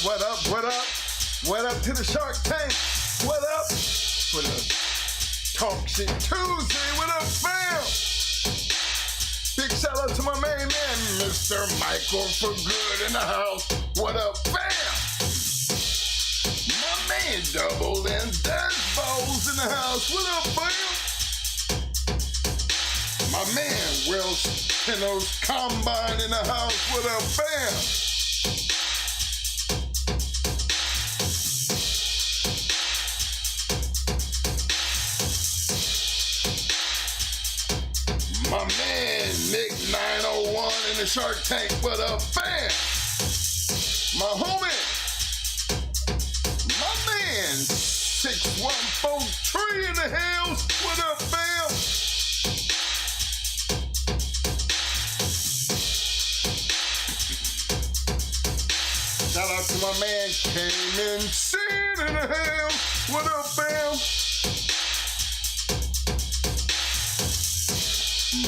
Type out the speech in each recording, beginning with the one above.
what up, what up? What up to the Shark Tank? What up? What up? Talk Shit Tuesday, what up, fam? Big shout out to my main man, Mr. Michael for Good in the house. What up, fam? My man Double and Desbo's in the house. What up, fam? My man Will Kennels Combine in the house. What up, fam? My man, Nick 901 in the Shark Tank, what up, fam? My homie, my man, 6143 in the house, what up, fam? Shout out to my man, Cayman Sin in the house, what up, fam?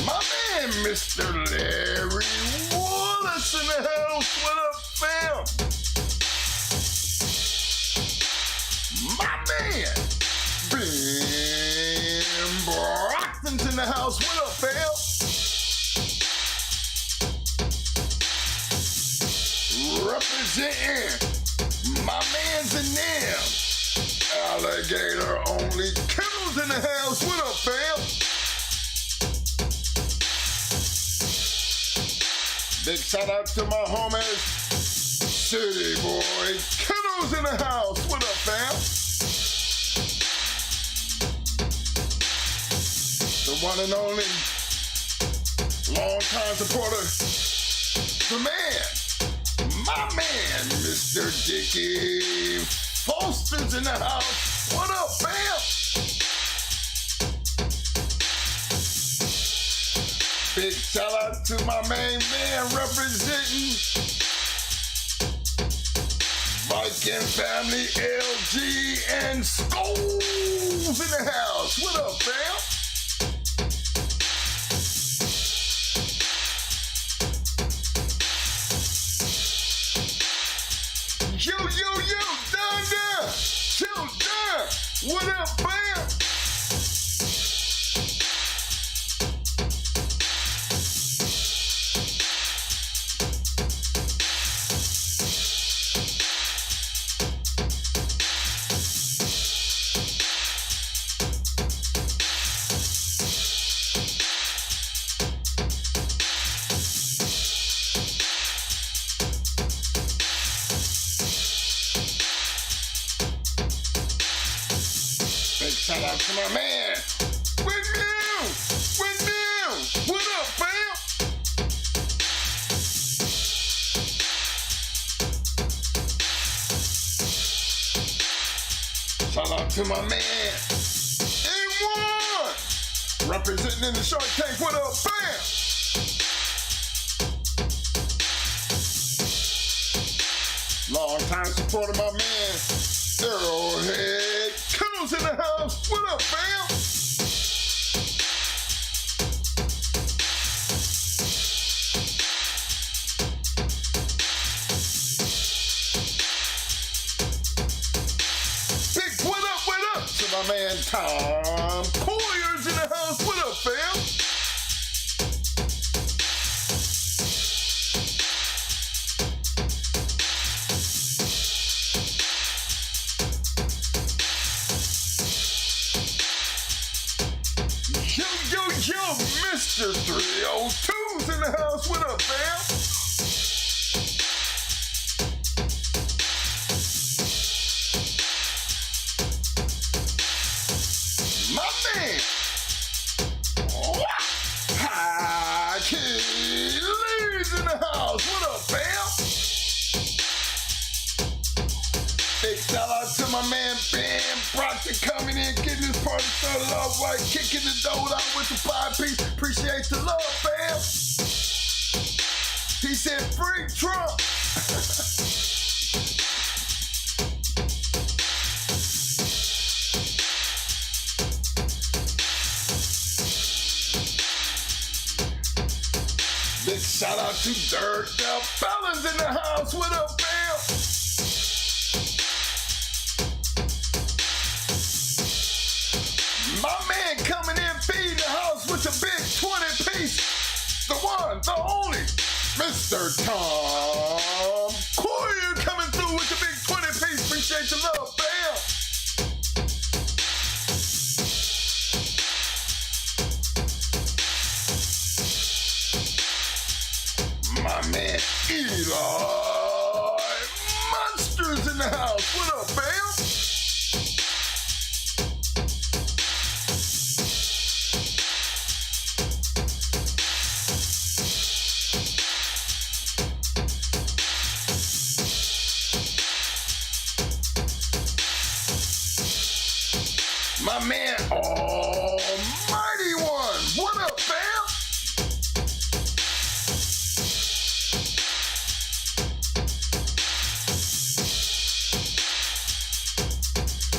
My man, Mr. Larry Wallace in the house. What up, fam? My man, Ben Brockton's in the house. What up, fam? Representing my man's in them. Alligator only Kennels in the house. What up, fam? Big shout out to my homies, City Boy Kennels in the house. What up, fam? The one and only long-time supporter, the man, my man, Mr. Dickie Foster's in the house. What up, fam? Big shout out to my main man representing Viking Family LG and Skulls in the house. What up, fam? Yo, Donda! Chill down! What up, fam? Shout out to my man, Windmill! What up, fam? Shout out to my man, A1! Representing in the Shark Tank, what up, fam? Long time supporter, my man, Arrowhead Kennels in the house. What up, fam? Big what up to my man Tom Poyer's in the house. What up, fam? Yo, Mr. 302's in the house. What up, fam? My man, High Key Lee's in the house. What up, fam? Big shout out to my man Ben Brockton coming in, getting this party started off right, kicking the dough out with the 5-piece. Appreciate the love, fam. He said, free Trump. Big shout out to Dirt Fellas in the house. What up, fam? with the big 20-piece. The one, the only, Mr. Tom Coyle coming through with the big 20-piece. Appreciate your love, fam. My man Eli Monsters in the house. What up, fam? My man Almighty One. What up, fam?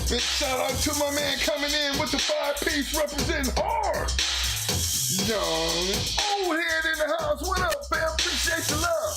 Big shout out to my man coming in with the 5-piece representing hard. Young old head in the house. What up, fam? Appreciate the love.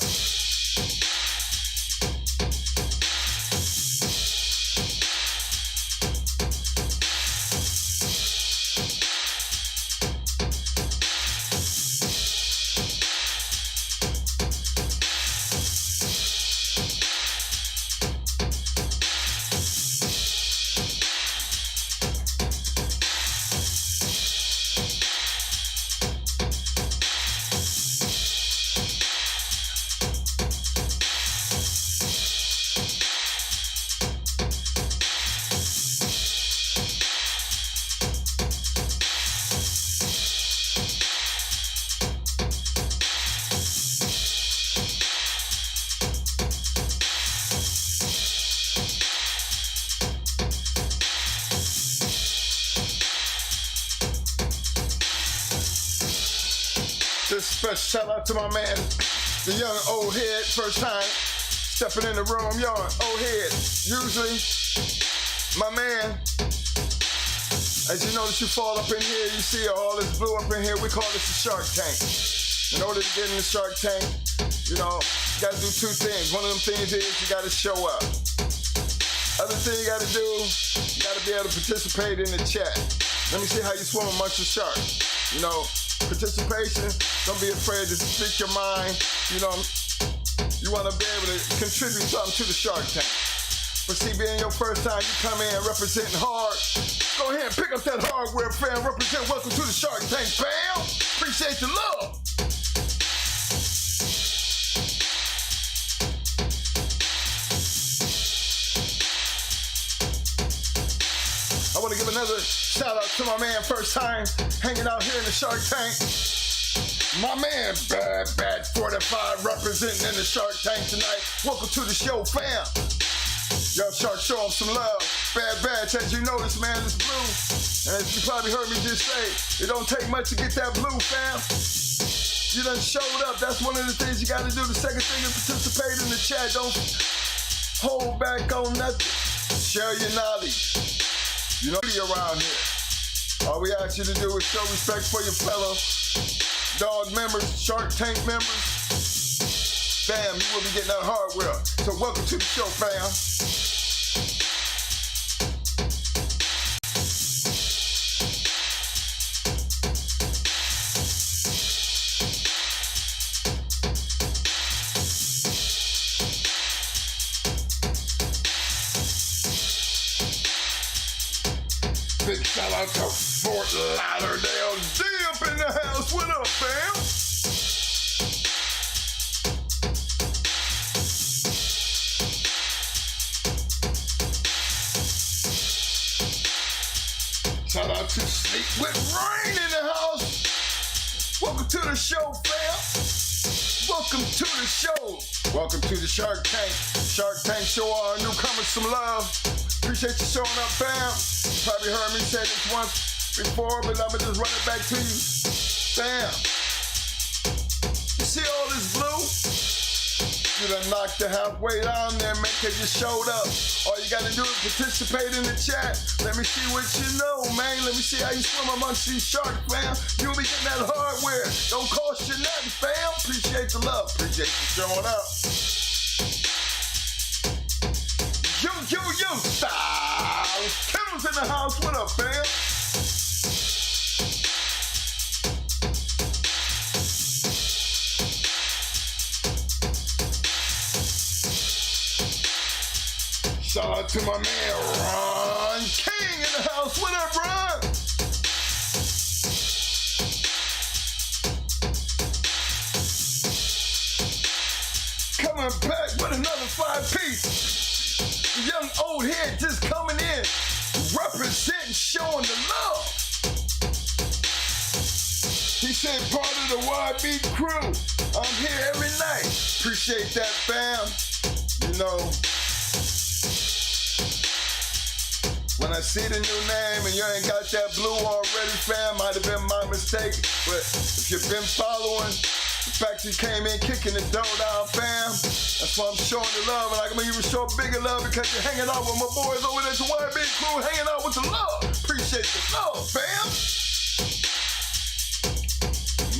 This special shout out to my man, the young old head, first time stepping in the room. Young old head, usually my man, as you notice, you fall up in here, you see all this blue up in here, we call this the shark tank. In order to get in the shark tank, you know, you gotta do two things. One of them things is you gotta show up. Other thing you gotta do, you gotta be able to participate in the chat. Let me see how you swim amongst the sharks. You know, participation, don't be afraid to speak your mind. You know, you want to be able to contribute something to the Shark Tank. But see, being your first time, you come in representing hard. Go ahead and pick up that hardware, fam. Represent. Welcome to the Shark Tank, fam. Appreciate the love. I want to give another shout out to my man, first time hanging out here in the Shark Tank. My man, Bad 45, representing in the Shark Tank tonight. Welcome to the show, fam. Yo, Shark, show him some love. Bad, as you notice, man, it's blue. And as you probably heard me just say, it don't take much to get that blue, fam. You done showed up. That's one of the things you got to do. The second thing is participate in the chat. Don't hold back on nothing. Share your knowledge. You know, be around here. All we ask you to do is show respect for your fellow dog members, Shark Tank members. Fam, you will be getting that hardware. So welcome to the show, fam. Big shout out to Fort Lauderdale. Dip in the house. What up, fam? Shout out to Sleep with Rain in the house. Welcome to the show, fam. Welcome to the show. Welcome to the Shark Tank. Shark Tank, show our newcomers some love. Appreciate you showing up, fam. You probably heard me say this once before, but I'ma just run it back to you. Fam. You see all this blue? You done knocked the halfway down there, man, cause you showed up. All you gotta do is participate in the chat. Let me see what you know, man. Let me see how you swim amongst these sharks, fam. You'll be getting that hardware. Don't cost you nothing, fam. Appreciate the love. Appreciate you showing up. Yo, style. Kennels in the house. What up, fam? to my man Ron King in the house. What up, Ron? Coming back with another 5-piece. The young old head just coming in, representing, showing the love. He said part of the YB crew. I'm here every night. Appreciate that, fam. You know, when I see the new name and you ain't got that blue already, fam, might have been my mistake. But if you've been following, the fact you came in kicking the dough down, fam, that's why I'm showing the love. And I'm gonna even show bigger love because you're hanging out with my boys over there, the YB crew, hanging out with the love. Appreciate the love, fam.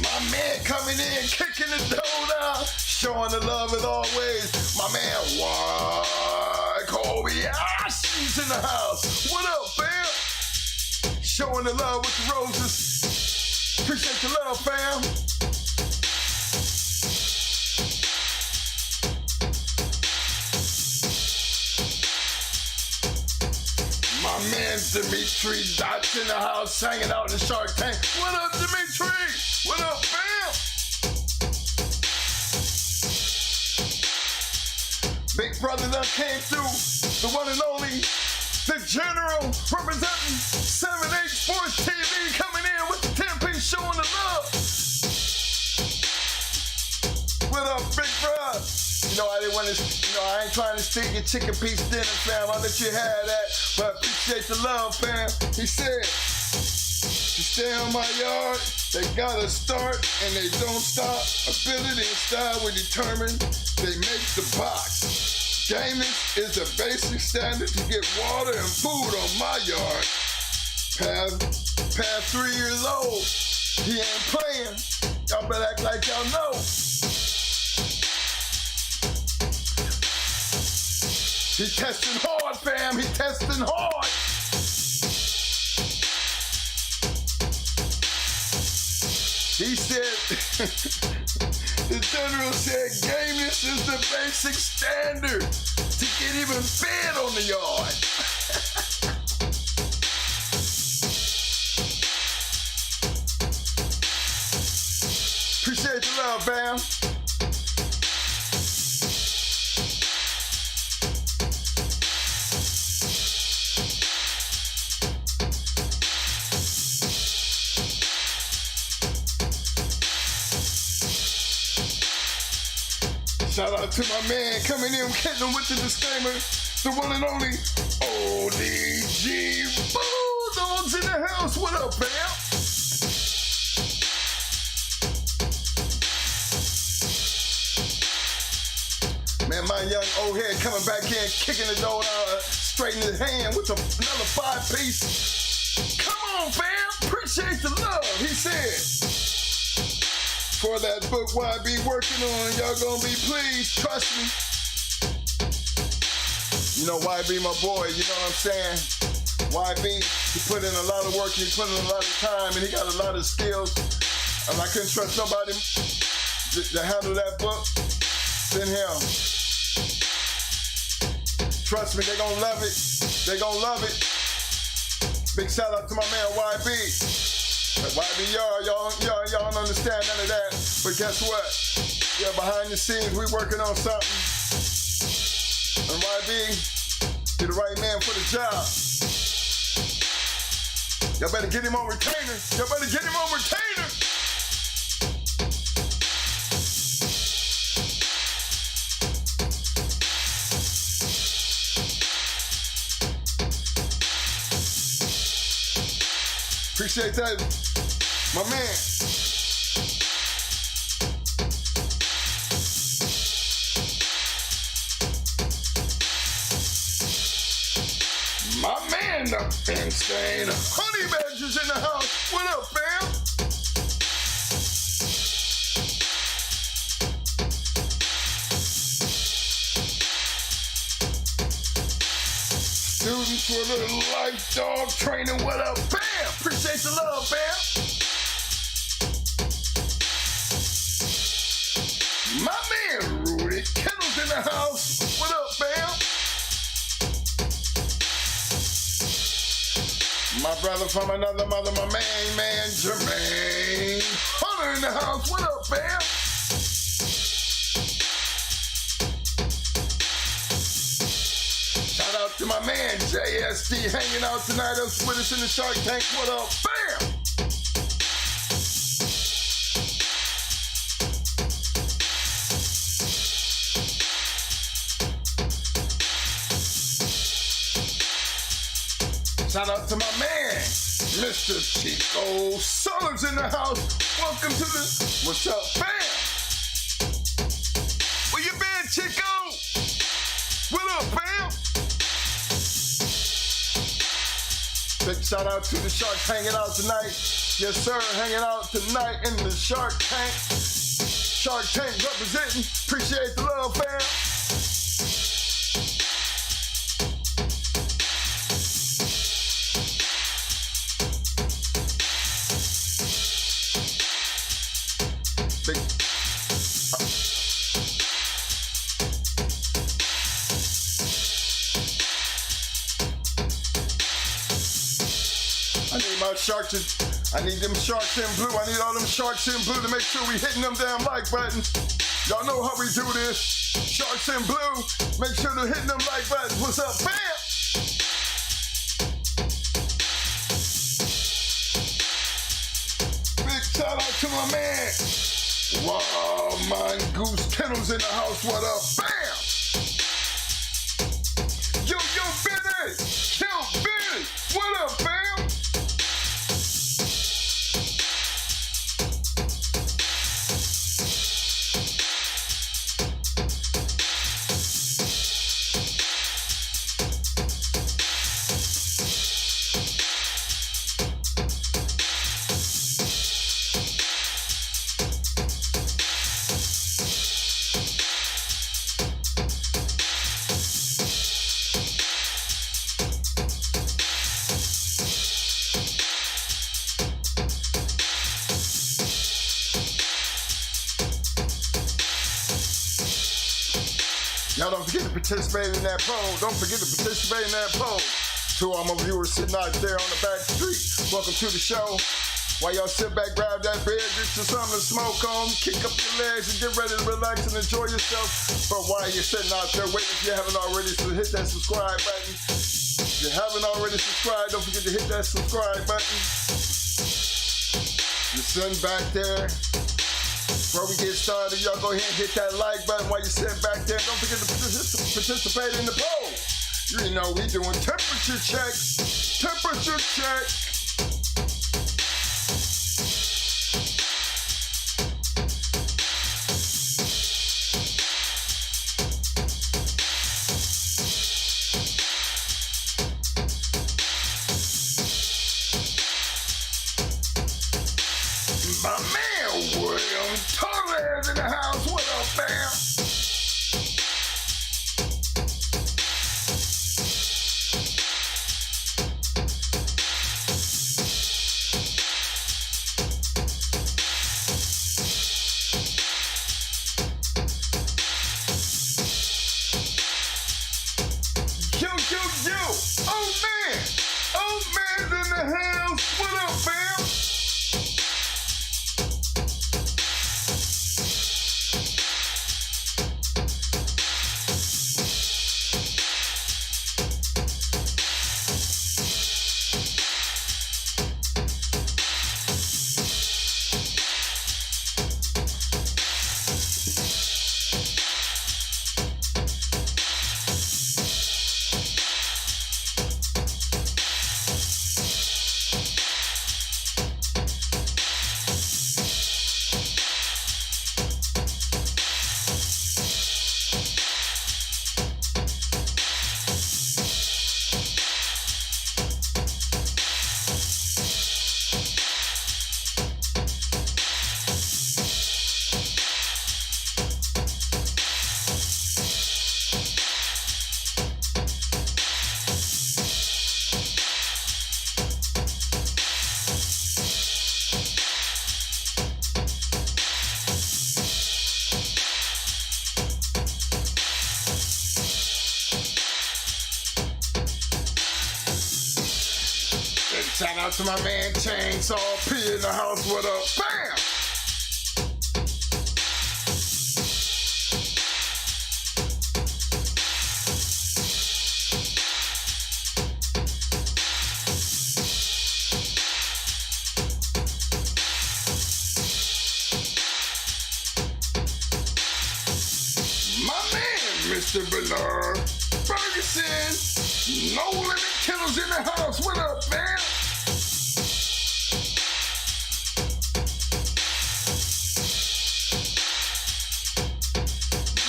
My man coming in, kicking the dough down, showing the love as always. My man, Kobe Ashley's in the house. What up, fam? Showing the love with the roses. Appreciate the love, fam. My man Dimitri Dot's in the house, hanging out in the Shark Tank. What up, Dimitri? What up, fam? Big brother done came through, the one and only, the general, representing 7H Sports TV, coming in with the 10-piece showing the love. What up, big brother? You know, I didn't want to, I ain't trying to steal your chicken piece dinner, fam. I'll let you have that, but appreciate the love, fam. He said, to stay on my yard, they gotta start and they don't stop. Ability and style will determine they make the box. Gameness is a basic standard to get water and food on my yard. Past 3 years old, he ain't playing. Y'all better act like y'all know. He testing hard, fam. He testing hard. He said, the general said, gameness is the basic standard to get even fed on the yard. Appreciate the love, fam. Shout out to my man coming in, hitting him with the disclaimer, the one and only ODG Bulldogs in the house. What up, fam? Man, my young old head coming back in, kicking the door down, straightening his hand with another 5-piece. Come on, fam. Appreciate the love, he said. For that book YB working on, y'all gonna be pleased, trust me. You know YB my boy, you know what I'm saying? YB, he put in a lot of work, he put in a lot of time, and he got a lot of skills. And I couldn't trust nobody to handle that book than him. Trust me, they gonna love it. They gonna love it. Big shout out to my man YB. YB, y'all don't understand none of that. But guess what? Yeah, behind the scenes, we working on something. And YB, you're the right man for the job. Y'all better get him on retainer. Y'all better get him on retainer. Appreciate that, my man. My man, the insane honey badgers in the house. What up, fam? Students for the life dog training. What up, fam? Appreciate the love, fam. My man, Rudy Kennels in the house. What up, fam? My brother from another mother, my main man, Jermaine Hunter in the house. What up, fam? Shout out to my man, JSD, hanging out tonight with us in the Shark Tank. What up, fam? Shout out to my man, Mr. Chico Sullers in the house. Welcome to the... What's up, fam? Where you been, Chico? What up, fam? Big shout out to the Sharks hanging out tonight. Yes, sir, hanging out tonight in the Shark Tank. Shark Tank representing. Appreciate the love, fam. I need them sharks in blue. I need all them sharks in blue to make sure we hitting them damn like buttons. Y'all know how we do this. Sharks in blue. Make sure they're hitting them like buttons. What's up, fam? Big shout out to my man. Wow, Mongoose Kennels in the house. What up, fam? Yo, Benny. Yo, Benny. What up, fam? Y'all don't forget to participate in that poll. Don't forget to participate in that poll. To all my viewers sitting out there on the back street, welcome to the show. While y'all sit back, grab that beer, get you something to smoke on, kick up your legs and get ready to relax and enjoy yourself. But while you're sitting out there waiting, if you haven't already, so hit that subscribe button. If you haven't already subscribed, don't forget to hit that subscribe button. You're sitting back there. Before we get started, y'all go ahead and hit that like button while you're sitting back there. Don't forget to participate in the poll. You know we doing temperature checks. Temperature check. My man William Torres in the house. What up, fam? Yo. Old man's in the house. What up, fam? Shout out to my man Chainsaw P in the house. What up? Bam! Mr. Bernard Ferguson, Nolan and Kennels in the house. What up, man?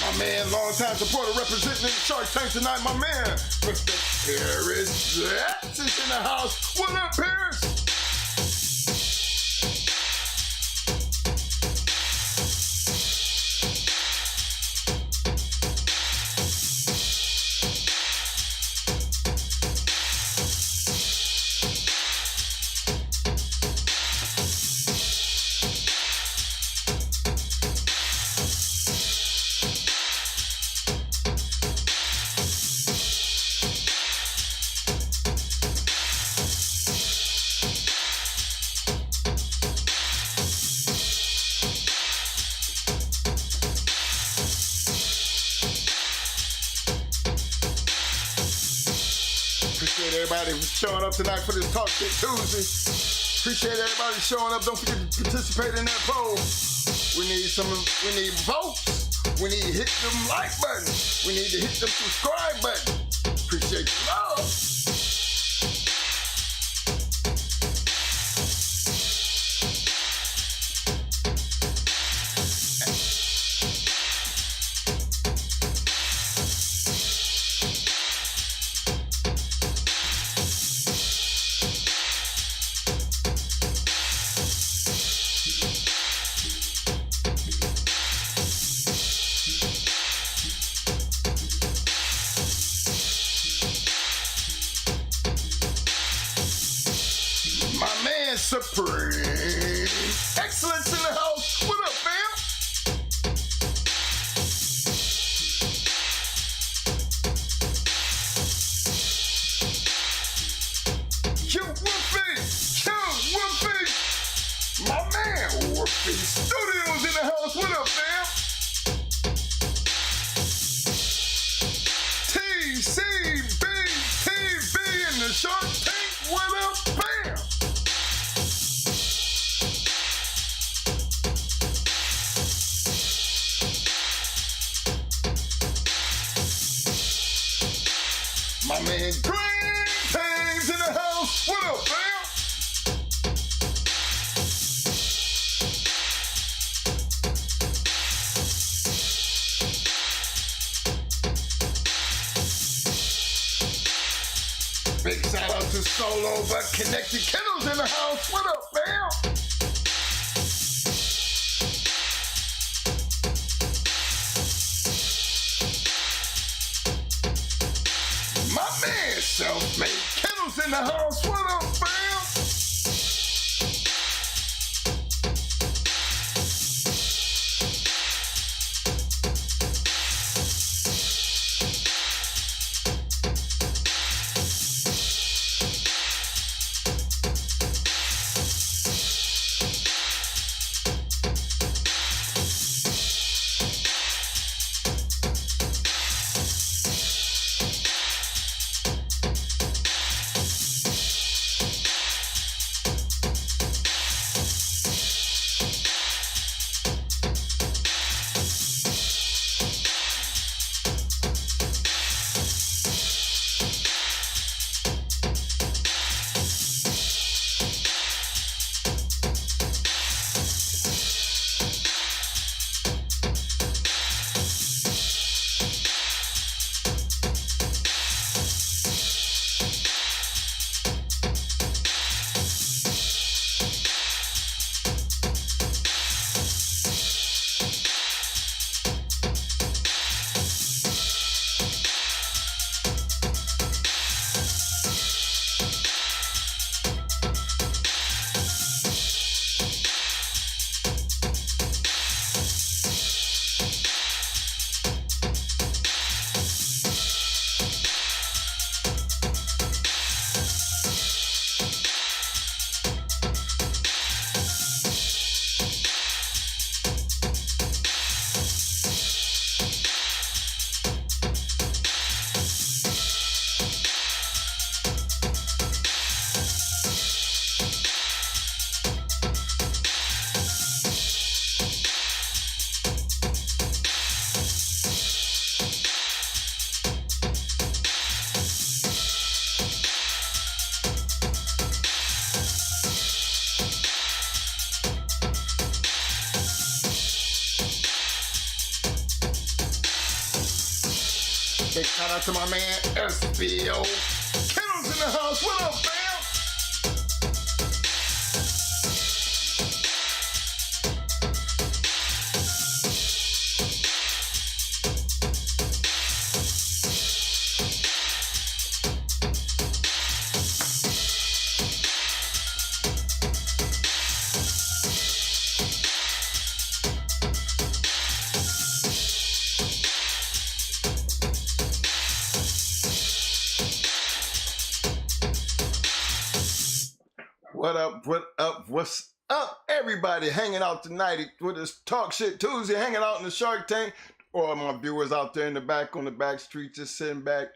My man, long-time supporter representing the Shark Tank tonight. My man, Mr. Paris Jackson's in the house. What up, Paris? Appreciate everybody showing up tonight for this Talk Shit Tuesday. Appreciate everybody showing up. Don't forget to participate in that poll. We need votes. We need to hit them like buttons. We need to hit them subscribe buttons. Appreciate the love. Supreme Excellence in the house. What up, fam? Wolfie. My man, Wolfie Studios in the house. What up, fam? TCB TV in the Shark Tank. What up, fam? My man Green Tames in the house. What up, fam? Big shout out to Solo but Connected Kennels in the house. What up, fam? Self-made Kennels in the house. What up, fam? Big shout out to my man SBO. Kennels in the house. What up, fam? What up, what up, what's up, everybody hanging out tonight with this Talk Shit Tuesday, hanging out in the Shark Tank, or my viewers out there in the back on the back street, just sitting back,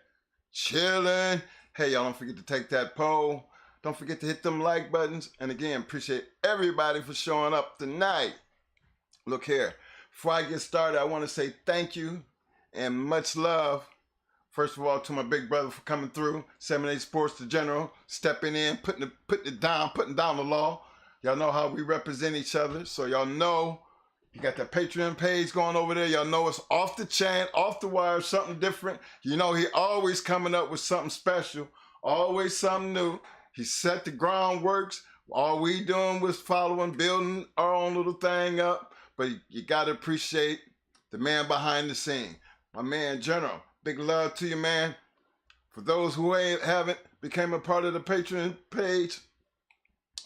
chilling. Hey, y'all, don't forget to take that poll. Don't forget to hit them like buttons. And again, appreciate everybody for showing up tonight. Look here, before I get started, I want to say thank you and much love. First of all, to my big brother for coming through, 7-8 Sports, the General, stepping in, putting down the law. Y'all know how we represent each other, so y'all know you got that Patreon page going over there. Y'all know it's off the chain, off the wire, something different. You know he always coming up with something special, always something new. He set the groundworks. All we doing was following, building our own little thing up. But you got to appreciate the man behind the scene, my man General. Big love to you, man. For those who haven't became a part of the Patreon page,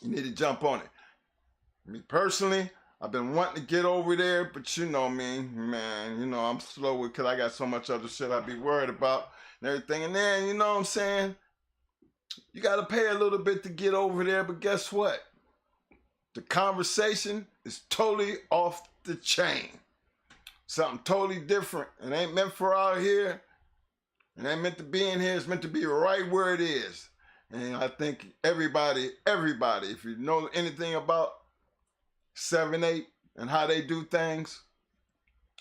you need to jump on it. Me personally, I've been wanting to get over there, but you know me, man. You know, I'm slow because I got so much other shit I be worried about and everything. And then, you know what I'm saying? You got to pay a little bit to get over there, but guess what? The conversation is totally off the chain. Something totally different. It ain't meant for out here. It ain't meant to be in here. It's meant to be right where it is. And I think everybody, if you know anything about 7-8 and how they do things,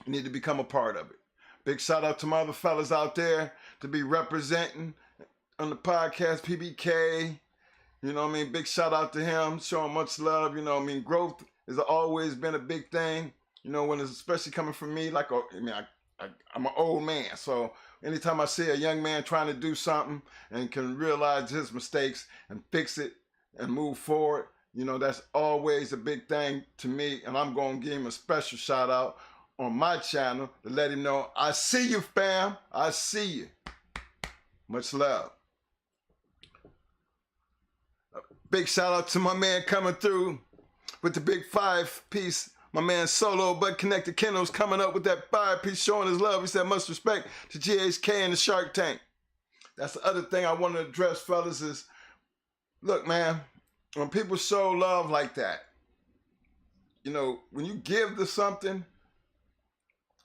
you need to become a part of it. Big shout out to my other fellas out there to be representing on the podcast, PBK. You know what I mean? Big shout out to him, showing much love. You know what I mean? Growth has always been a big thing. You know, when it's especially coming from me, like, I'm an old man. So anytime I see a young man trying to do something and can realize his mistakes and fix it and move forward, you know, that's always a big thing to me. And I'm going to give him a special shout out on my channel to let him know, I see you, fam. I see you. Much love. Big shout out to my man coming through with the big 5-piece. My man Solo But Connected Kennels coming up with that 5-piece, showing his love. He said, much respect to GH.CH and the Shark Tank. That's the other thing I want to address, fellas, is, look, man, when people show love like that, you know, when you give to something,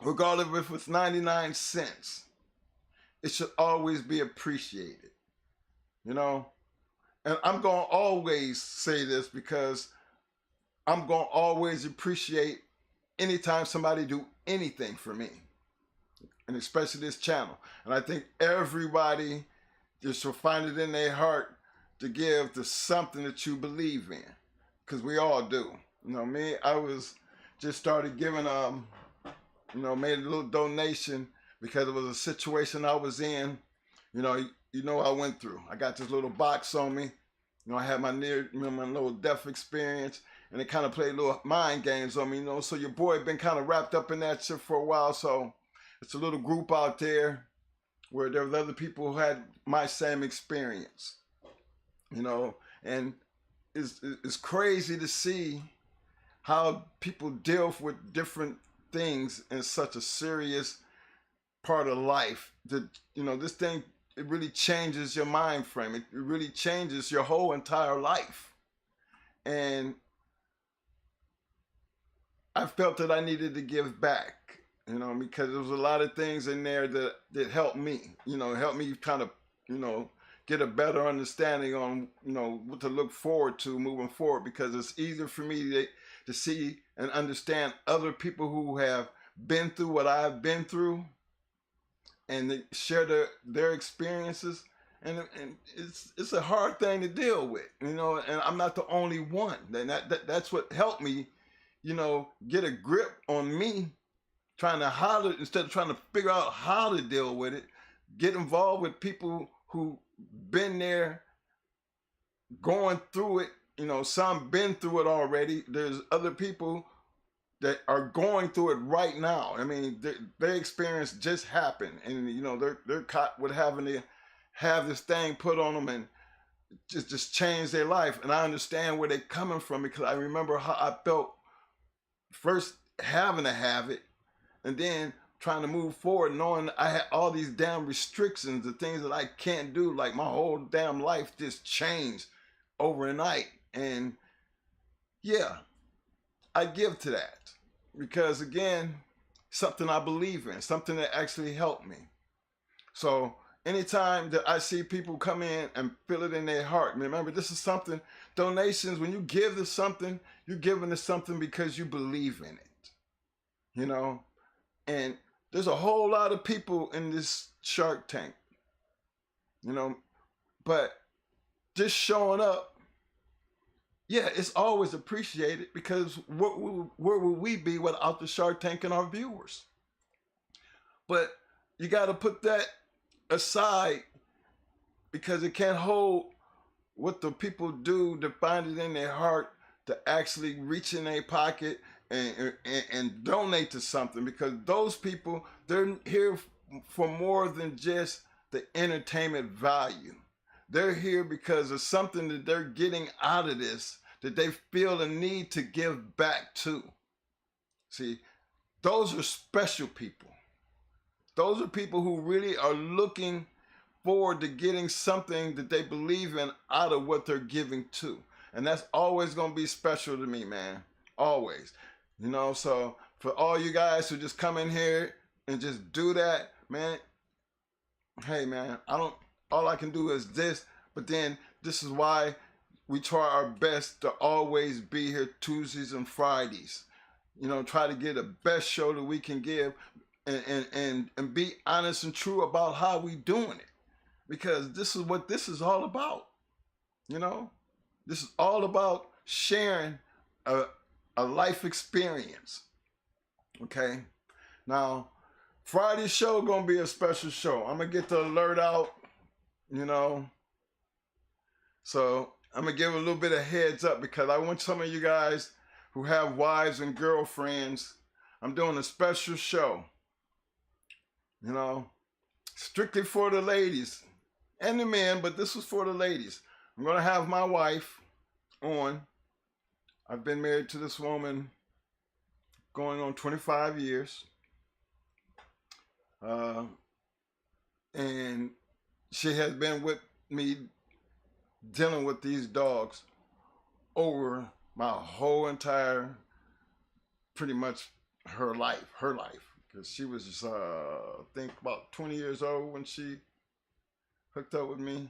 regardless if it's 99 cents, it should always be appreciated, you know? And I'm going to always say this because I'm going to always appreciate anytime somebody do anything for me, and especially this channel. And I think everybody just will find it in their heart to give to something that you believe in, because we all do. You know, me, I was just started giving, you know, made a little donation because it was a situation I was in. You know I went through. I got this little box on me. You know, I had my little death experience. And it kind of played little mind games on me, you know. So your boy been kind of wrapped up in that shit for a while. So it's a little group out there where there was other people who had my same experience, you know. And it's crazy to see how people deal with different things in such a serious part of life. That, you know, this thing, it really changes your mind frame. It really changes your whole entire life. And I felt that I needed to give back, you know, because there was a lot of things in there that helped me, you know, helped me kind of, you know, get a better understanding on, you know, what to look forward to moving forward, because it's easier for me to see and understand other people who have been through what I've been through and they share their experiences. And it's a hard thing to deal with, you know, and I'm not the only one. And that's what helped me, you know, get a grip on me, trying to instead of trying to figure out how to deal with it. get involved with people who been there, going through it. You know, some been through it already. There's other people that are going through it right now. I mean, their experience just happened, and you know they're caught with having to have this thing put on them and just change their life. And I understand where they're coming from, because I remember how I felt first having to have it, and then trying to move forward, knowing I had all these damn restrictions, the things that I can't do. Like my whole damn life just changed overnight, and yeah, I give to that. Because again, something I believe in, something that actually helped me. So anytime that I see people come in and feel it in their heart, remember, this is something, donations, when you give to something, you're giving to something because you believe in it, you know? And there's a whole lot of people in this Shark Tank, you know, but just showing up, yeah, it's always appreciated, because where would we be without the Shark Tank and our viewers? But you got to put that aside, because it can't hold what the people do to find it in their heart to actually reach in their pocket and donate to something. Because those people, they're here for more than just the entertainment value. They're here because of something that they're getting out of this, that they feel a need to give back to. See, those are special people. Those are people who really are looking forward to getting something that they believe in out of what they're giving to. And that's always going to be special to me, man. Always. You know, so for all you guys who just come in here and just do that, man, hey, man, all I can do is this. But then this is why we try our best to always be here Tuesdays and Fridays. You know, try to get the best show that we can give, and be honest and true about how we doing it. Because this is what this is all about. You know, this is all about sharing a life experience. Okay. Now, Friday's show gonna be a special show. I'm gonna get the alert out, you know. So I'm gonna give a little bit of heads up, because I want some of you guys who have wives and girlfriends. I'm doing a special show, you know, strictly for the ladies and the men, but this was for the ladies. I'm gonna have my wife on. I've been married to this woman going on 25 years. And she has been with me dealing with these dogs over my whole entire, pretty much her life, because she was just, I think about 20 years old when she hooked up with me.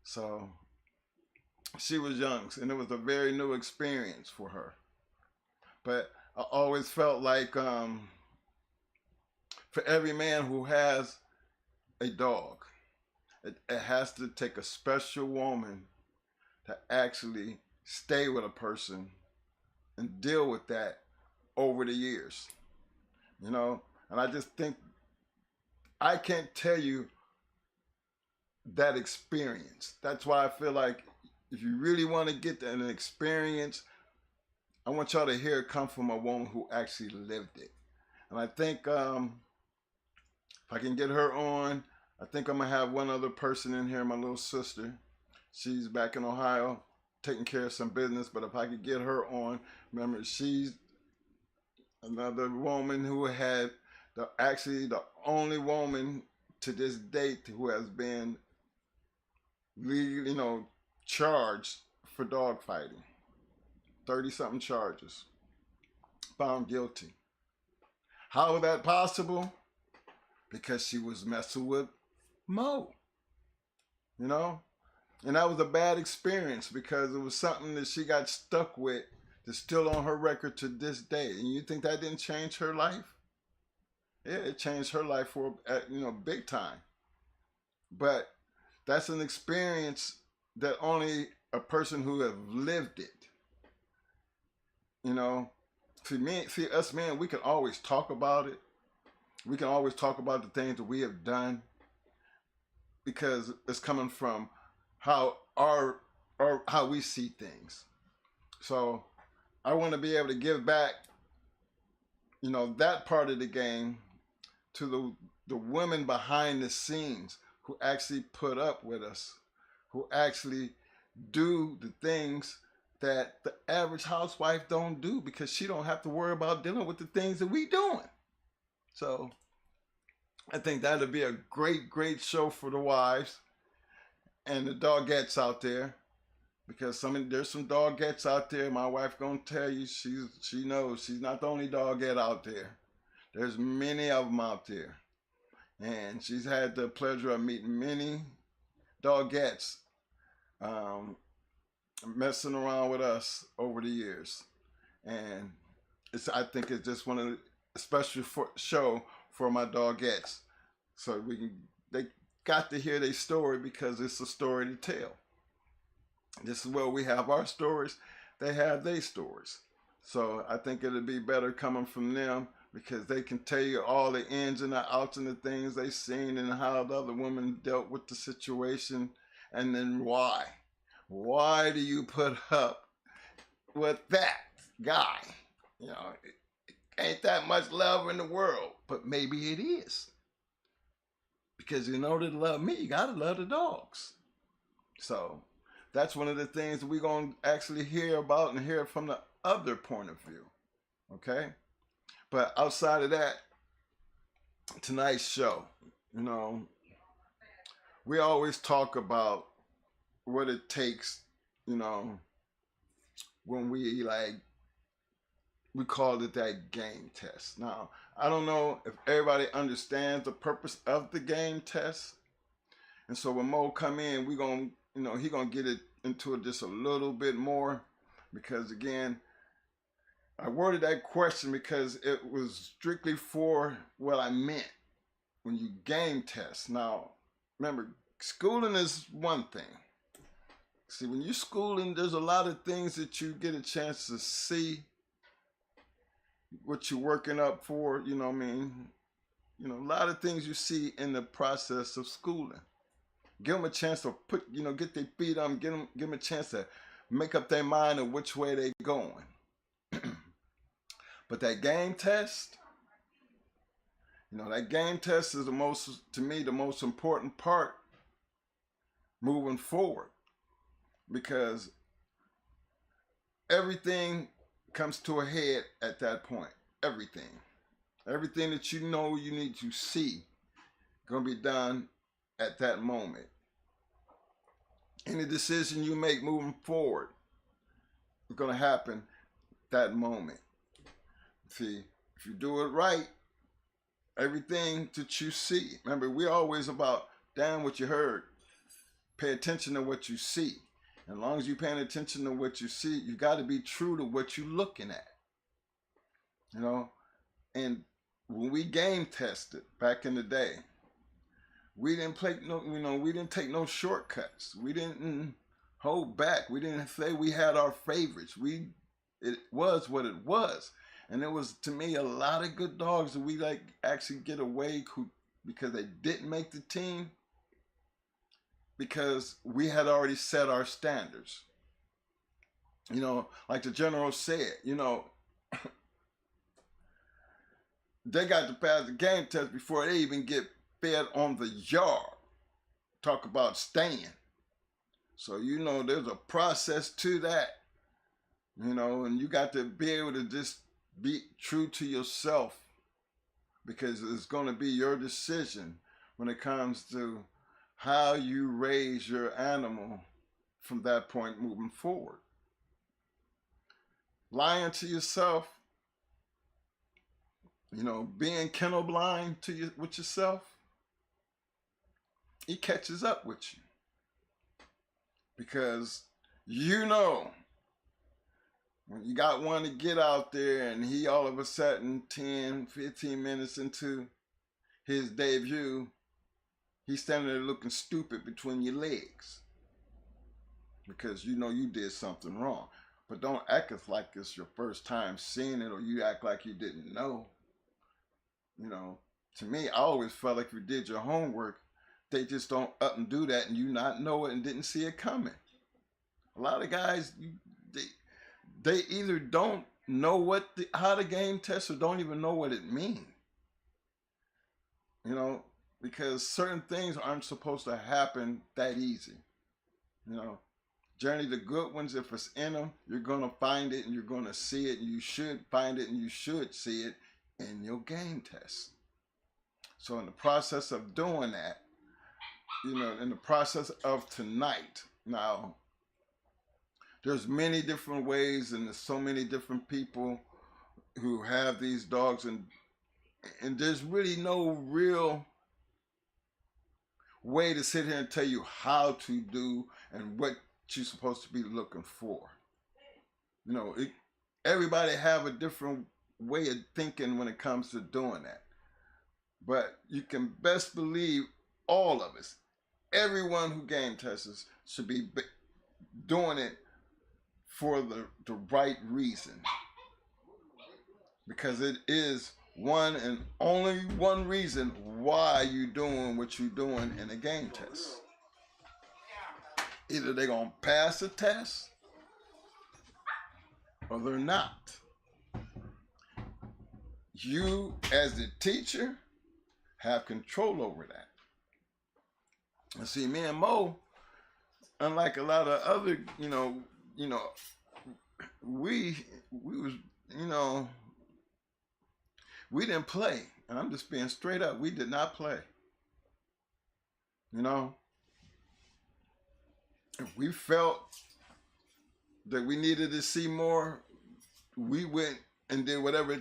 So she was young, and it was a very new experience for her. But I always felt like for every man who has a dog, it has to take a special woman to actually stay with a person and deal with that over the years, you know. And I just think I can't tell you that experience. That's why I feel like if you really want to get an experience, I want y'all to hear it come from a woman who actually lived it. And I think if I can get her on, I think I'm gonna have one other person in here, my little sister. She's back in Ohio taking care of some business, but if I could get her on, remember, she's another woman who had actually the only woman to this date who has been legally, you know, charged for dog fighting. 30-something charges. Found guilty. How was that possible? Because she was messing with Mo. You know? And that was a bad experience, because it was something that she got stuck with that's still on her record to this day. And you think that didn't change her life? Yeah, it changed her life for, you know, big time. But that's an experience that only a person who have lived it, you know. See, us men, we can always talk about it. We can always talk about the things that we have done. because it's coming from how we see things. So I want to be able to give back, that part of the game to the women behind the scenes who actually put up with us, who actually do the things that the average housewife don't do, because she don't have to worry about dealing with the things that we doing. So I think that'll be a great show for the wives and the dogettes out there, because there's some dogettes out there. My wife gonna tell you, she knows she's not the only dogette out there. There's many of them out there, and she's had the pleasure of meeting many dogettes, messing around with us over the years, and I think it's just one of the special show for my dogettes, so they got to hear their story, because it's a story to tell. This is where we have our stories, they have their stories. So I think it'll be better coming from them, because they can tell you all the ins and the outs and the things they've seen and how the other women dealt with the situation, and then why. Why do you put up with that guy? Ain't that much love in the world, but maybe it is. Because in order to love me, you gotta love the dogs. So that's one of the things we're gonna actually hear about and hear from the other point of view. Okay? But outside of that, tonight's show, we always talk about what it takes, when we called it that game test. Now, I don't know if everybody understands the purpose of the game test. And so when Mo come in, he gonna get it into it just a little bit more, because again, I worded that question because it was strictly for what I meant when you game test. Now, remember, schooling is one thing. See, when you're schooling, there's a lot of things that you get a chance to see what you're working up for, a lot of things you see in the process of schooling. Give them a chance to get their feet on, give them a chance to make up their mind of which way they're going. But that game test, that game test is to me, the most important part moving forward, because everything comes to a head at that point. Everything that you need to see gonna be done at that moment. Any decision you make moving forward is gonna happen that moment. See, if you do it right, everything that you see, remember, we're always about damn what you heard. Pay attention to what you see. As long as you're paying attention to what you see, you got to be true to what you're looking at. And when we game tested back in the day, we didn't we didn't take no shortcuts. We didn't hold back. We didn't say we had our favorites. It was what it was. And there was, to me, a lot of good dogs that we actually get away because they didn't make the team, because we had already set our standards. Like the general said, they got to pass the game test before they even get fed on the yard. Talk about staying. So, there's a process to that, and you got to be able to just be true to yourself, because it's going to be your decision when it comes to how you raise your animal from that point moving forward. Lying to yourself, being kennel blind with yourself, he catches up with you. Because when you got one to get out there and he all of a sudden 10, 15 minutes into his debut, he's standing there looking stupid between your legs, because you did something wrong. But don't act like it's your first time seeing it, or you act like you didn't know. To me, I always felt like if you did your homework, they just don't up and do that, and you not know it and didn't see it coming. A lot of guys, they either don't know how to game test or don't even know what it means. You know, because certain things aren't supposed to happen that easy. You know, journey the good ones, if it's in them, you're going to find it and you're going to see it, and you should find it and you should see it in your game test. So in the process of doing that, you know, in the process of tonight, now, there's many different ways, and there's so many different people who have these dogs, and there's really no real way to sit here and tell you how to do and what you're supposed to be looking for. You know, everybody have a different way of thinking when it comes to doing that. But you can best believe all of us, everyone who game tests should be doing it for the right reason. Because it is one and only one reason why you're doing what you're doing in a game test. Either they're going to pass the test or they're not. You, as the teacher, have control over that. And see, me and Mo, unlike a lot of other, we was, we didn't play. And I'm just being straight up. We did not play. You know, if we felt that we needed to see more, we went and did whatever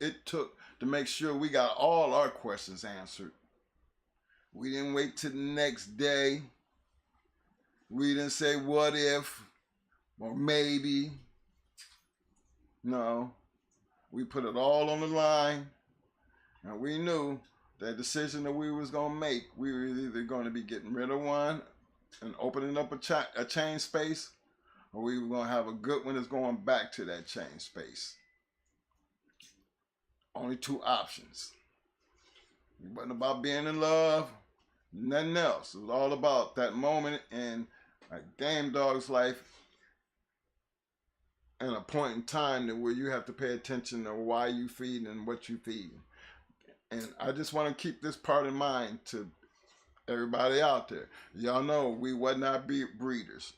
it took to make sure we got all our questions answered. We didn't wait till the next day. We didn't say what if or maybe. No, we put it all on the line, and we knew that decision that we was going to make, we were either going to be getting rid of one and opening up a chain space, or we were going to have a good one that's going back to that chain space. Only two options. It wasn't about being in love, nothing else. It was all about that moment in a game dog's life and a point in time where you have to pay attention to why you feed and what you feed. And I just want to keep this part in mind to everybody out there. Y'all know we was not breeders.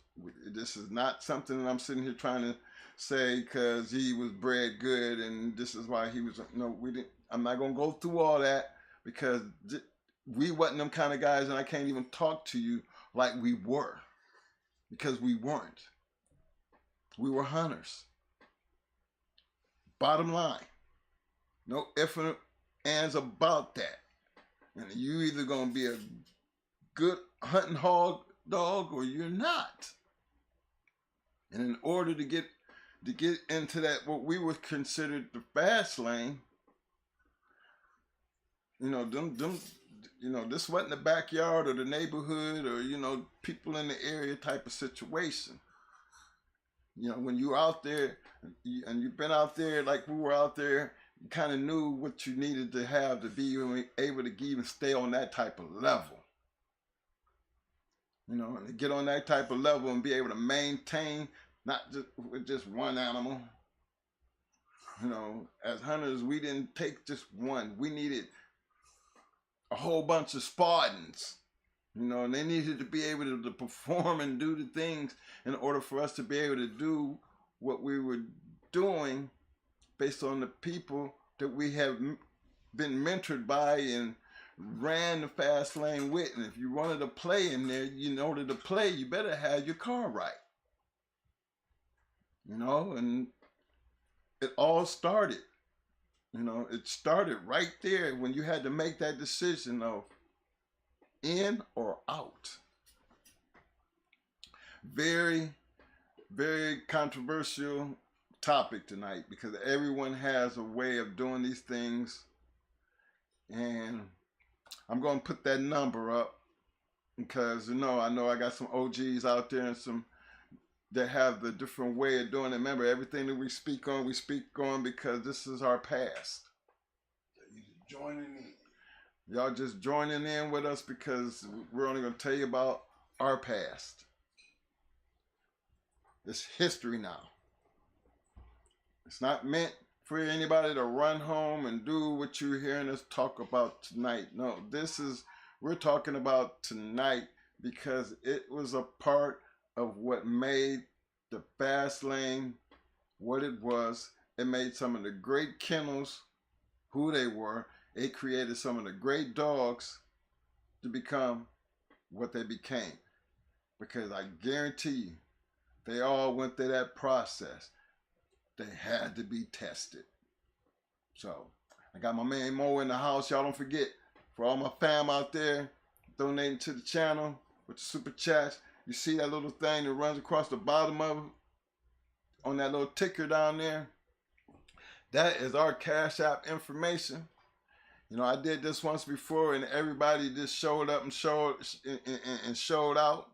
This is not something that I'm sitting here trying to say because he was bred good and this is why he was. No, we didn't. I'm not going to go through all that because we wasn't them kind of guys, and I can't even talk to you like we were because we weren't. We were hunters. Bottom line. No ifs and ands about that. And you either going to be a good hunting hog dog or you're not. And in order to get into that, what we would consider the fast lane, this wasn't the backyard or the neighborhood or, people in the area type of situation. When you're out there and you've been out there like we were out there, you kind of knew what you needed to have to be able to even stay on that type of level. And to get on that type of level and be able to maintain, not just with just one animal. As hunters, we didn't take just one. We needed a whole bunch of Spartans. And they needed to be able to perform and do the things in order for us to be able to do what we were doing based on the people that we have been mentored by and ran the fast lane with. And if you wanted to play in there, in order to play, you better have your car right. And it all started. It started right there when you had to make that decision of in or out. Very, very controversial topic tonight because everyone has a way of doing these things. And I'm going to put that number up because, I know I got some OGs out there and some that have the different way of doing it. Remember, everything that we speak on because this is our past. Joining in. Y'all just joining in with us because we're only going to tell you about our past. It's history now. It's not meant for anybody to run home and do what you're hearing us talk about tonight. No, we're talking about tonight because it was a part of what made the fast lane what it was. It made some of the great kennels who they were. It created some of the great dogs to become what they became. Because I guarantee you, they all went through that process. They had to be tested. So, I got my man Mo in the house. Y'all don't forget, for all my fam out there donating to the channel with the super chats, you see that little thing that runs across the bottom of it on that little ticker down there? That is our Cash App information. You know, I did this once before and everybody just showed up and showed out.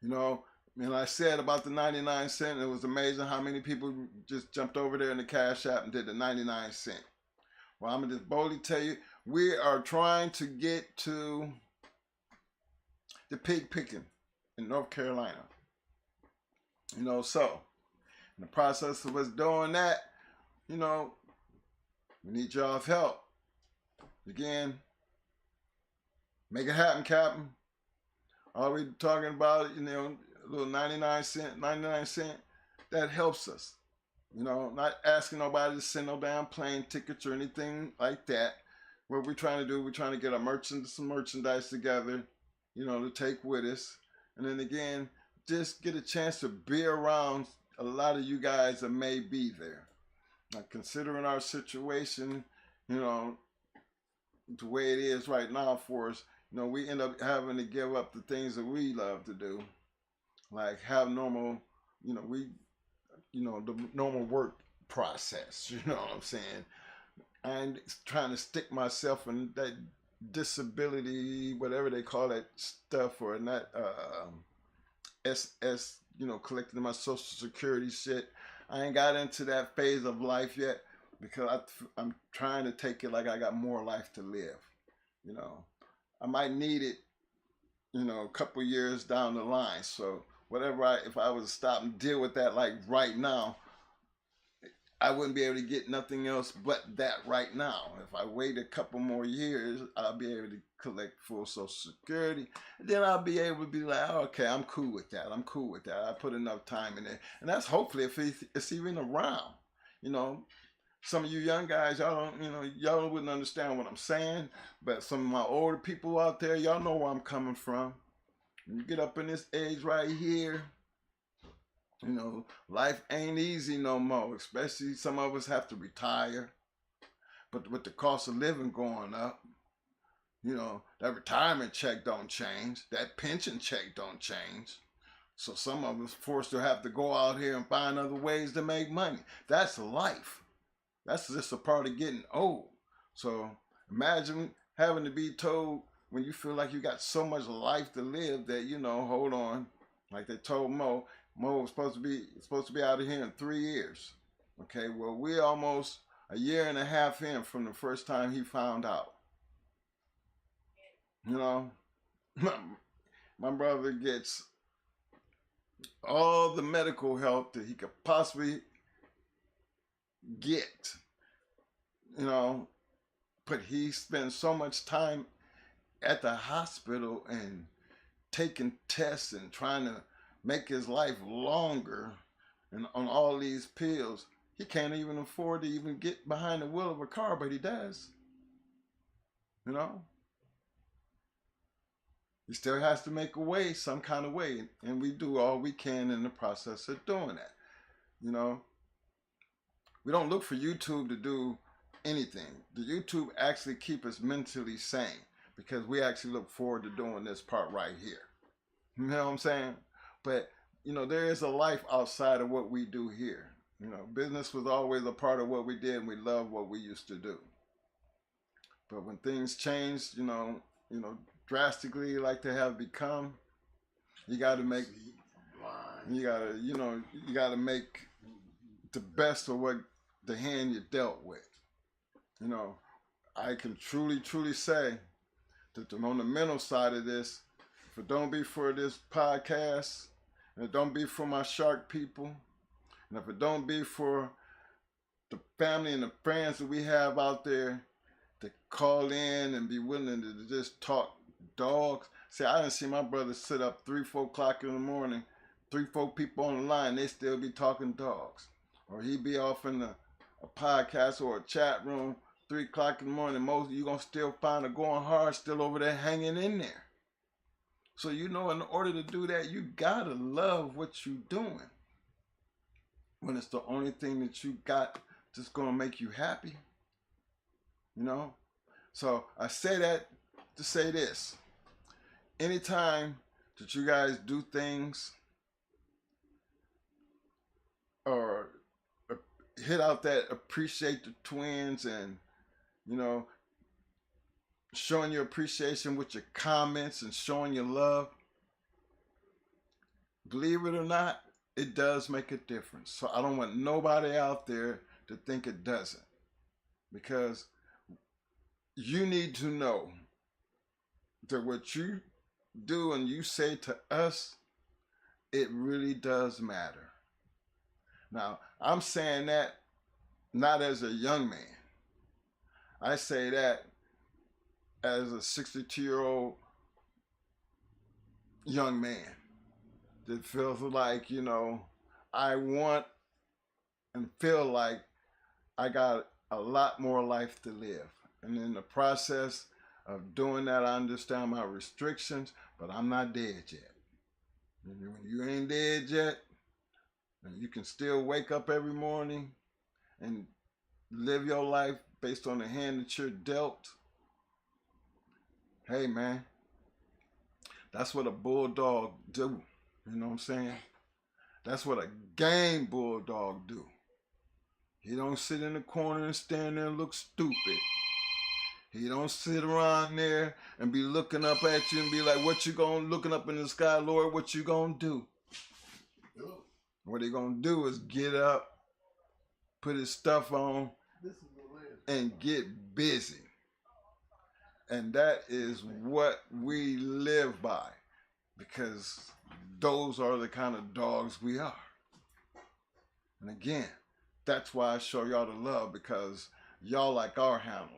You know, and I said about the 99 cent, it was amazing how many people just jumped over there in the Cash App and did the 99 cent. Well, I'm going to just boldly tell you, we are trying to get to the pig picking in North Carolina. You know, so in the process of us doing that, you know, we need y'all's help. Again, make it happen, Captain. All we talking about, you know, a little 99 cent, that helps us. You know, not asking nobody to send no damn plane tickets or anything like that. What we're trying to do, we're trying to get some merchandise together, you know, to take with us. And then again, just get a chance to be around a lot of you guys that may be there. Now, considering our situation, you know, the way it is right now for us, you know, we end up having to give up the things that we love to do, like have normal, you know, the normal work process, you know what I'm saying? And trying to stick myself in that disability, whatever they call that stuff, or not, SS, you know, collecting my Social Security shit. I ain't got into that phase of life yet because I'm trying to take it like I got more life to live, you know. I might need it, you know, a couple years down the line. So if I was to stop and deal with that like right now, I wouldn't be able to get nothing else but that right now. If I wait a couple more years, I'll be able to collect full Social Security. Then I'll be able to be like, oh, okay, I'm cool with that. I put enough time in there. And that's hopefully if it's even around. You know, some of you young guys, y'all wouldn't understand what I'm saying. But some of my older people out there, y'all know where I'm coming from. When you get up in this age right here, you know, life ain't easy no more, especially some of us have to retire. But with the cost of living going up, you know, that retirement check don't change. That pension check don't change. So some of us forced to have to go out here and find other ways to make money. That's life. That's just a part of getting old. So imagine having to be told when you feel like you got so much life to live that, you know, hold on. Like they told Mo was supposed to be out of here in 3 years. Okay, well, we're almost a year and a half in from the first time he found out. You know, my brother gets all the medical help that he could possibly get, you know, but he spends so much time at the hospital and taking tests and trying to make his life longer and on all these pills. He can't even afford to even get behind the wheel of a car, but he does. You know? He still has to make a way, some kind of way, and we do all we can in the process of doing that. You know? We don't look for YouTube to do anything. The YouTube actually keep us mentally sane because we actually look forward to doing this part right here. You know what I'm saying? But, you know, there is a life outside of what we do here. You know, business was always a part of what we did, and we love what we used to do. But when things change, you know, drastically like they have become, you got to make, you got to make the best of what the hand you're dealt with. You know, I can truly say that on the mental side of this, if it don't be for this podcast, and it don't be for my shark people, and if it don't be for the family and the friends that we have out there to call in and be willing to just talk dogs. See, I didn't see my brother sit up 3, 4 o'clock in the morning, 3, 4 people on the line, they still be talking dogs. Or he be off in a podcast or a chat room, 3 o'clock in the morning. Most of you gonna still find a going hard still over there hanging in there. So you know, in order to do that, you gotta love what you doing. When it's the only thing that you got just gonna make you happy. You know? So I say that to say this. Anytime that you guys do things or hit out that appreciate the twins and, you know, showing your appreciation with your comments and showing your love, believe it or not, it does make a difference. So I don't want nobody out there to think it doesn't, because you need to know that what you do and you say to us, it really does matter. Now, I'm saying that not as a young man. I say that as a 62-year-old young man that feels like, you know, I want and feel like I got a lot more life to live. And in the process of doing that, I understand my restrictions, but I'm not dead yet. When you ain't dead yet, and you can still wake up every morning and live your life based on the hand that you're dealt, hey man, that's what a bulldog do. You know what I'm saying? That's what a game bulldog do. He don't sit in the corner and stand there and look stupid. He don't sit around there and be looking up at you and be like, what you gonna, looking up in the sky, Lord, what you gonna do? What he gonna do is get up, put his stuff on, and get busy. And that is what we live by, because those are the kind of dogs we are. And again, that's why I show y'all the love, because y'all like our handlers.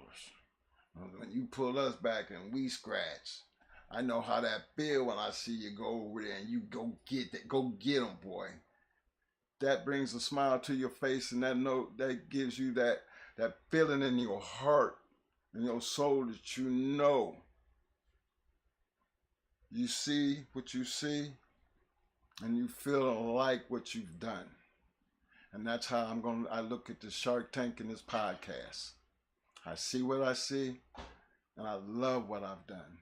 When you pull us back and we scratch, I know how that feel when I see you go over there and you go get them, boy. That brings a smile to your face, and that gives you that feeling in your heart and your soul that you know. You see what you see, and you feel like what you've done. And that's how I look at the Shark Tank in this podcast. I see what I see, and I love what I've done.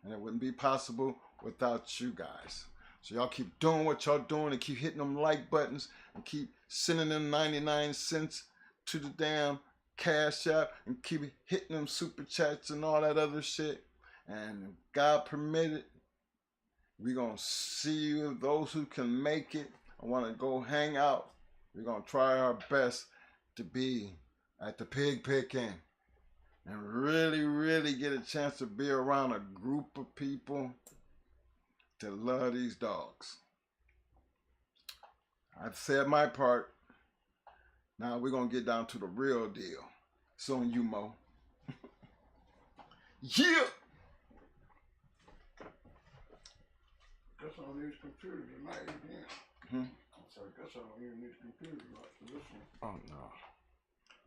And it wouldn't be possible without you guys. So y'all keep doing what y'all doing and keep hitting them like buttons and keep sending them 99 cents to the damn Cash App and keep hitting them super chats and all that other shit. And if God permitted, we're going to see those who can make it. I want to go hang out. We're going to try our best to be at the pig picking and really get a chance to be around a group of people that love these dogs. I've said my part. Now we're going to get down to the real deal. It's on you, Mo. Yeah! Guess I don't use computers tonight again. So I guess I don't even use computers like for this one. Oh no.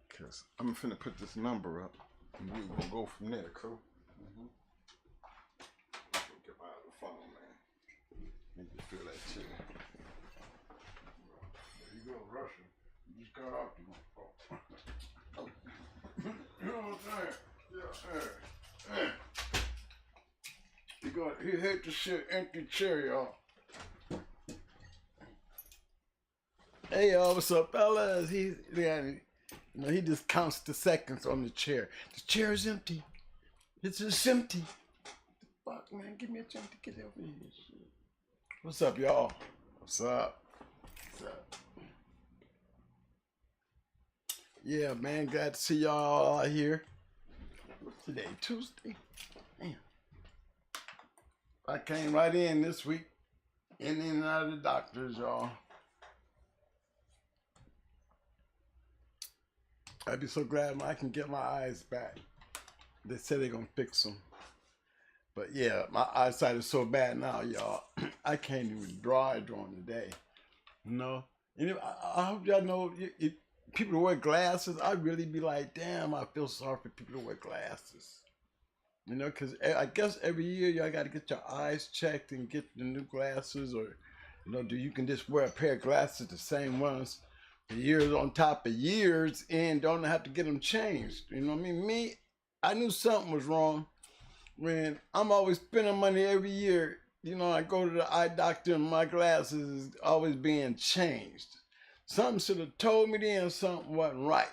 Because I'm finna put this number up and we're going to go from there, cool? Get my other phone, man. Make you feel that shit. There you go, Russian. You just got off the phone. You know what I'm saying? Yeah. He hate to sit empty chair, y'all. Hey y'all, what's up, fellas? He just counts the seconds on the chair. The chair is empty. It's just empty. Fuck, man, give me a chance to get over here. Shit. What's up, y'all? What's up? What's up? Yeah, man, glad to see y'all out here. today? Tuesday? Damn. I came right in this week. In and out of the doctors, y'all. I'd be so glad when I can get my eyes back. They said they're gonna fix them. But yeah, my eyesight is so bad now, y'all. I can't even draw during the day. You know? And I hope y'all know, if people who wear glasses, I really be like, damn, I feel sorry for people who wear glasses. You know, because I guess every year y'all got to get your eyes checked and get the new glasses, or, you know, you can just wear a pair of glasses, the same ones, for years on top of years, and don't have to get them changed. You know what I mean? I knew something was wrong when I'm always spending money every year. You know, I go to the eye doctor and my glasses is always being changed. Something should have told me then something wasn't right.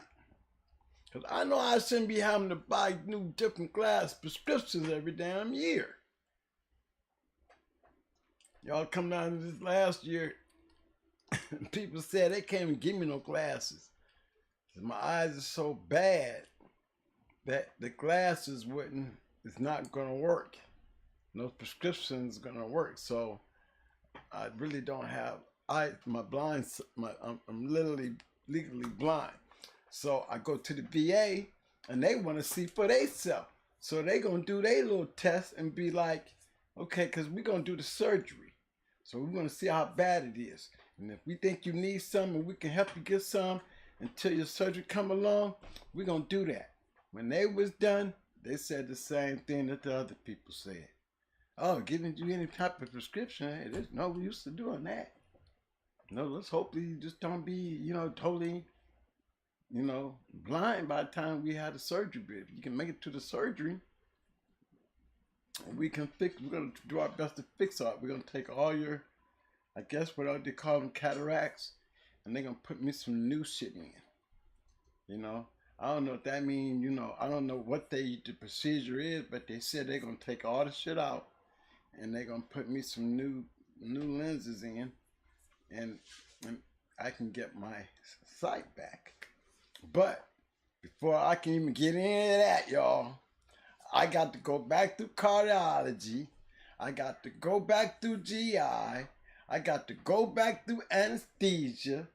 Because I know I shouldn't be having to buy new different glass prescriptions every damn year. Y'all come down to this last year, people said they can't even give me no glasses. My eyes are so bad that the glasses it's not going to work. No prescriptions going to work. So I really don't have, I'm literally legally blind. So I go to the VA and they want to see for themselves. So they going to do their little test and be like, okay, because we're going to do the surgery. So we're going to see how bad it is. And if we think you need some and we can help you get some until your surgery come along, we're going to do that. When they was done, they said the same thing that the other people said. Oh, giving you any type of prescription, hey, there's no use to doing that. No, let's hope you just don't be, totally, blind by the time we had the surgery. But if you can make it to the surgery, we're going to do our best to fix it. We're going to take all your, I guess what they call them, cataracts, and they're going to put me some new shit in. I don't know what that means, I don't know what the procedure is, but they said they're going to take all the shit out and they're going to put me some new lenses in, and I can get my sight back. But before I can even get into that, y'all, I got to go back through cardiology. I got to go back through GI. I got to go back through anesthesia.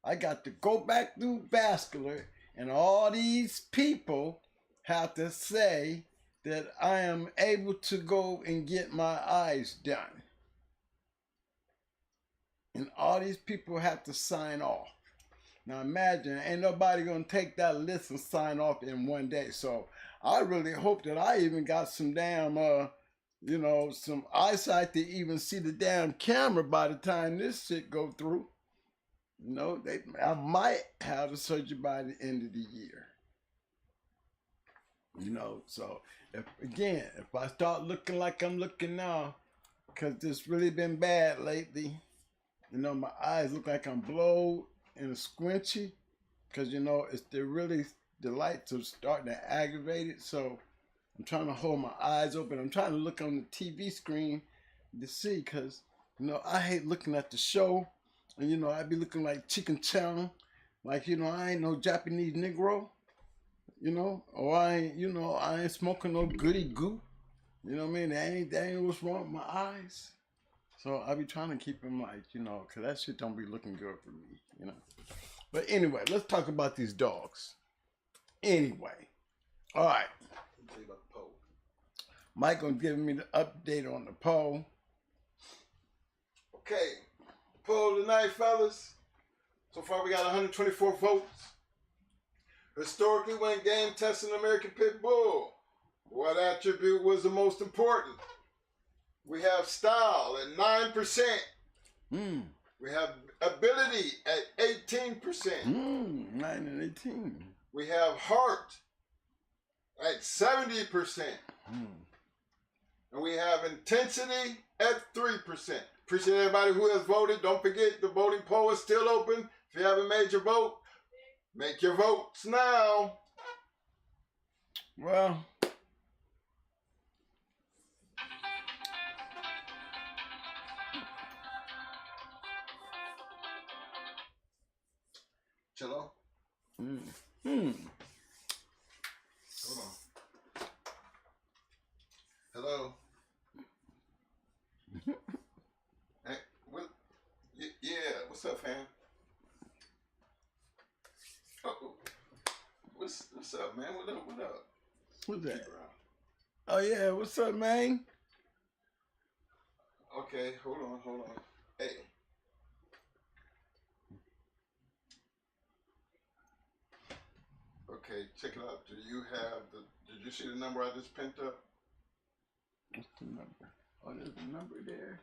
I got to go back through vascular. And all these people have to say that I am able to go and get my eyes done. And all these people have to sign off. Now imagine, ain't nobody gonna take that list and sign off in one day. So I really hope that I even got some damn, some eyesight to even see the damn camera by the time this shit go through. I might have the surgery by the end of the year. So if I start looking like I'm looking now, because it's really been bad lately, my eyes look like I'm blowed and squinchy, because the lights are starting to aggravate it. So I'm trying to hold my eyes open. I'm trying to look on the TV screen to see, because I hate looking at the show, and I'd be looking like chicken chow, like I ain't no Japanese Negro, or I ain't smoking no goody goo, you know what I mean? That ain't what's wrong with my eyes. So I be trying to keep them like, because that shit don't be looking good for me, But anyway, let's talk about these dogs. Anyway, all right. Let's tell you about the poll. Mike gonna give me the update on the poll. Okay, poll tonight, fellas. So far, we got 124 votes. Historically, when game testing American Pit Bull, what attribute was the most important? We have style at 9%. We have ability at 18%. 9 and 18. We have heart at 70%. And we have intensity at 3%. Appreciate everybody who has voted. Don't forget, the voting poll is still open. If you haven't made your vote, make your votes now. Well, Cello? Hold on. What's up, man? What up? Who's that? Oh yeah, what's up, man? Okay, hold on. Hey. Okay, check it out. Did you see the number I just pinned up? What's the number? Oh, there's a number there.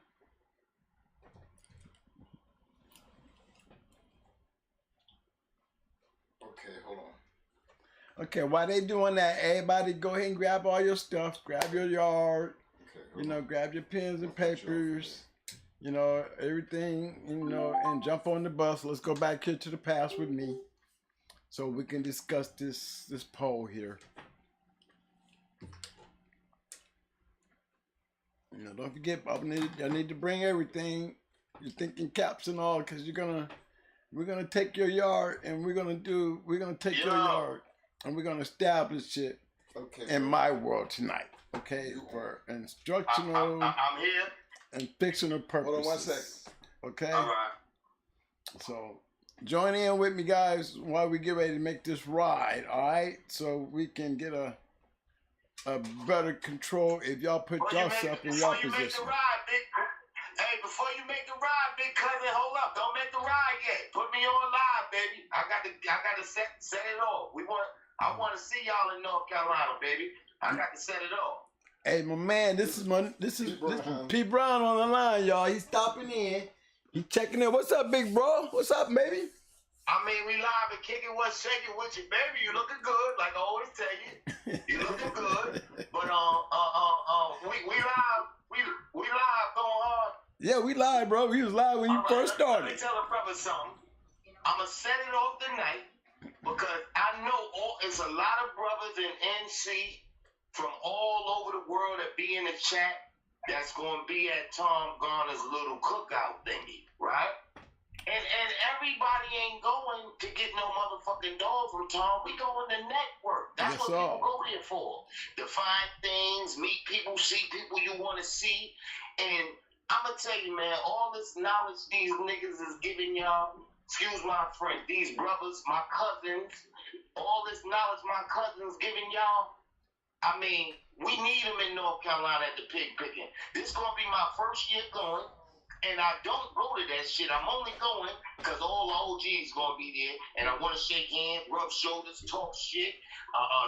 Okay, hold on. Okay, while they doing that, everybody go ahead and grab all your stuff. Grab your yard. Okay, Grab your pens and papers. Everything, and jump on the bus. Let's go back here to the past with me, so we can discuss this poll here. Don't forget, I need to bring everything. You're thinking caps and all, because we're gonna take your yard and we're gonna take your yard and we're gonna establish it in my world tonight. Okay, for instructional I'm here. and fictional purposes. Hold on 1 second. Okay. All right. So join in with me, guys, while we get ready to make this ride. All right, so we can get a better control if y'all put yourself in your position. Before you make the ride, big cousin, hold up. Don't make the ride yet. Put me on live, baby. I got to set it off. I want to see y'all in North Carolina, baby. I got to set it off. Hey, my man, this is P. Brown on the line, y'all. He's stopping in. He's checking in. What's up, big bro? What's up, baby? I mean, we live and kicking what's shaking with you, baby. You looking good, like I always tell you. You looking good. But we live going hard. Yeah, we live, bro. We was live when you first started. Let me tell a brother something. I'ma set it off tonight because I know it's a lot of brothers in NC from all over the world that be in the chat that's gonna be at Tom Garner's little cookout thingy, right? And everybody ain't going to get no motherfucking dog from Tom. We going to network. That's what people go there for. To find things, meet people, see people you want to see. And I'm going to tell you, man, all this knowledge these niggas is giving y'all, excuse my French, these brothers, my cousins, all this knowledge my cousins giving y'all, I mean, we need them in North Carolina at the pig picking. This going to be my first year going. And I don't go to that shit. I'm only going because all the OGs gonna be there, and I want to shake hands, rub shoulders, talk shit,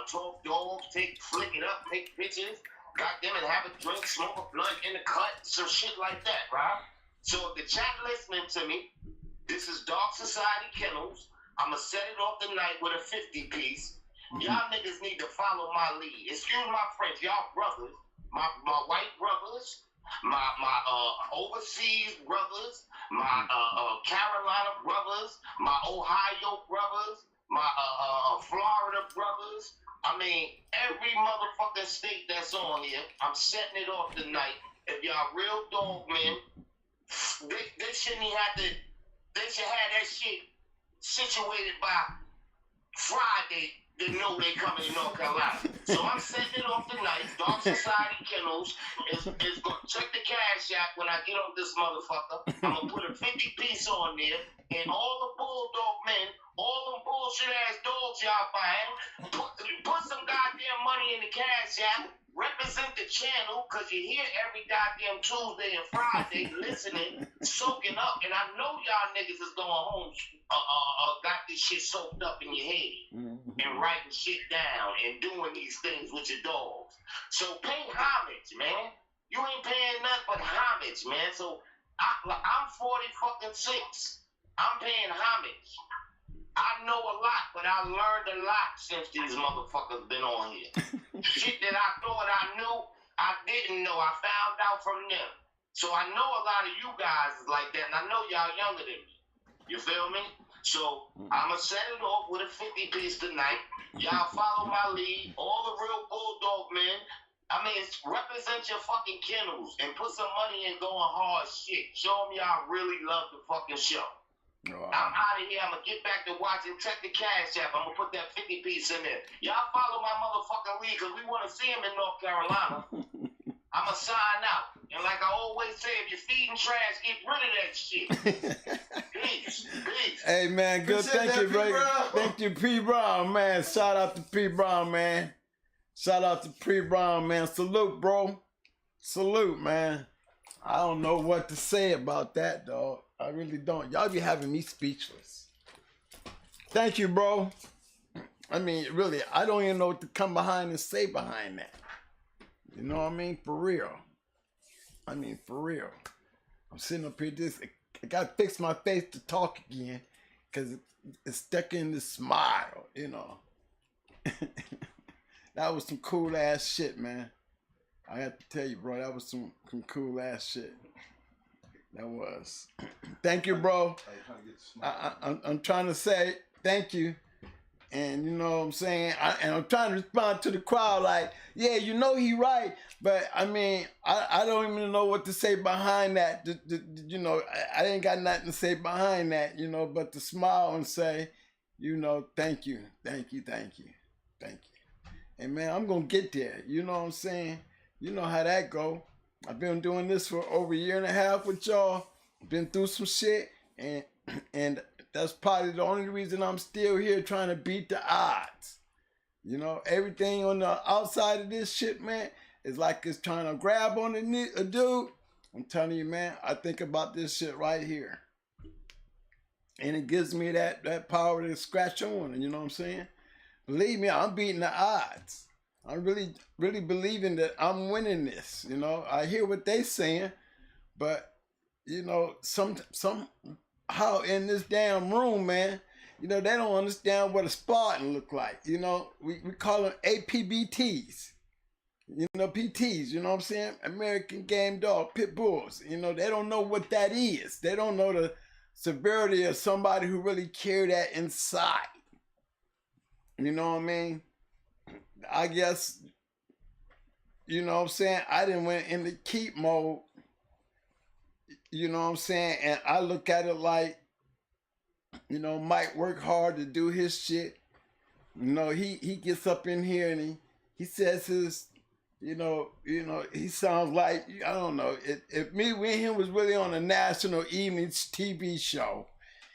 talk dogs, flick it up, take pictures, goddamn it, have a drink, smoke a blunt in the cut, some shit like that, right? So if the chat listening to me, this is Dark Society Kennels. I'ma set it off tonight with a 50 piece. Y'all niggas need to follow my lead. Excuse my French, y'all brothers, my white brothers. My overseas brothers, my Carolina brothers, my Ohio brothers, my Florida brothers. I mean, every motherfucking state that's on here, I'm setting it off tonight. If y'all real dog men, they shouldn't have to. They should have that shit situated by Friday. They know they coming to North Carolina. So I'm setting it off tonight. Dark Society Kennels is going to check the cash app when I get on this motherfucker. I'm going to put a 50 piece on there. And all the bulldog men, all them bullshit ass dogs y'all buying, put some goddamn money in the cash app. Represent the channel, because you're here every goddamn Tuesday and Friday listening, soaking up. And I know y'all niggas is going home, got this shit soaked up in your head and writing shit down and doing these things with your dogs. So pay homage, man. You ain't paying nothing but homage, man. So I'm 46. I'm paying homage. I know a lot, but I learned a lot since these motherfuckers been on here. Shit that I thought I knew, I didn't know. I found out from them. So I know a lot of you guys is like that, and I know y'all younger than me. You feel me? So I'ma set it off with a 50 piece tonight. Y'all follow my lead. All the real bulldog men. I mean, represent your fucking kennels and put some money in going hard shit. Show them y'all really love the fucking show. I'm out of here. I'm going to get back to watching. Check the cash app. I'm going to put that 50 piece in there. Y'all follow my motherfucking lead because we want to see him in North Carolina. I'm going to sign out. And like I always say, if you're feeding trash, get rid of that shit. Peace. Peace. Hey, man, good. Appreciate Thank you, that, P. Ray. Brown. Thank you, P. Brown, man. Shout out to P. Brown, man. Shout out to P. Brown, man. Salute, bro. Salute, man. I don't know what to say about that, dog. I really don't. Y'all be having me speechless. Thank you, bro. I mean, really, I don't even know what to come behind and say behind that. You know what I mean? For real. I mean, for real. I'm sitting up here just, I gotta fix my face to talk again because it's stuck in the smile, you know. That was some cool ass shit, man. I have to tell you, bro, that was some cool ass shit. That was. Thank you, bro. I'm trying to say thank you. And you know what I'm saying? I'm trying to respond to the crowd like, yeah, you know he right. But I mean, I don't even know what to say behind that. You know, I ain't got nothing to say behind that, you know, but to smile and say, you know, thank you, thank you, thank you, thank you. And man, I'm going to get there. You know what I'm saying? You know how that go. I've been doing this for over a year and a half with y'all. Been through some shit. And that's probably the only reason I'm still here trying to beat the odds. You know, everything on the outside of this shit, man, is like it's trying to grab on a dude. I'm telling you, man, I think about this shit right here. And it gives me that power to scratch on, and you know what I'm saying? Believe me, I'm beating the odds. I'm really believing that I'm winning this. You know, I hear what they saying, but you know, somehow in this damn room, man, you know, they don't understand what a Spartan look like. You know, we call them APBTs. You know, PTs, you know what I'm saying? American Game Dog, Pit Bulls. You know, they don't know what that is. They don't know the severity of somebody who really carry that inside. You know what I mean? I guess, you know what I'm saying? I didn't went into keep mode. You know what I'm saying? And I look at it like, you know, Mike worked hard to do his shit. You know, he gets up in here and he says his, you know, he sounds like, I don't know, if me and him was really on a national evening TV show,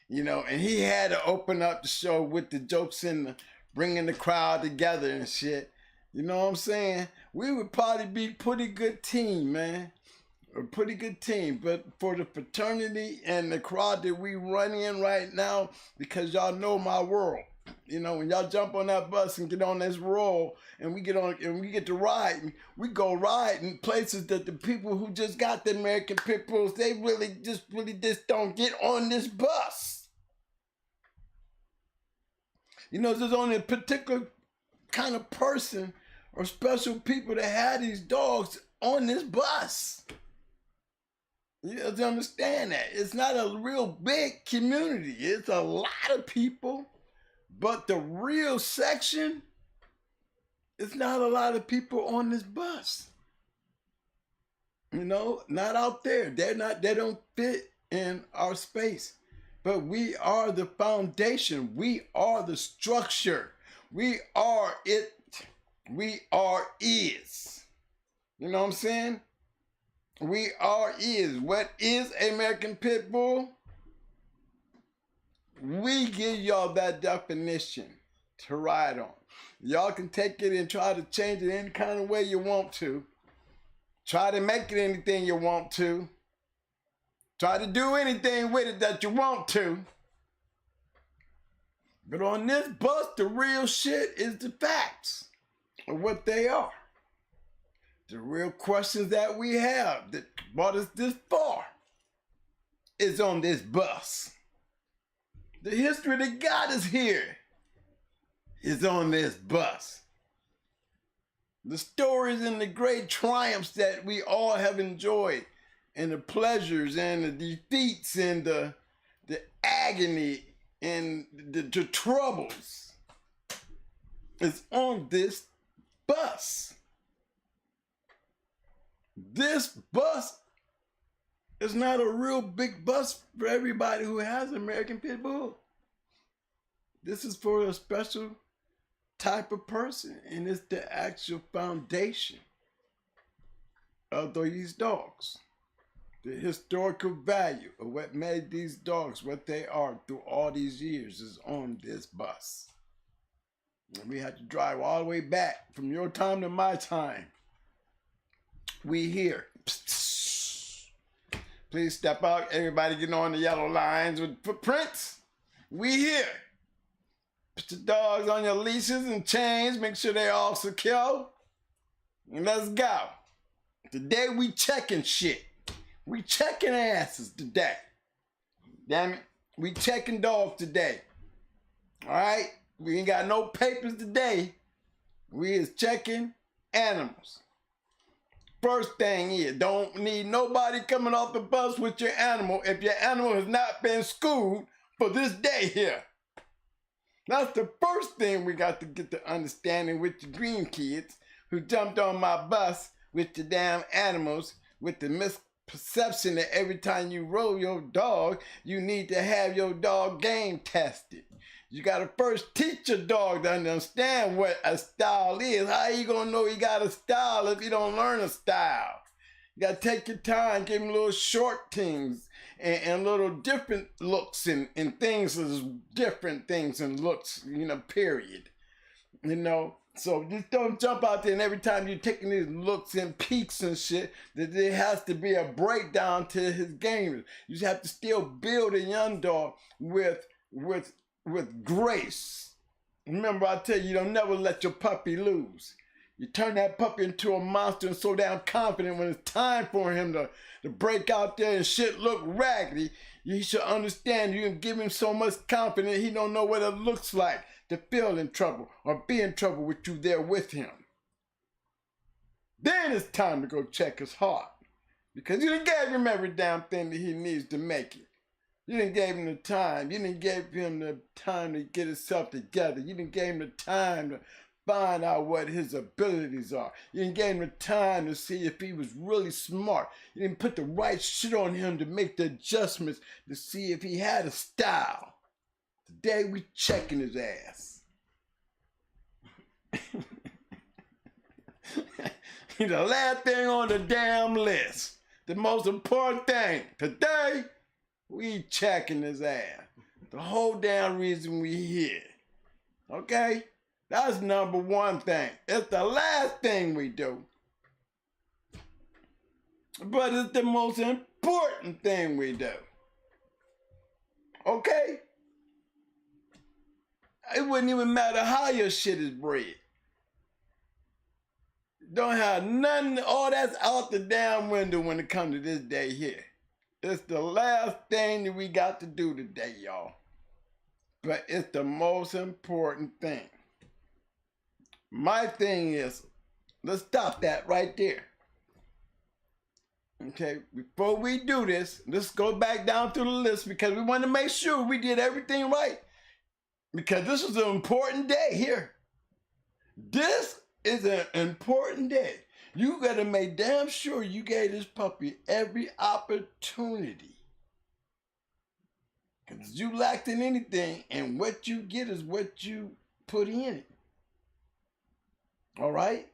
you know, and he had to open up the show with the jokes and bringing the crowd together and shit, you know what I'm saying? We would probably be a pretty good team, man. A pretty good team, but for the fraternity and the crowd that we run in right now, because y'all know my world. You know, when y'all jump on that bus and get on this roll and we get to ride, we go ride in places that the people who just got the American Pit Bulls, they really just don't get on this bus. You know, there's only a particular kind of person or special people that have these dogs on this bus. You have to understand that. It's not a real big community. It's a lot of people. But the real section, it's not a lot of people on this bus. You know, not out there. They don't fit in our space. But we are the foundation. We are the structure. We are it. We are is. You know what I'm saying? We are is. What is American Pit Bull? We give y'all that definition to ride on. Y'all can take it and try to change it any kind of way you want to. Try to make it anything you want to. Try to do anything with it that you want to. But on this bus, the real shit is the facts of what they are. The real questions that we have that brought us this far is on this bus. The history that got us here is on this bus. The stories and the great triumphs that we all have enjoyed, and the pleasures and the defeats and the agony and the troubles is on this bus. This bus is not a real big bus for everybody who has American Pit Bull. This is for a special type of person, and it's the actual foundation of these dogs. The historical value of what made these dogs what they are through all these years is on this bus. And we had to drive all the way back from your time to my time. We here. Please step out. Everybody get on the yellow lines with footprints. We here. Put your dogs on your leashes and chains. Make sure they're all secure. And let's go. Today we checking shit. We checking asses today. Damn it. We checking dogs today. Alright? We ain't got no papers today. We is checking animals. First thing is, don't need nobody coming off the bus with your animal if your animal has not been schooled for this day here. That's the first thing we got to get to understanding with the green kids who jumped on my bus with the damn animals with the misperception that every time you roll your dog, you need to have your dog game tested. You gotta first teach your dog to understand what a style is. How you gonna know he got a style if you don't learn a style? You gotta take your time, give him little short things and little different looks and things as different things and looks, period. So just don't jump out there and every time you're taking these looks and peaks and shit, that there has to be a breakdown to his game. You just have to still build a young dog with grace. Remember, I tell you, don't never let your puppy lose. You turn that puppy into a monster and so damn confident when it's time for him to break out there and shit look raggedy. You should understand you can give him so much confidence he don't know what it looks like to feel in trouble or be in trouble with you there with him. Then it's time to go check his heart. Because you done gave him every damn thing that he needs to make it. You didn't give him the time. You didn't give him the time to get himself together. You didn't give him the time to find out what his abilities are. You didn't give him the time to see if he was really smart. You didn't put the right shit on him to make the adjustments to see if he had a style. Today we checking his ass. He's the last thing on the damn list. The most important thing. Today, we checking his ass. The whole damn reason we here. Okay? That's number one thing. It's the last thing we do. But it's the most important thing we do. Okay? It wouldn't even matter how your shit is bred. Don't have nothing, all that's out the damn window when it comes to this day here. It's the last thing that we got to do today, y'all. But it's the most important thing. My thing is, let's stop that right there. Okay, before we do this, let's go back down through the list because we want to make sure we did everything right. Because this is an important day here. This is an important day. You gotta make damn sure you gave this puppy every opportunity. Because you lacked in anything, and what you get is what you put in it. All right?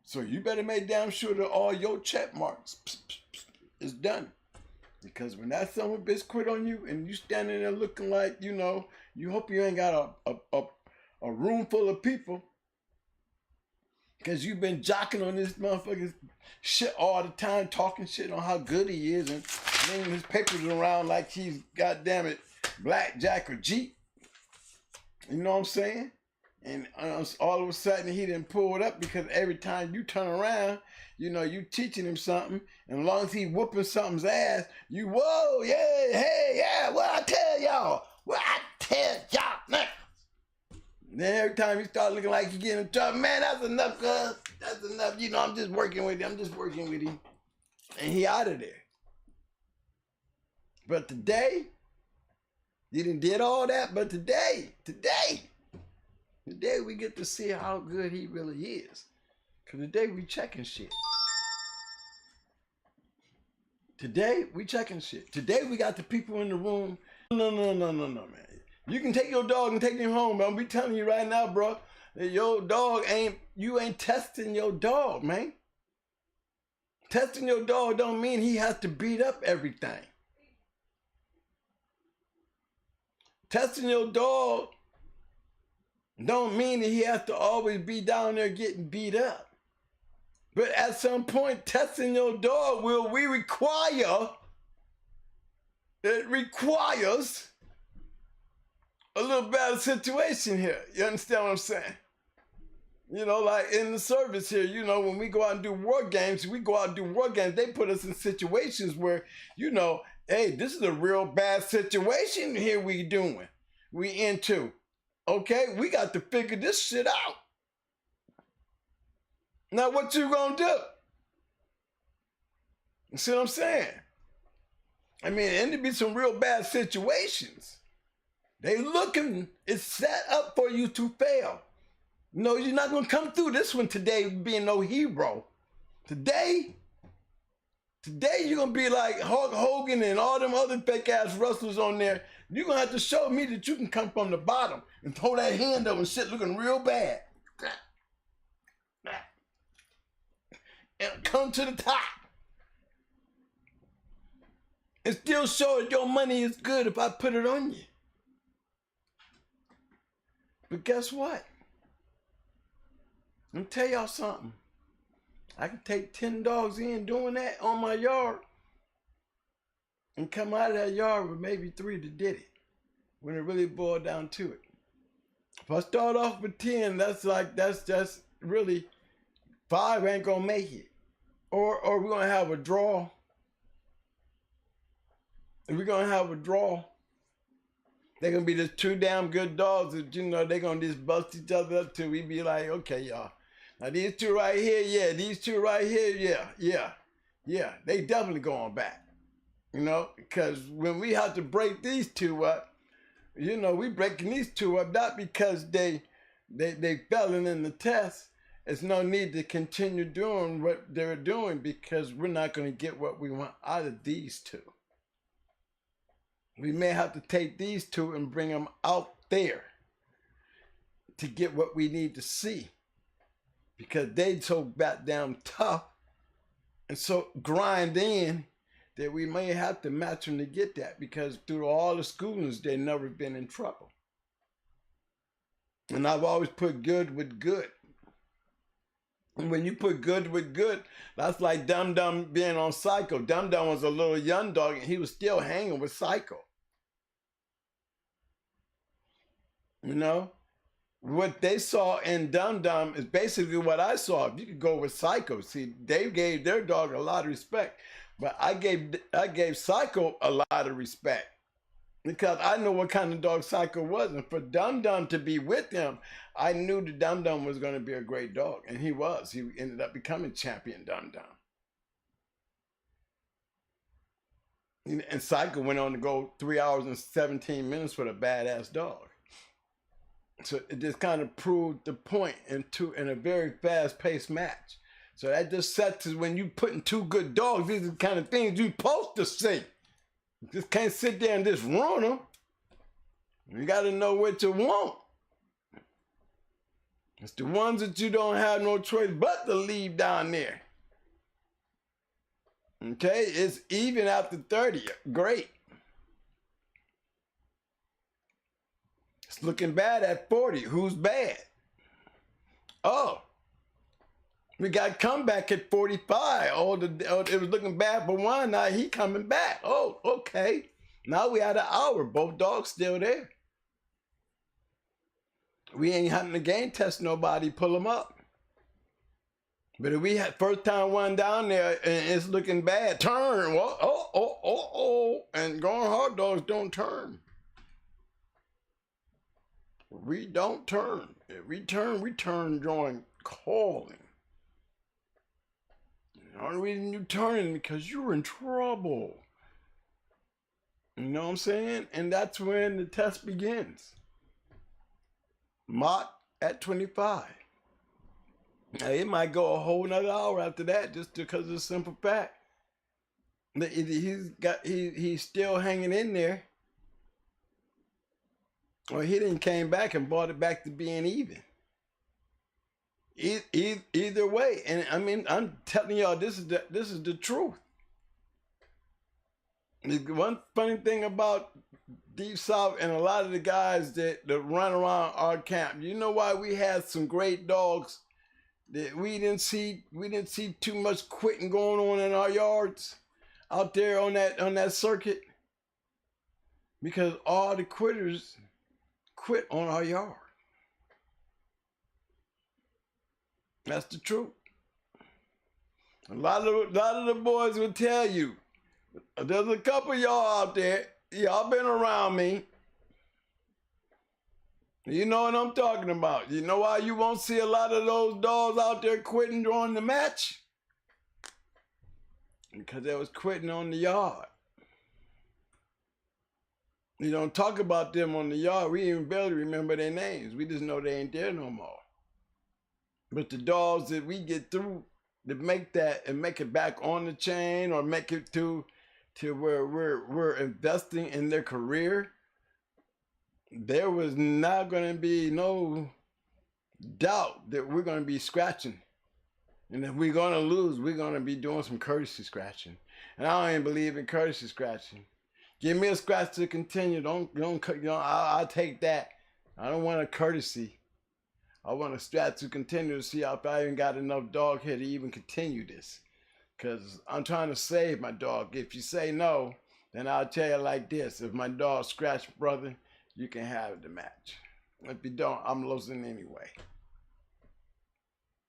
So you better make damn sure that all your check marks is done. Because when that son of a bitch quit on you and you standing there looking like, you hope you ain't got a room full of people. Because you've been jocking on this motherfucker's shit all the time, talking shit on how good he is and bringing his papers around like he's, goddamn it, Blackjack or Jeep. You know what I'm saying? And all of a sudden he didn't pull it up because every time you turn around, you teaching him something. And as long as he whooping something's ass, you, whoa, yeah, hey, yeah, what I tell y'all? Now. Then every time he start looking like he getting in trouble, man, that's enough, cuz. That's enough. I'm just working with him. And he out of there. But today, you done did all that, but today we get to see how good he really is. Because today we checking shit. Today we got the people in the room. No, man. You can take your dog and take him home, man. I'm telling you right now, bro. Your dog you ain't testing your dog, man. Testing your dog don't mean he has to beat up everything. Testing your dog don't mean that he has to always be down there getting beat up. But at some point, testing your dog it requires a little better situation here. You understand what I'm saying? You know, like in the service here, you know, when we go out and do war games, they put us in situations where, you know, hey, this is a real bad situation here we into. Okay, we got to figure this shit out. Now, what you gonna do? You see what I'm saying? I mean, and there be some real bad situations. It's set up for you to fail. No, you're not gonna come through this one today being no hero. Today you're gonna be like Hulk Hogan and all them other fake ass wrestlers on there. You're gonna have to show me that you can come from the bottom and throw that hand up and shit looking real bad. And come to the top. And still show that your money is good if I put it on you. But guess what? Let me tell y'all something. I can take 10 dogs in doing that on my yard and come out of that yard with maybe 3 that did it when it really boiled down to it. If I start off with 10, that's just really 5 ain't gonna make it. Or we're gonna have a draw. If we're gonna have a draw, they're gonna be just 2 damn good dogs that, you know, they're gonna just bust each other up till we be like, okay, y'all. Now these 2 right here, yeah. These 2 right here, yeah. They definitely going back. You know, because when we have to break these 2 up, you know, we breaking these 2 up not because they failing in the test. There's no need to continue doing what they're doing because we're not going to get what we want out of these 2. We may have to take these 2 and bring them out there to get what we need to see because they so goddamn tough and so grind in that we may have to match them to get that because through all the schoolings, they've never been in trouble. And I've always put good with good. And when you put good with good, that's like Dum Dum being on Psycho. Dum Dum was a little young dog and he was still hanging with Psycho. You know, what they saw in Dum Dum is basically what I saw. If you could go with Psycho, see, they gave their dog a lot of respect, but I gave Psycho a lot of respect because I know what kind of dog Psycho was, and for Dum Dum to be with him, I knew that Dum Dum was going to be a great dog, and he was. He ended up becoming champion Dum Dum. And Psycho went on to go 3 hours and 17 minutes with a badass dog. So it just kind of proved the point in a very fast-paced match. So that just sets us when you putting 2 good dogs, these are the kind of things you're supposed to see. You just can't sit there and just run them. You got to know what you want. It's the ones that you don't have no choice but to leave down there. Okay, it's even after 30. Great. It's looking bad at 40. Who's bad? Oh, we got comeback at 45. It was looking bad for one. Now he coming back. Oh, okay. Now we had an hour. Both dogs still there. We ain't having to game test nobody, pull them up. But if we had first time one down there and it's looking bad, turn. And going hard dogs don't turn. We don't turn. If we turn join calling. The only reason you turning because you're in trouble. You know what I'm saying? And that's when the test begins. Mott at 25. Now, it might go a whole nother hour after that just because of the simple fact that he's still hanging in there. Or he didn't came back and brought it back to being even. Either way, and I mean, I'm telling y'all, this is the truth. The one funny thing about Deep South and a lot of the guys that run around our camp, you know why we had some great dogs that we didn't see too much quitting going on in our yards out there on that circuit? Because all the quitters quit on our yard. That's the truth. A lot of the boys will tell you. There's a couple of y'all out there. Y'all been around me. You know what I'm talking about. You know why you won't see a lot of those dogs out there quitting during the match? Because they was quitting on the yard. You don't talk about them on the yard. We even barely remember their names. We just know they ain't there no more. But the dogs that we get through to make that and make it back on the chain or make it to where we're investing in their career, there was not going to be no doubt that we're going to be scratching. And if we're going to lose, we're going to be doing some courtesy scratching. And I don't even believe in courtesy scratching. Give me a scratch to continue. I'll take that. I don't want a courtesy. I want a scratch to continue to see if I even got enough dog here to even continue this. Because I'm trying to save my dog. If you say no, then I'll tell you like this. If my dog scratched, brother, you can have the match. If you don't, I'm losing anyway.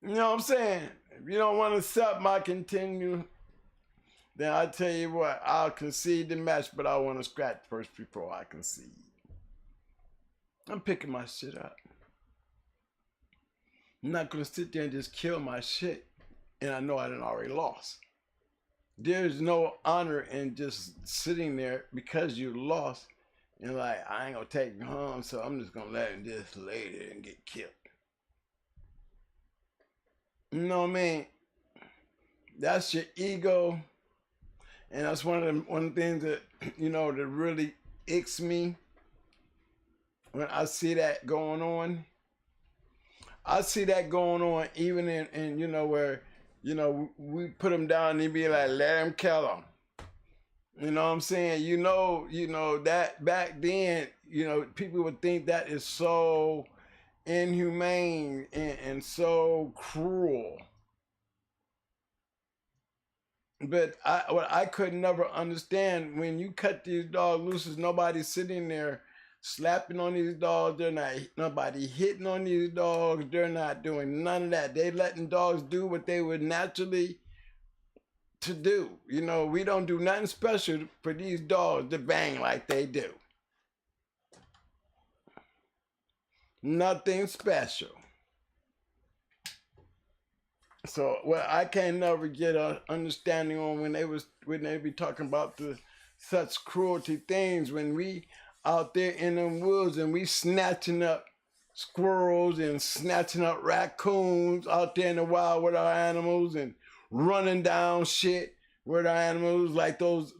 You know what I'm saying? If you don't want to accept my continue, then I tell you what, I'll concede the match, but I want to scratch first before I concede. I'm picking my shit up. I'm not going to sit there and just kill my shit, and I know I done already lost. There's no honor in just sitting there because you lost, and like, I ain't going to take you home, so I'm just going to let him just lay there and get killed. You know what I mean? That's your ego. And that's one of the things that, you know, that really icks me when I see that going on. I see that going on even in you know, where, you know, we put them down and they be like, let him kill him. You know what I'm saying? You know that back then, you know, people would think that is so inhumane and so cruel. But what I could never understand, when you cut these dogs loose, is nobody sitting there slapping on these dogs. They're not, nobody hitting on these dogs. They're not doing none of that. They letting dogs do what they would naturally to do. You know, we don't do nothing special for these dogs to bang like they do. Nothing special. So, well, I can't never get an understanding on when they be talking about such cruelty things, when we out there in them woods and we snatching up squirrels and snatching up raccoons out there in the wild with our animals and running down shit with our animals like those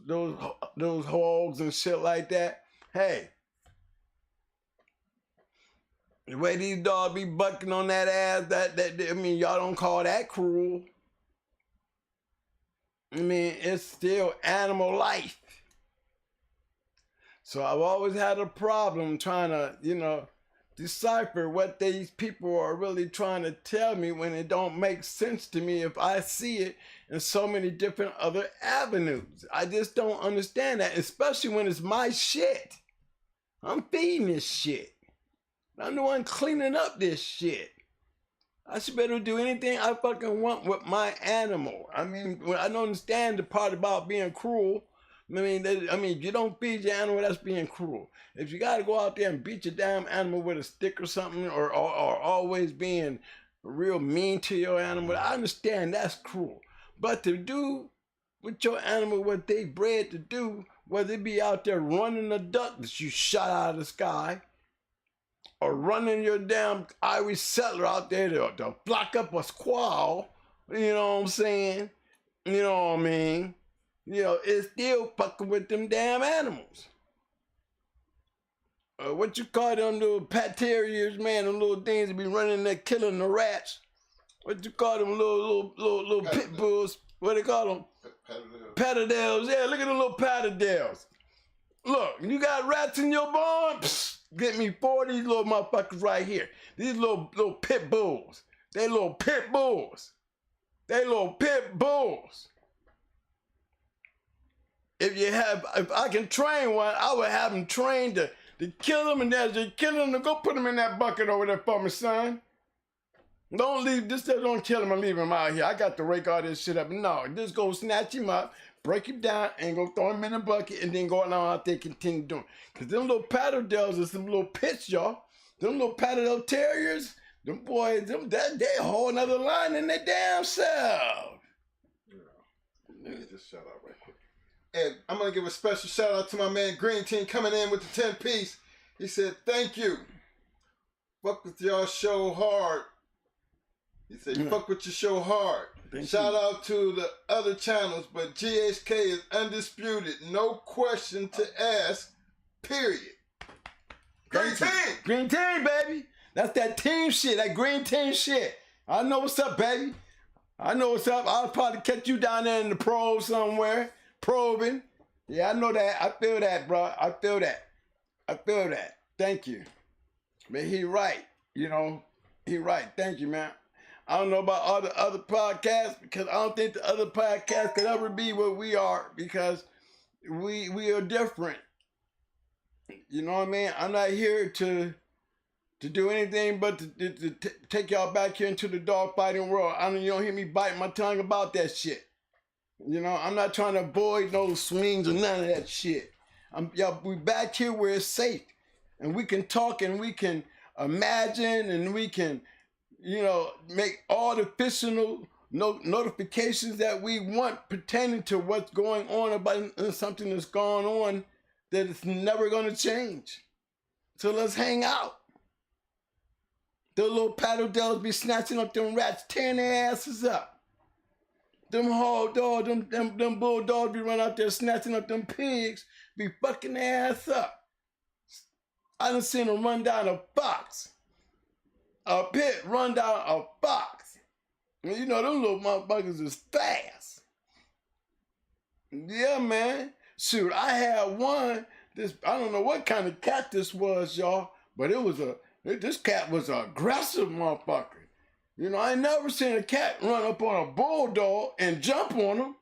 hogs and shit like that. Hey, the way these dogs be bucking on that ass, I mean, y'all don't call that cruel. I mean, it's still animal life. So I've always had a problem trying to, you know, decipher what these people are really trying to tell me when it don't make sense to me if I see it in so many different other avenues. I just don't understand that, especially when it's my shit. I'm feeding this shit. I'm the one cleaning up this shit. I should better do anything I fucking want with my animal. I mean, I don't understand the part about being cruel. I mean, you don't feed your animal, that's being cruel. If you gotta go out there and beat your damn animal with a stick or something, or always being real mean to your animal, I understand that's cruel. But to do with your animal what they bred to do, whether it be out there running a duck that you shot out of the sky, or running your damn Irish settler out there to block up a squall, you know what I'm saying? You know what I mean? You know, it's still fucking with them damn animals. What you call them little pat terriers, man, them little things that be running there killing the rats. What you call them little pit bulls? What they call them? Patterdales. Yeah, look at the little patterdales. Look, you got rats in your barn? Psst, get me 4 of these little motherfuckers right here. These little pit bulls. They little pit bulls. They little pit bulls. If I can train one, I would have them trained to kill them, and as they kill them, to go put them in that bucket over there for me, son. Don't leave, just don't kill him and leave him out here. I got to rake all this shit up. No, just go snatch him up, break him down, and go throw him in the bucket, and then go on out there and continue doing. Because them little patterdales are some little pits, y'all. Them little patterdale terriers, them boys, they a whole nother line in their damn self. Let me just shout out right quick. And I'm going to give a special shout out to my man Green Team coming in with the 10-piece. He said, thank you. Fuck with y'all show hard. He said, fuck with your show hard. Shout out to the other channels, but GHK is undisputed. No question to ask, period. Green Team! Green Team, baby. That's that team shit, that green team shit. I know what's up, baby. I know what's up. I'll probably catch you down there in the probe somewhere, probing. Yeah, I know that. I feel that, bro. I feel that. I feel that. Thank you. But he right, you know. He right. Thank you, man. I don't know about all the other podcasts, because I don't think the other podcasts could ever be what we are, because we are different. You know what I mean? I'm not here to do anything but to take y'all back here into the dog fighting world. You don't hear me biting my tongue about that shit. You know, I'm not trying to avoid no swings or none of that shit. We back here where it's safe, and we can talk, and we can imagine, and we can, you know, make all the official notifications that we want pertaining to what's going on about something that's going on that it's never going to change. So let's hang out. The little paddledales be snatching up them rats, tearing their asses up. Them hog dogs, them bulldogs be running out there snatching up them pigs, be fucking their ass up. I done seen them run down a fox. A pit run down a fox. And you know, them little motherfuckers is fast. Yeah, man. Shoot, I had one, I don't know what kind of cat this was, y'all, but this cat was an aggressive motherfucker. You know, I ain't never seen a cat run up on a bulldog and jump on him.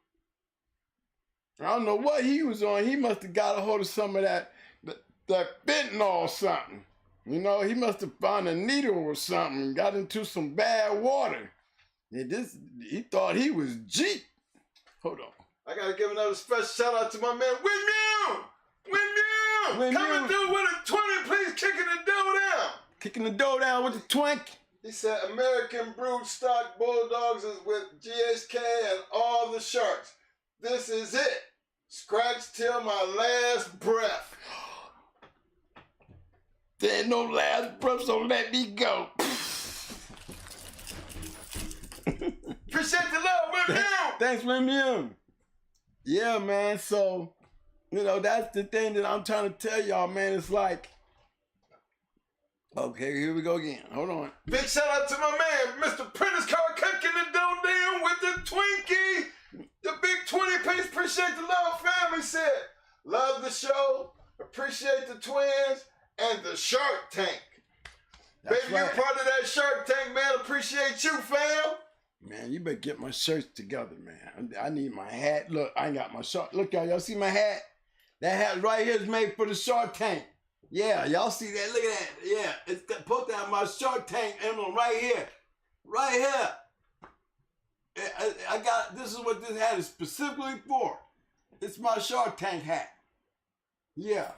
I don't know what he was on. He must have got a hold of some of that fentanyl or something. You know, he must have found a needle or something and got into some bad water. And he thought he was Jeep. Hold on. I gotta give another special shout out to my man Windmill! Coming through with a 20, please, kicking the dough down. Kicking the dough down with the twink. He said American Brood Stock Bulldogs is with GSK and all the sharks. This is it. Scratch till my last breath. There ain't no last breath, so let me go. Appreciate the love, Windmill! Thanks, Windmill. Yeah, man, so, you know, that's the thing that I'm trying to tell y'all, man. It's like, okay, here we go again. Hold on. Big shout out to my man, Mr. Prentice Car kicking the dough down with the Twinkie. The big 20-piece, appreciate the love, family said. Love the show, appreciate the twins, and the Shark Tank. That's Baby, right. you're part of that Shark Tank, man. Appreciate you, fam. Man, you better get my shirts together, man. I need my hat. Look, I ain't got my shirt. Look, y'all see my hat? That hat right here is made for the Shark Tank. Yeah, y'all see that? Look at that. Yeah, it's put down my Shark Tank emblem right here. Right here. This is what this hat is specifically for. It's my Shark Tank hat. Yeah.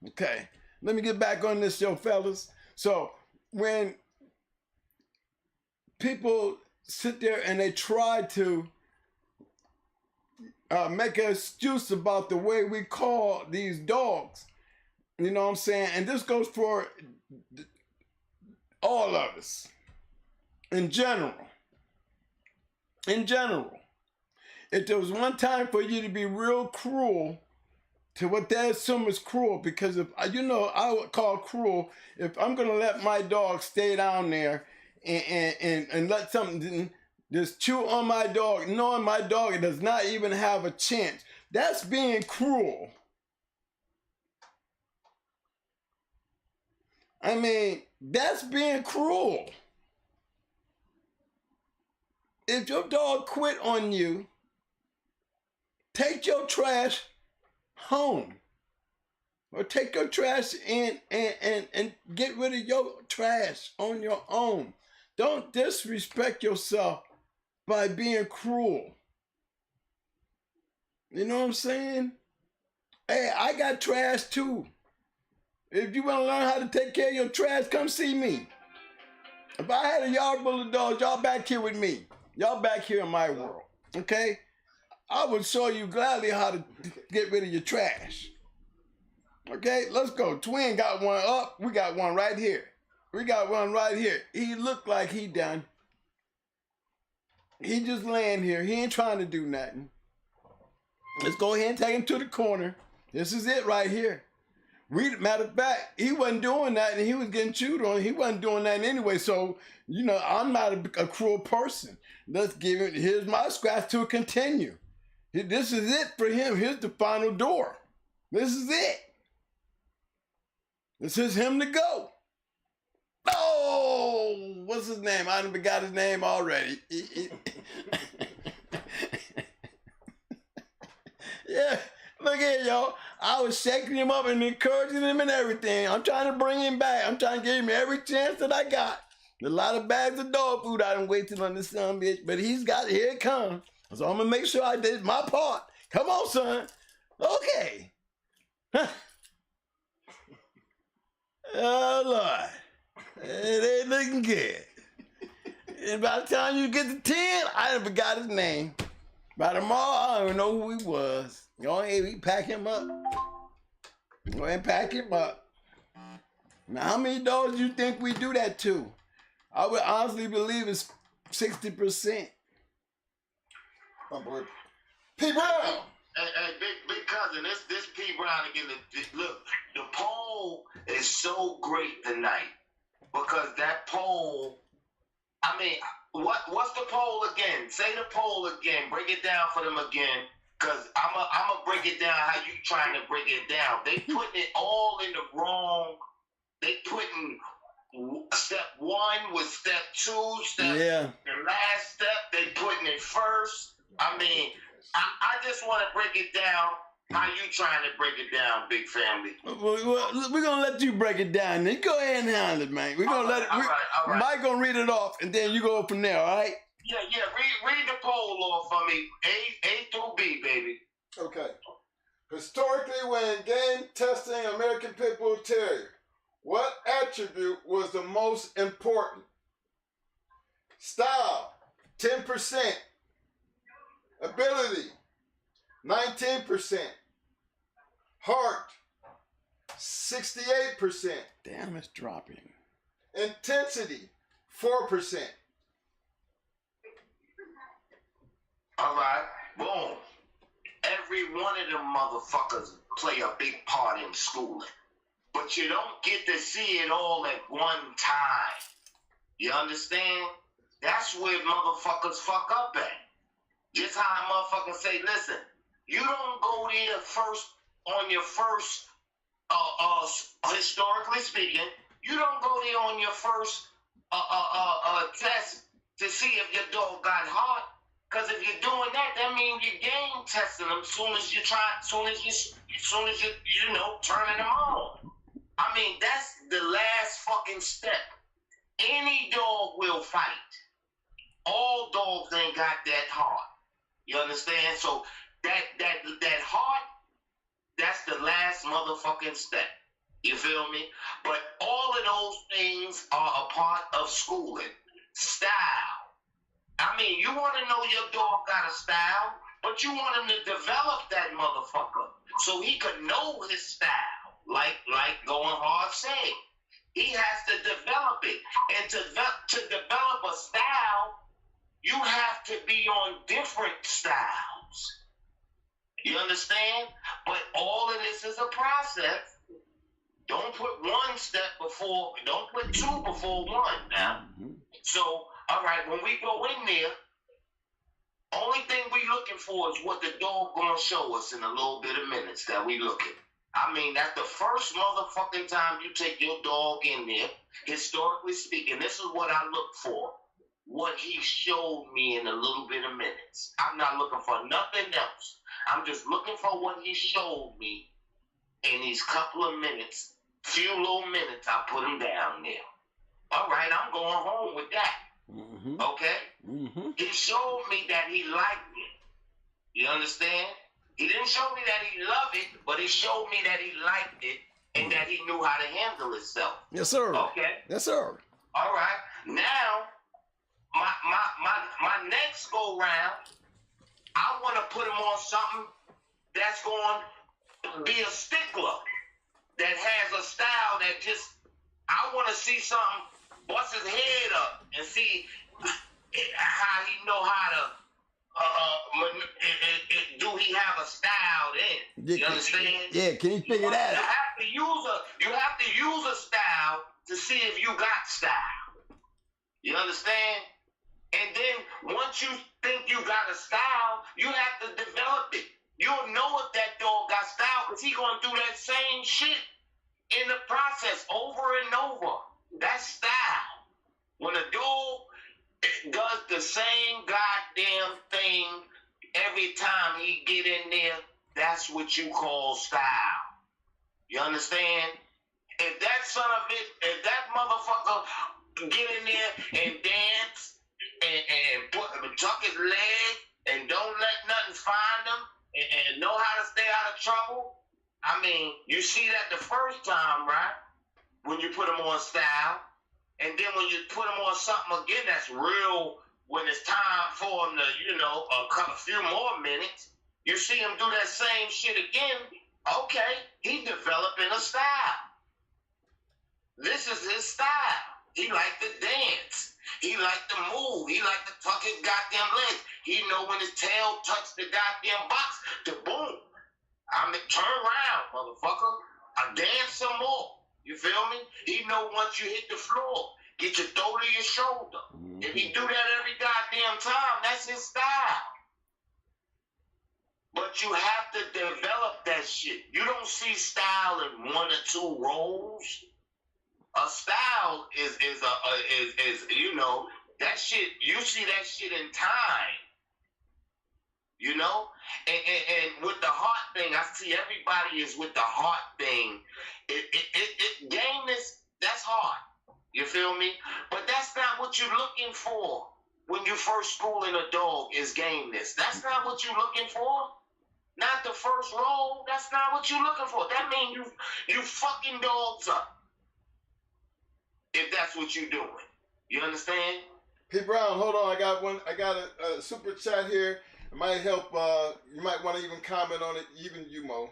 Okay, let me get back on this, yo, fellas. So, when people sit there and they try to make an excuse about the way we call these dogs, you know what I'm saying? And this goes for all of us in general. In general, if there was one time for you to be real cruel to what they assume is cruel, because if you know, I would call cruel if I'm gonna let my dog stay down there and let something just chew on my dog, knowing my dog does not even have a chance. That's being cruel. I mean, that's being cruel. If your dog quit on you, take your trash home. Or take your trash in and get rid of your trash on your own. Don't disrespect yourself by being cruel. You know what I'm saying? Hey, I got trash too. If you want to learn how to take care of your trash, come see me. If I had a yard full of dogs, y'all back here with me. Y'all back here in my world, okay? I would show you gladly how to get rid of your trash. Okay, let's go. Twin got one up. We got one right here. We got one right here. He looked like he done. He just laying here. He ain't trying to do nothing. Let's go ahead and take him to the corner. This is it right here. Matter of fact, he wasn't doing that and he was getting chewed on. He wasn't doing that anyway. So, you know, I'm not a cruel person. Let's give him, here's my scratch to continue. This is it for him. Here's the final door. This is it. This is him to go. Oh, what's his name? I done forgot his name already. Yeah, look here, y'all. I was shaking him up and encouraging him and everything. I'm trying to bring him back. I'm trying to give him every chance that I got. There's a lot of bags of dog food I done wasted on this son bitch, but he's got it. Here it comes. So I'm gonna make sure I did my part. Come on, son. Okay. Oh, Lord. It ain't looking good. And by the time you get to 10, I done forgot his name. By tomorrow, I don't even know who he was. Go ahead, we pack him up. Go ahead and pack him up. Now, how many dogs do you think we do that to? I would honestly believe it's 60%. My boy, P. Brown. Hey, big cousin, this P. Brown again. Look, the poll is so great tonight because that poll. I mean, what's the poll again? Say the poll again. Break it down for them again, cause I'ma break it down how you trying to break it down. They putting it all in the wrong. They putting step 1 with step 2. The last step they putting it first. I mean. I just want to break it down. How you trying to break it down, big family? Well, we're going to let you break it down. Then go ahead and handle it, man. We're going to let it. All right. Mike going to read it off, and then you go from there, all right? Yeah. Read the poll off for me. A through B, baby. Okay. Historically, when game testing American Pit Bull Terrier, what attribute was the most important? Style, 10%. Ability, 19%. Heart, 68%. Damn, it's dropping. Intensity, 4%. All right, boom. Every one of them motherfuckers play a big part in schooling. But you don't get to see it all at one time. You understand? That's where motherfuckers fuck up at. Just how a motherfucker say, listen, you don't go there first on your first, historically speaking, you don't go there on your first test to see if your dog got heart. Because if you're doing that, that means you're game testing them soon as you turning them on. I mean, that's the last fucking step. Any dog will fight. All dogs ain't got that heart. You understand? So that heart, that's the last motherfucking step. You feel me? But all of those things are a part of schooling. Style. I mean, you want to know your dog got a style, but you want him to develop that motherfucker so he could know his style. Like Going Hard said. He has to develop it. And to develop a style, you have to be on different styles. You understand? But all of this is a process. Don't put one step before, don't put 2 before 1 now. So, all right, when we go in there, only thing we looking for is what the dog gonna show us in a little bit of minutes that we looking. I mean, that's the first motherfucking time you take your dog in there. Historically speaking, this is what I look for. What he showed me in a little bit of minutes. I'm not looking for nothing else. I'm just looking for what he showed me in these couple of minutes, few little minutes. I put him down there. All right, I'm going home with that. Mm-hmm. Okay? Mm-hmm. He showed me that he liked it. You understand? He didn't show me that he loved it, but he showed me that he liked it and that he knew how to handle himself. Yes, sir. Okay? Yes, sir. All right. Now, my next go round, I want to put him on something that's going to be a stickler, that has a style that just, I want to see something bust his head up and see how he know how to, do he have a style then? You understand? Yeah, can he figure that out? You have to use a style to see if you got style. You understand? And then once you think you got a style, you have to develop it. You'll know if that dog got style because he's going to do that same shit in the process over and over. That's style. When a dog does the same goddamn thing every time he get in there, that's what you call style. You understand? If that son of it, if that motherfucker get in there and dance and tuck his leg and don't let nothing find him and know how to stay out of trouble, I mean, you see that the first time, right? When you put him on style. And then when you put him on something again that's real, when it's time for him to, a few more minutes, you see him do that same shit again. Okay, he developing a style. This is his style. He like to dance. He like to move. He like to tuck his goddamn legs. He know when his tail touch the goddamn box to boom. I mean, turn around, motherfucker. I dance some more. You feel me? He know once you hit the floor, get your throw to your shoulder. Mm-hmm. If he do that every goddamn time, that's his style. But you have to develop that shit. You don't see style in one or two roles. A style is that shit. You see that shit in time. And with the heart thing, I see everybody is with the heart thing. Gameness, that's hard. You feel me? But that's not what you're looking for when you first schooling a dog is gameness. That's not what you're looking for. Not the first roll. That's not what you're looking for. That means you fucking dogs up. If that's what you're doing. You understand? P. Brown, hold on. I got a super chat here. It might help. You might want to even comment on it, even you, Mo.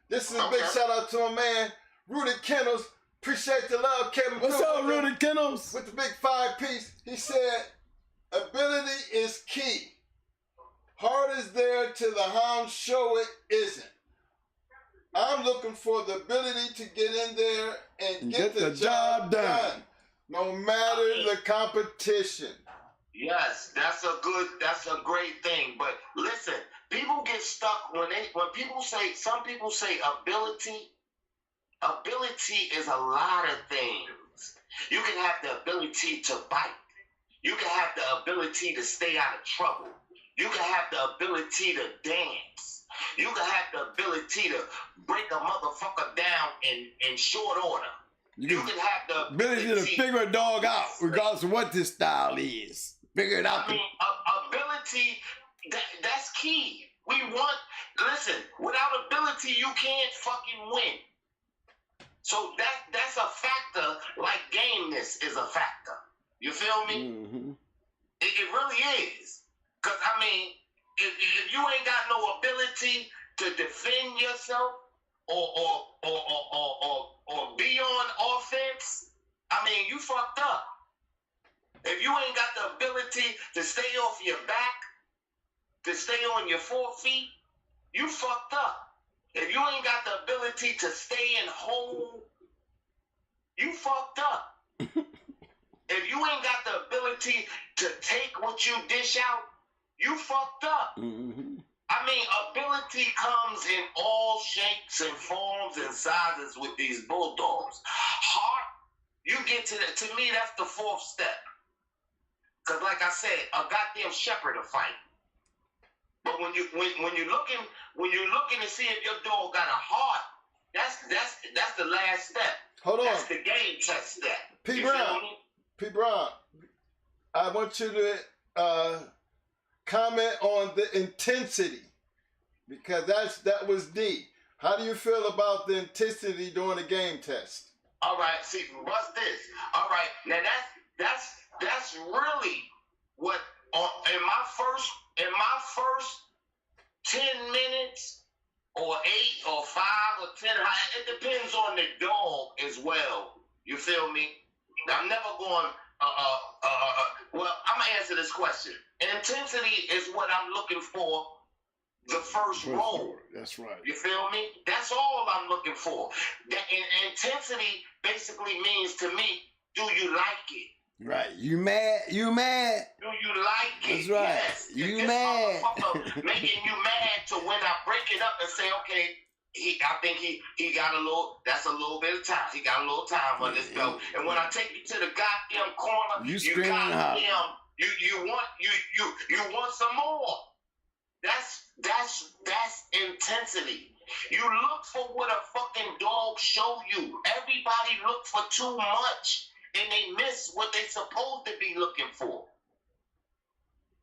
This is a big shout out to my man, Rooted Kennels. Appreciate the love, Kevin. What's up, Rooted Kennels? With the big 5-piece. He said, ability is key. Heart is there till the hounds show it isn't. I'm looking for the ability to get in there and get the job done. No matter the competition. Yes, that's a great thing. But listen, people get stuck when some people say ability. Ability is a lot of things. You can have the ability to bite. You can have the ability to stay out of trouble. You can have the ability to dance. You can have the ability to break a motherfucker down in short order. You can have the ability to figure a dog out, regardless of what this style is. Figure it out. I mean, ability, that's key. Listen, without ability, you can't fucking win. So that's a factor, like gameness is a factor. You feel me? Mm-hmm. It really is. Because, I mean, if you ain't got no ability to defend yourself or be on offense, I mean, you fucked up. If you ain't got the ability to stay off your back, to stay on your 4 feet, you fucked up. If you ain't got the ability to stay in hold, you fucked up. If you ain't got the ability ability to take what you dish out, you fucked up. Mm-hmm. I mean, ability comes in all shapes and forms and sizes with these bulldogs. Heart, you get to that. To me, that's the fourth step. Because, like I said, a goddamn shepherd will fight. But when you're looking to see if your dog got a heart, that's the last step. Hold on. That's the game test step. P. Brown, I want you to comment on the intensity, because that was D. How do you feel about the intensity during the game test? All right, see, what's this? All right, now that's really what in my first 10 minutes or 8 or 5 or 10, it depends on the dog as well. You feel me? I'm never going. Well, I'm gonna answer this question. Intensity is what I'm looking for. The first roll. That's right. You feel me? That's all I'm looking for. Intensity basically means to me, do you like it? Right. You mad? You mad? Do you like it? That's right. Yes. You this mad? motherfucker making you mad to when I break it up and say, okay, I think he got that's a little bit of time. He got a little time on this belt. And when I take you to the goddamn corner, you screaming out. You want some more. That's intensity. You look for what a fucking dog show you. Everybody look for too much and they miss what they supposed to be looking for.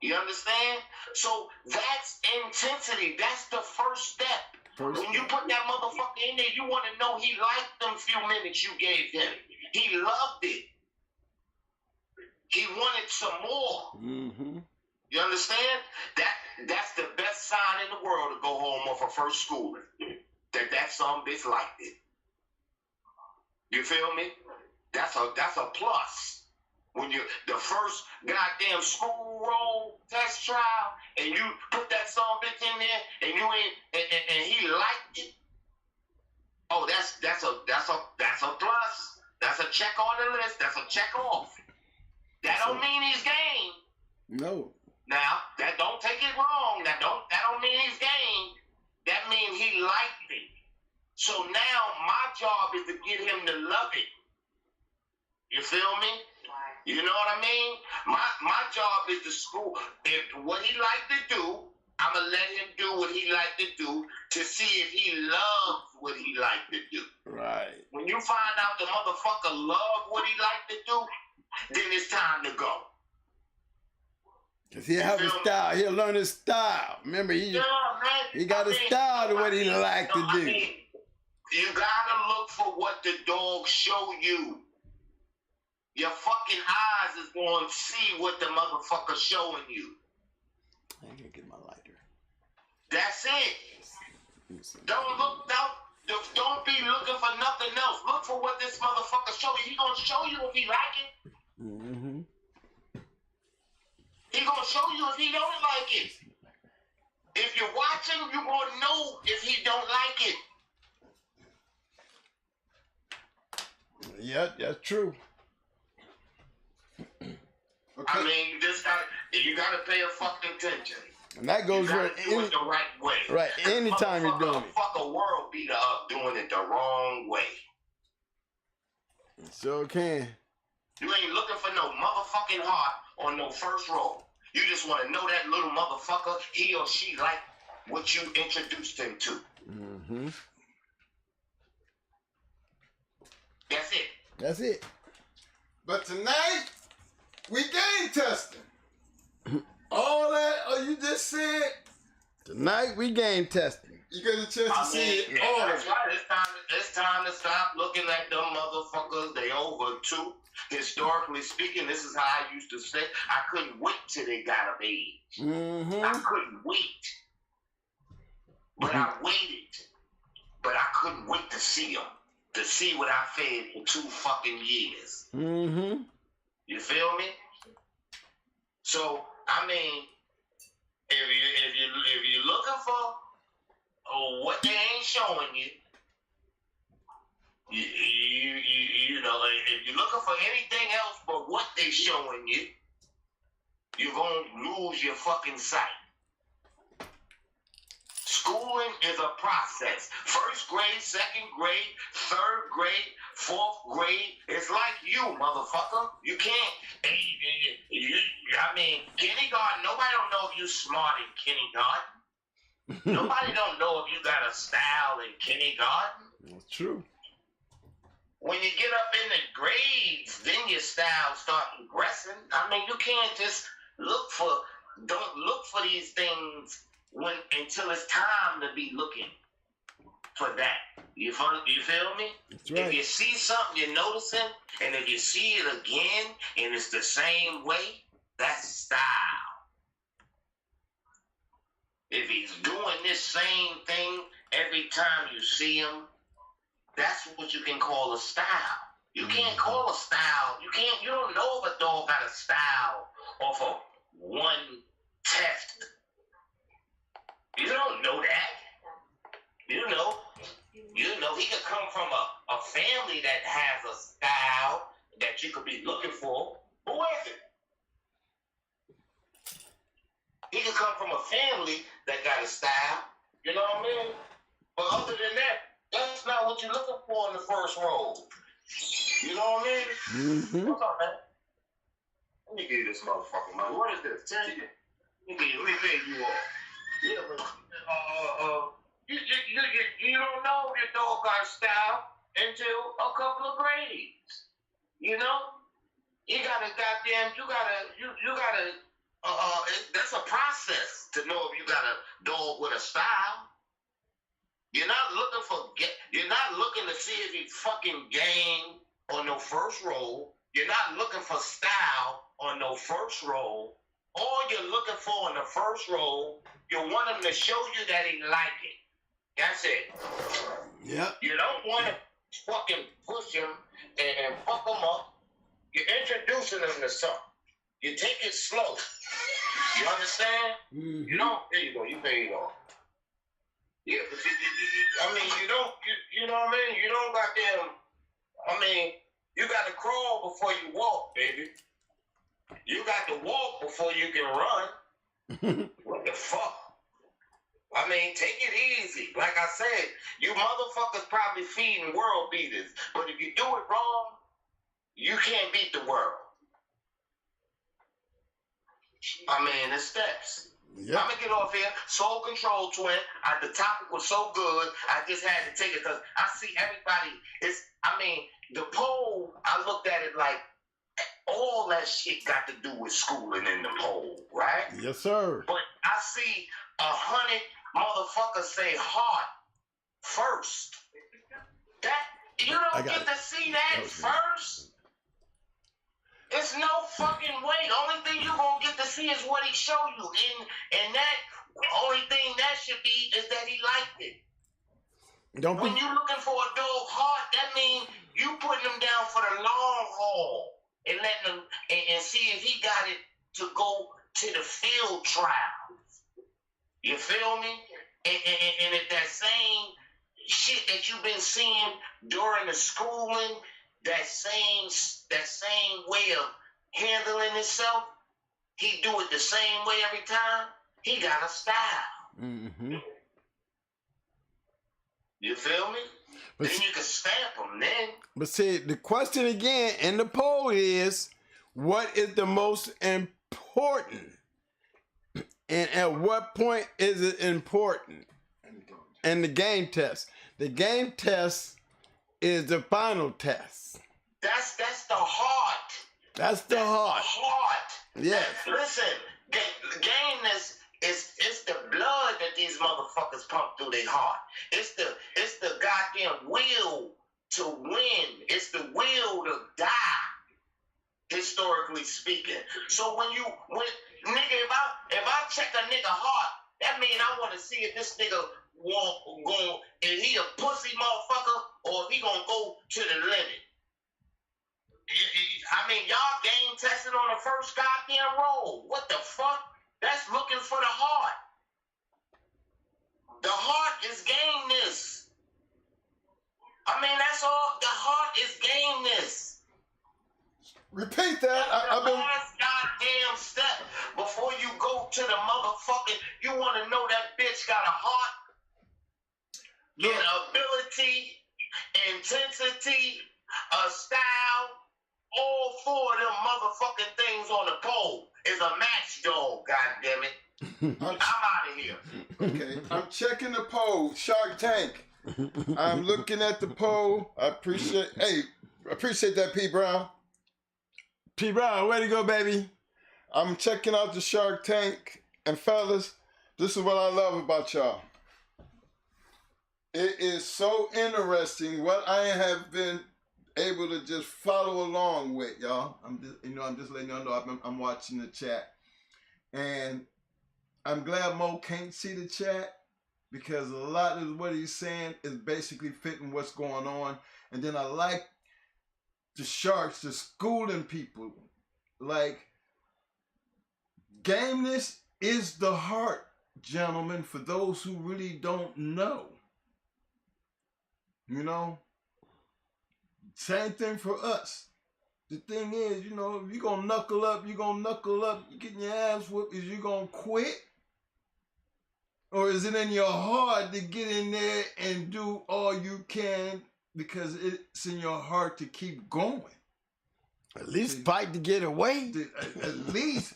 You understand? So that's intensity. That's the first step. When you put that motherfucker in there, you want to know he liked them few minutes you gave him. He loved it. He wanted some more. Mm-hmm. You understand? That's the best sign in the world to go home off a first schooling. That some bitch liked it. You feel me? That's a plus. When you the first goddamn school roll test trial and you put that some bitch in there and you ain't and he liked it. Oh, that's a plus. That's a check on the list. That's a check off. That don't mean he's game. No. Now, that don't take it wrong. That don't mean he's game. That means he liked it. So now my job is to get him to love it. You feel me? You know what I mean? My job is to school. If what he like to do, I'm gonna let him do what he like to do to see if he loves what he like to do. Right. When you find out the motherfucker love what he like to do, then it's time to go. Cause he'll have a style. He'll learn his style. Remember, he got a style to what he like to do. You gotta look for what the dog show you. Your fucking eyes is going to see what the motherfucker's showing you. I ain't gonna get my lighter. That's it. Don't be looking for nothing else. Look for what this motherfucker show you. He gonna show you if he like it. Mm-hmm. He gonna show you if he don't like it. If you're watching, you gonna know if he don't like it. Yeah, that's true. Okay. I mean, you gotta pay a fucking attention. And that goes for do it the right way. Right, anytime you're doing it. Fuck a world beater up doing it the wrong way. Sure can. You ain't looking for no motherfucking heart on no first roll. You just want to know that little motherfucker, he or she like what you introduced him to. Mm-hmm. That's it. That's it. But tonight, we game testing. All that you just said. Tonight we game testing. You get a chance to see it all of it. That's right. It's time to stop looking at them motherfuckers. They over too. Historically speaking, this is how I used to say. I couldn't wait till they got of age. Mm-hmm. I couldn't wait. But I waited. But I couldn't wait to see them. To see what I fed for 2 fucking years. Mm-hmm. You feel me? So, I mean, if you're looking for what they ain't showing you, you know, if you're looking for anything else but what they showing you, you're gonna lose your fucking sight. Schooling is a process. First grade, second grade, third grade, fourth grade. It's like you, motherfucker. You can't. I mean, kindergarten. Nobody don't know if you smart in kindergarten. Nobody don't know if you got a style in kindergarten. That's true. When you get up in the grades, then your style start progressing. I mean, you can't just don't look for these things until it's time to be looking for that. You feel me? That's right. If you see something you're noticing, and if you see it again, and it's the same way, that's style. If he's doing this same thing every time you see him, that's what you can call a style. You can't call a style. You don't know if a dog got a style off of one test. You don't know that. You know he could come from a family that has a style that you could be looking for. Who is it? He could come from a family that got a style. You know what I mean? But other than that, that's not what you're looking for in the first role. You know what I mean? Mm-hmm. What's up, man? Let me give you this motherfucker, man. What is this? Let me pay you off. Yeah, but you don't know your dog got style until a couple of grades. You know? You gotta that's a process to know if you got a dog with a style. You're not looking to see if he's fucking game on no first roll. You're not looking for style on no first roll. All you're looking for in the first roll, you want him to show you that he like it. That's it. Yeah. You don't want to fucking push him and fuck him up. You're introducing him to something. You take it slow. You understand? Mm-hmm. You don't. There you go. You paid off. Yeah, but you know what I mean? You don't you got to crawl before you walk, baby. You got to walk before you can run. What the fuck? Take it easy. Like I said, you motherfuckers probably feeding world beaters. But if you do it wrong, you can't beat the world. It's steps. Yep. I'm going to get off here. Soul Control Twin. The topic was so good, I just had to take it because I see everybody. The poll, I looked at it like all that shit got to do with schooling in the poll, right? Yes, sir. But I see 100 motherfuckers say heart first. You don't get to see that first. There's no fucking way. The only thing you're going to get to see is what he showed you. And that only thing that should be is that he liked it. When you're looking for a dog heart, that means you putting him down for the long haul and letting him and see if he got it to go to the field trials. You feel me? And if that same shit that you've been seeing during the schooling, that same way of handling himself, he do it the same way every time. He got a style. Mm-hmm. You feel me? Then you can stamp him then. But see, the question again in the poll is, what is the most important? And at what point is it important? And the game test. The game test is the final test. That's the heart. That's the heart. Yeah. Listen, gameness it's the blood that these motherfuckers pump through their heart. It's the goddamn will to win. It's the will to die. Historically speaking. So when nigga, if I check a nigga heart, that mean I want to see if this nigga if he a pussy motherfucker or if he gonna go to the limit. Y'all game tested on the first goddamn roll. What the fuck? That's looking for the heart. The heart is gameness. That's all. The heart is gameness. Repeat that. Y'all goddamn step before you go to the motherfucking. You want to know that bitch got a heart, Look, and ability, intensity, a style. All four of them motherfucking things on the pole is a match dog. Goddamn it! I'm out of here. okay, I'm checking the poll. Shark Tank. I'm looking at the poll. I appreciate that, P. Brown. P. Brown, way to go, baby. I'm checking out the Shark Tank. And fellas, this is what I love about y'all. It is so interesting what I have been able to just follow along with, y'all. I'm just letting y'all know I'm watching the chat. And I'm glad Mo can't see the chat, because a lot of what he's saying is basically fitting what's going on. And then I like the sharks just schooling people. Like, gameness is the heart, gentlemen, for those who really don't know. You know? Same thing for us. The thing is, you know, if you're going to knuckle up, you're getting your ass whooped. Is you going to quit? Or is it in your heart to get in there and do all you can because it's in your heart to keep going? At least fight to get away. At least,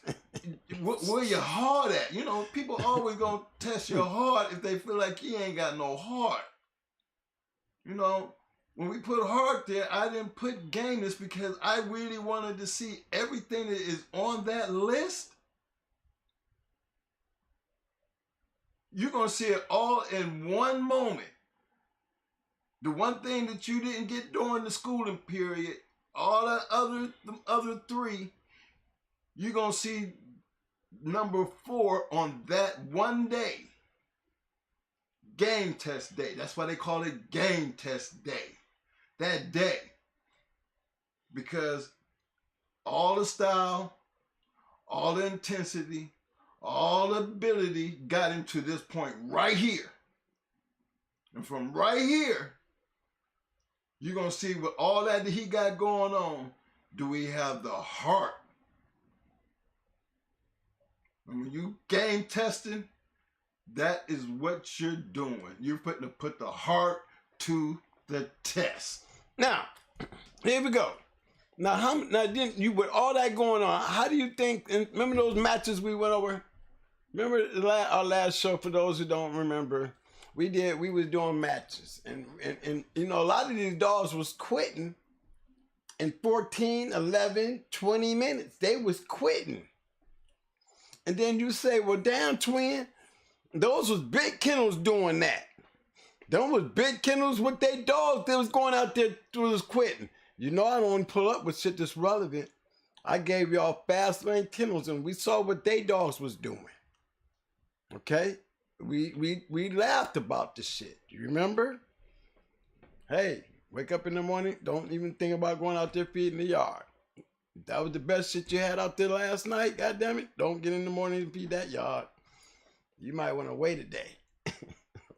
where your heart at? You know, people always gonna test your heart if they feel like you ain't got no heart. You know, when we put heart there, I didn't put gameness because I really wanted to see everything that is on that list. You're going to see it all in one moment. The one thing that you didn't get during the schooling period, all the other three, you're going to see number 4 on that one day. Game test day. That's why they call it game test day. That day. Because all the style, all the intensity, all the ability got him to this point right here. And from right here, you're going to see with all that he got going on, do we have the heart? And when you game testing, that is what you're doing. You're put the heart to the test. Now, here we go. Now, then you with all that going on, how do you think? And remember those matches we went over? Remember our last show? For those who don't remember, we was doing matches, and you know, a lot of these dogs was quitting in 14, 11, 20 minutes. They was quitting, and then you say, well, damn, twin, those was big kennels doing that. Those was big kennels with their dogs. They was going out there, was quitting. You know, I don't pull up with shit that's relevant. I gave y'all fast lane kennels, and we saw what they dogs was doing. Okay? We laughed about this shit. You remember? Hey, wake up in the morning, don't even think about going out there feeding the yard. If that was the best shit you had out there last night, goddammit, don't get in the morning and feed that yard. You might want to wait a day.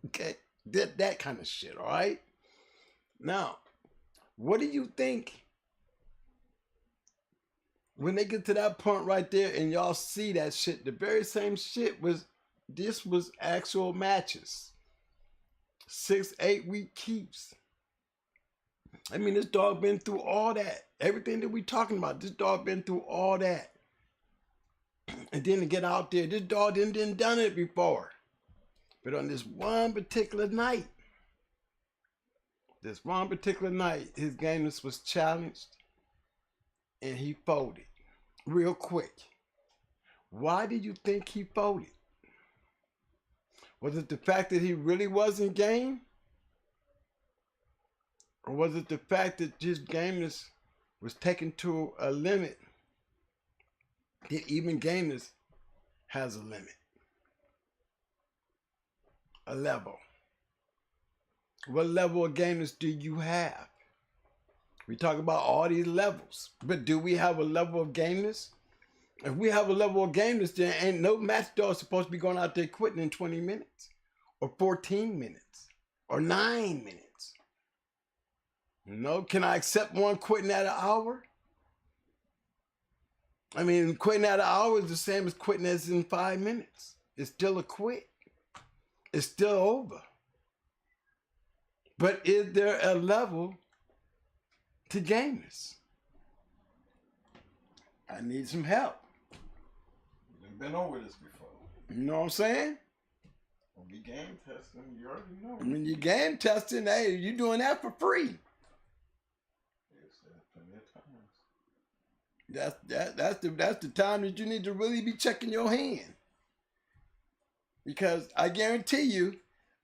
Okay? That kind of shit, all right? Now, what do you think when they get to that point right there and y'all see that shit? The very same shit was actual matches. 6-8 week keeps. I mean, this dog been through all that. Everything that we talking about, this dog been through all that. And then to get out there, this dog didn't done it before. But on this one particular night, his gameness was challenged and he folded real quick. Why did you think he folded? Was it the fact that he really wasn't game? Or was it the fact that his gameness was taken to a limit? That even gameness has a limit. A level. What level of gameness do you have? We talk about all these levels, but do we have a level of gameness? If we have a level of gameness, then ain't no match dog supposed to be going out there quitting in 20 minutes or 14 minutes or 9 minutes. You know, can I accept one quitting at an hour? I mean, quitting at an hour is the same as quitting as in 5 minutes. It's still a quit. It's still over. But is there a level to gameness? I need some help. You've been over this before. You know what I'm saying? When we game testing, you already know. When you game testing, hey, you doing that for free. Yes, plenty of times. That's the time that you need to really be checking your hand. Because I guarantee you,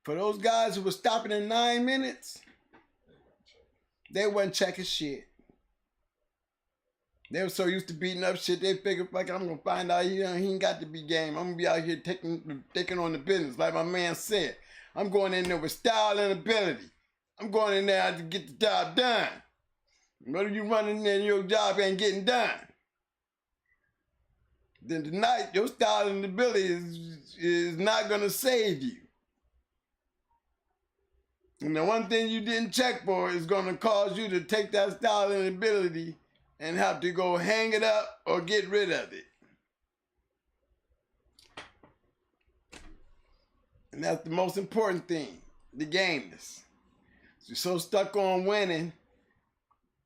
for those guys who were stopping in 9 minutes, they wasn't checking shit. They were so used to beating up shit, they figured, like, I'm going to find out he ain't got to be game. I'm going to be out here taking on the business. Like my man said, I'm going in there with style and ability. I'm going in there to get the job done. Whether you run in there and your job ain't getting done, then tonight your style and ability is not going to save you. And the one thing you didn't check for is going to cause you to take that style and ability and have to go hang it up or get rid of it. And that's the most important thing, the gameness. You're so stuck on winning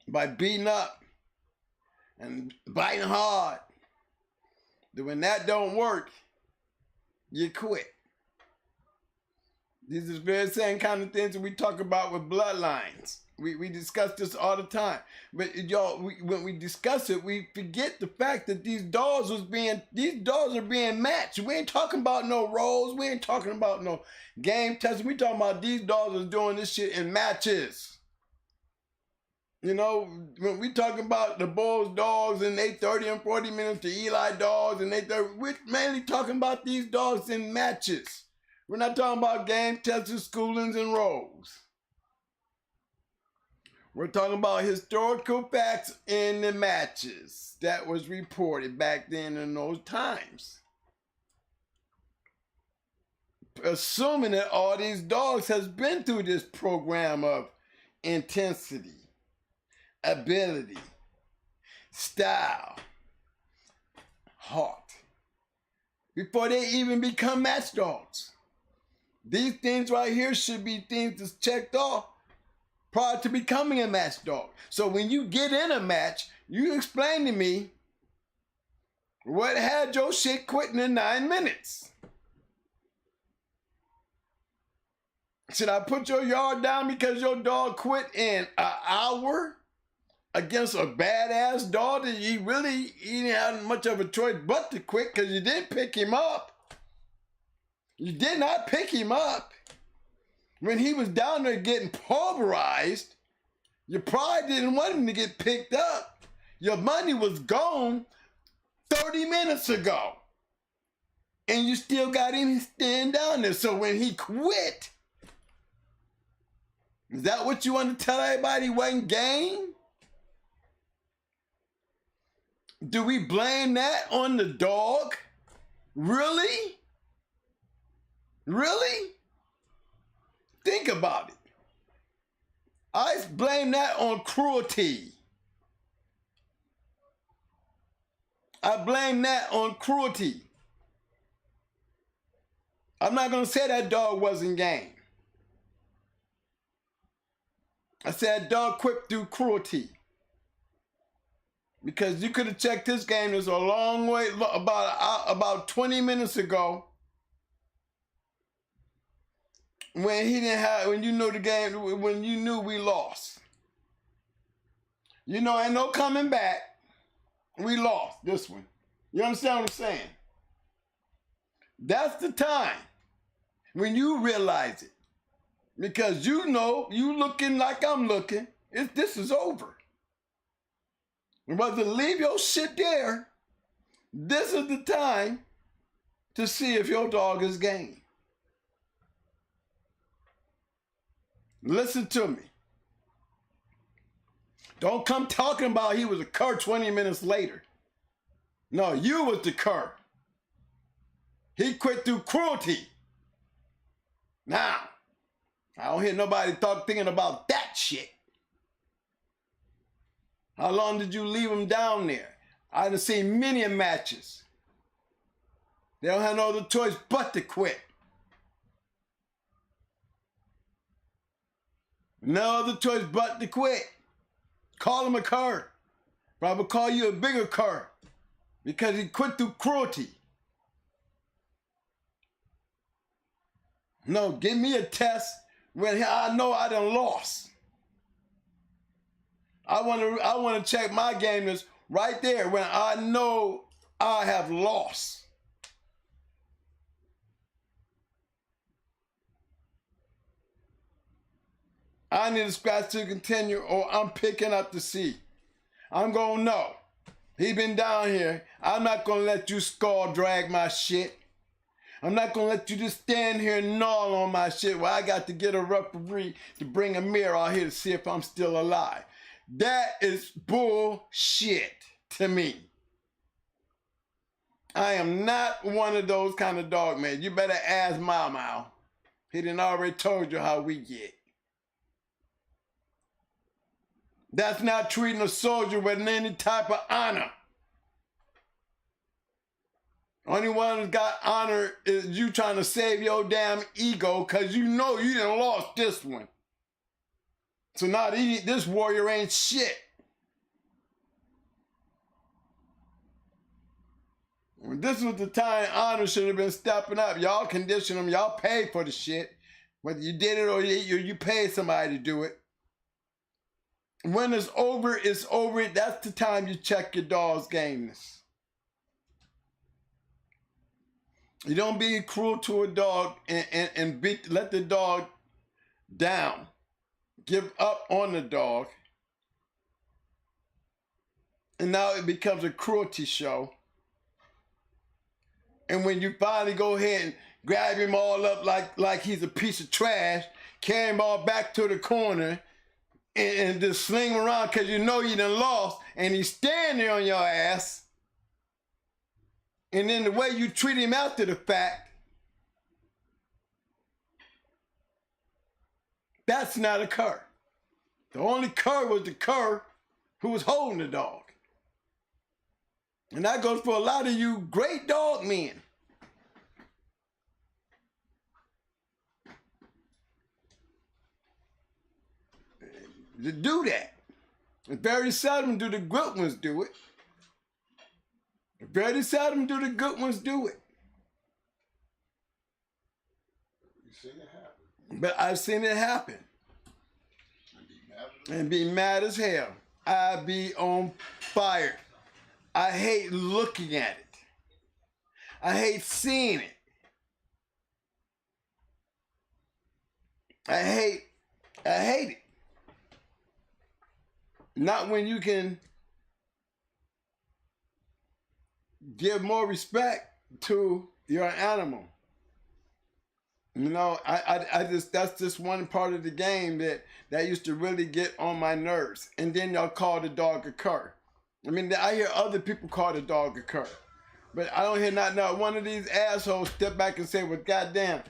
by beating up and biting hard that when that don't work, you quit. These are the very same kind of things that we talk about with bloodlines. We discuss this all the time. But y'all, when we discuss it, we forget the fact that these dogs are being matched. We ain't talking about no roles. We ain't talking about no game testing. We talking about these dogs are doing this shit in matches. You know, when we talking about the Bulls dogs and they 30 and 40 minutes, the Eli dogs and they 30, we're mainly talking about these dogs in matches. We're not talking about game testing, schoolings, and roles. We're talking about historical facts in the matches that was reported back then in those times. Assuming that all these dogs has been through this program of intensity, ability, style, heart, before they even become match dogs. These things right here should be things that's checked off prior to becoming a match dog. So when you get in a match, you explain to me what had your shit quitting in 9 minutes. Should I put your yard down because your dog quit in an hour against a badass dog that he didn't have much of a choice but to quit because you didn't pick him up? You did not pick him up. When he was down there getting pulverized, you probably didn't want him to get picked up. Your money was gone 30 minutes ago. And you still got him standing down there. So when he quit, is that what you want to tell everybody wasn't game? Do we blame that on the dog? Really? Really? Think about it. I blame that on cruelty. I blame that on cruelty. I'm not going to say that dog wasn't game. I said that dog quit through cruelty. Because you could have checked his game. There's a long way, about 20 minutes ago. When you knew the game, when you knew we lost. You know, ain't no coming back. We lost this one. You understand what I'm saying? That's the time when you realize it. Because you know, you looking like I'm looking, this is over. Whether leave your shit there, this is the time to see if your dog is game. Listen to me. Don't come talking about he was a cur 20 minutes later. No, you was the cur. He quit through cruelty. Now, I don't hear nobody thinking about that shit. How long did you leave him down there? I done seen many matches. They don't have no other choice but to quit. No other choice but to quit. Call him a cur. But I would call you a bigger cur because he quit through cruelty. No, give me a test when I know I done lost. I want to check my gameness right there when I know I have lost. I need a scratch to continue or I'm picking up the C. I'm going to know. He been down here. I'm not going to let you skull drag my shit. I'm not going to let you just stand here and gnaw on my shit while I got to get a referee to bring a mirror out here to see if I'm still alive. That is bullshit to me. I am not one of those kind of dog men. You better ask Mau. He done already told you how we get. That's not treating a soldier with any type of honor. Only one who's got honor is you trying to save your damn ego because you know you done lost this one. So now this warrior ain't shit. When this was the time honor should have been stepping up. Y'all conditioned them. Y'all paid for the shit. Whether you did it or you paid somebody to do it. When it's over, it's over. That's the time you check your dog's gameness. You don't be cruel to a dog and let the dog down. Give up on the dog. And now it becomes a cruelty show. And when you finally go ahead and grab him all up like he's a piece of trash, carry him all back to the corner, and just sling him around because you know you done lost, and he's standing there on your ass. And then the way you treat him after the fact, that's not a cur. The only cur was the cur who was holding the dog. And that goes for a lot of you great dog men. To do that. Very seldom do the good ones do it. Very seldom do the good ones do it. You seen it happen. But I've seen it happen. And be mad as hell. I be on fire. I hate looking at it. I hate seeing it. I hate it. Not when you can give more respect to your animal. You know, that's just one part of the game that used to really get on my nerves. And then y'all call the dog a cur. I mean, I hear other people call the dog a cur. But I don't hear not one of these assholes step back and say, well, goddamn,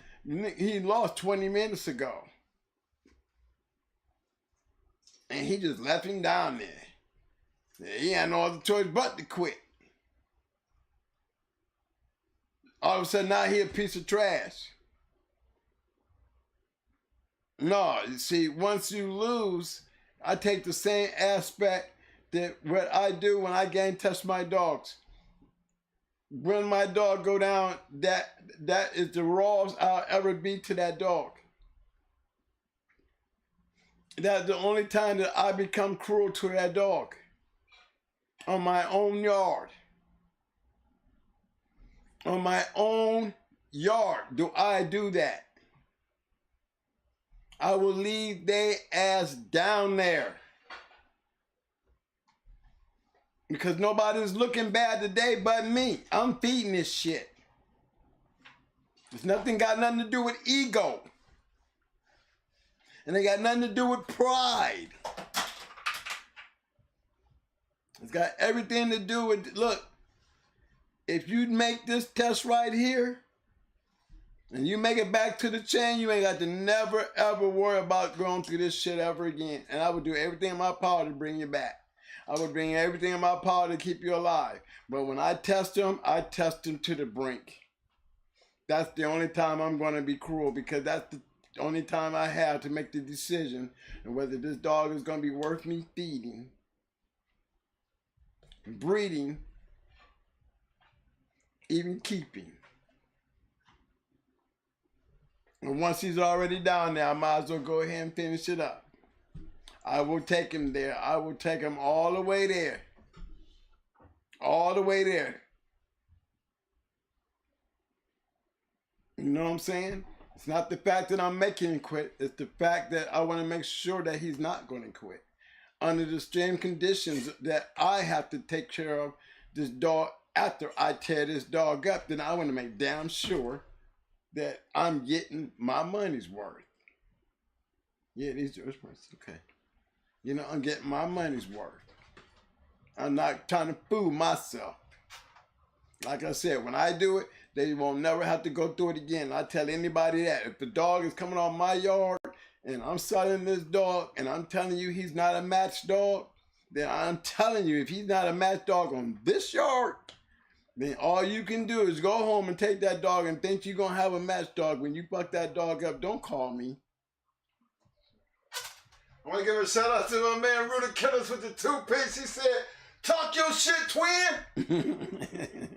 he lost 20 minutes ago. And he just left him down there. He had no other choice but to quit. All of a sudden, now he a piece of trash. No, you see, once you lose, I take the same aspect that what I do when I game test my dogs. When my dog go down, that is the rawest I'll ever be to that dog. That's the only time that I become cruel to that dog. On my own yard. On my own yard do I do that. I will leave their ass down there. Because nobody's looking bad today but me. I'm feeding this shit. It's got nothing to do with ego. And they got nothing to do with pride. It's got everything to do with, look, if you make this test right here, and you make it back to the chain, you ain't got to never, ever worry about going through this shit ever again. And I would do everything in my power to bring you back. I would bring everything in my power to keep you alive. But when I test him to the brink. That's the only time I'm going to be cruel, because that's the only time I have to make the decision of whether this dog is going to be worth me feeding, breeding, even keeping. And once he's already down there, I might as well go ahead and finish it up. I will take him there. I will take him all the way there. All the way there. You know what I'm saying? It's not the fact that I'm making him quit. It's the fact that I want to make sure that he's not going to quit. Under the same conditions that I have to take care of this dog after I tear this dog up, then I want to make damn sure that I'm getting my money's worth. Yeah, these are okay. You know, I'm getting my money's worth. I'm not trying to fool myself. Like I said, when I do it, they won't never have to go through it again. I tell anybody that if the dog is coming on my yard and I'm selling this dog and I'm telling you he's not a match dog, then I'm telling you if he's not a match dog on this yard, then all you can do is go home and take that dog and think you're going to have a match dog. When you fuck that dog up, don't call me. I want to give a shout out to my man Rudy Kennels with the toothpaste. He said, "Talk your shit, twin."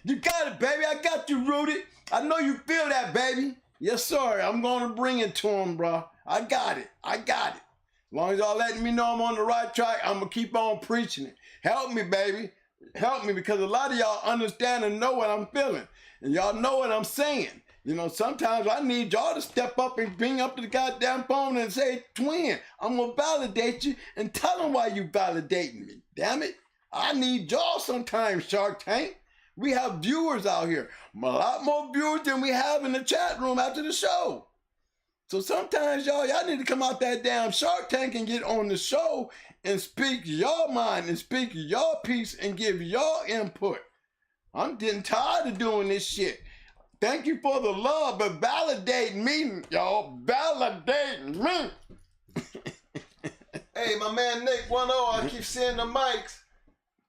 You got it, baby. I got you, Rudy. I know you feel that, baby. Yes, sir. I'm going to bring it to him, bro. I got it. I got it. As long as y'all letting me know I'm on the right track, I'm going to keep on preaching it. Help me, baby. Help me, because a lot of y'all understand and know what I'm feeling. And y'all know what I'm saying. You know, sometimes I need y'all to step up and bring up to the goddamn phone and say, "Twin, I'm going to validate you," and tell them why you validating me. Damn it. I need y'all sometimes, Shark Tank. We have viewers out here. A lot more viewers than we have in the chat room after the show. So sometimes y'all need to come out that damn Shark Tank and get on the show and speak your mind and speak your piece and give your input. I'm getting tired of doing this shit. Thank you for the love, but validate me, y'all. Validate me. Hey, my man Nick 10, I keep seeing the mics.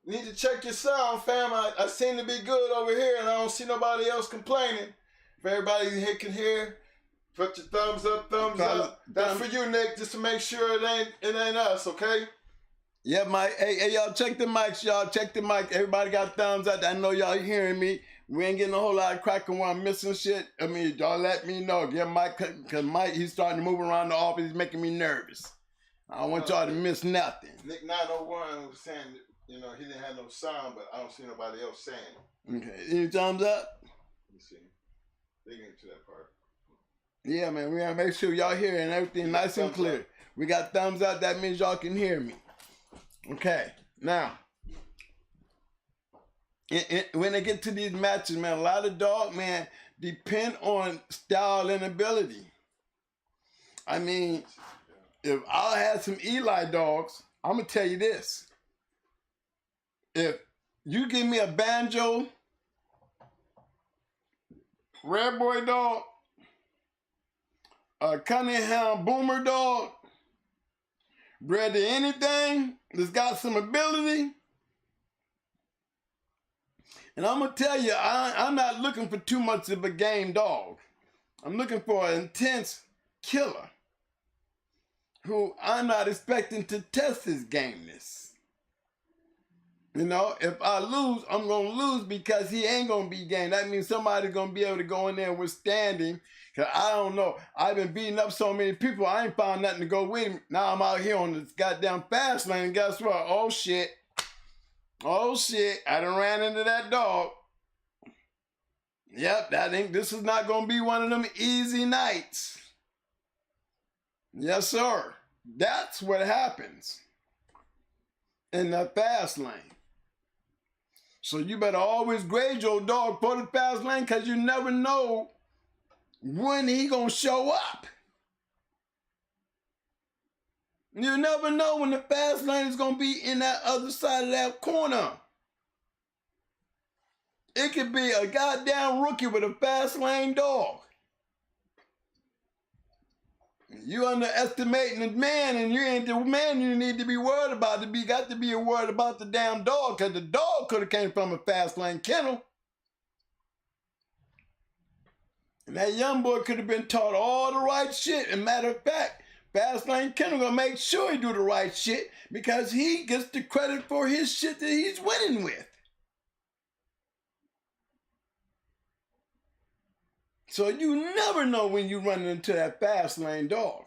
You need to check your sound, fam. I seem to be good over here, and I don't see nobody else complaining. If everybody here can hear, put your thumbs up, thumbs up. That's for you, Nick, just to make sure it ain't us, okay? Yeah, Mike. Hey, y'all, check the mics, y'all. Check the mic. Everybody got thumbs up. I know y'all hearing me. We ain't getting a whole lot of cracking while I'm missing shit. I mean, y'all let me know. Get Mike, because Mike, he's starting to move around the office. He's making me nervous. I don't want y'all to miss nothing. Nick 901 was saying that, you know, he didn't have no sound, but I don't see nobody else saying it. Okay. Any thumbs up? Let me see. They get to that part. Yeah, man. We gotta make sure y'all hear and everything nice and clear. Up. We got thumbs up. That means y'all can hear me. Okay. Now, when they get to these matches, man, a lot of dog, man, depend on style and ability. I mean, if I had some Eli dogs, I'm going to tell you this. If you give me a Banjo, Red Boy dog, a Cunningham Boomer dog, bred to anything that's got some ability, and I'm going to tell you, I'm not looking for too much of a game dog. I'm looking for an intense killer who I'm not expecting to test his gameness. You know, if I lose, I'm going to lose because he ain't going to be game. That means somebody's going to be able to go in there and withstand him. Because I don't know. I've been beating up so many people, I ain't found nothing to go with him. Now I'm out here on this goddamn fast lane, and guess what? Oh, shit. Oh, shit. I done ran into that dog. Yep, this is not going to be one of them easy nights. Yes, sir. That's what happens in the fast lane. So you better always grade your dog for the fast lane, because you never know when he gonna show up. You never know when the fast lane is gonna be in that other side of that corner. It could be a goddamn rookie with a fast lane dog. You underestimating the man, and you ain't the man you need to be worried about. Got to be worried about the damn dog, because the dog could have came from a fast lane kennel. And that young boy could have been taught all the right shit. And matter of fact, fast lane kennel gonna make sure he do the right shit, because he gets the credit for his shit that he's winning with. So you never know when you run into that fast lane dog.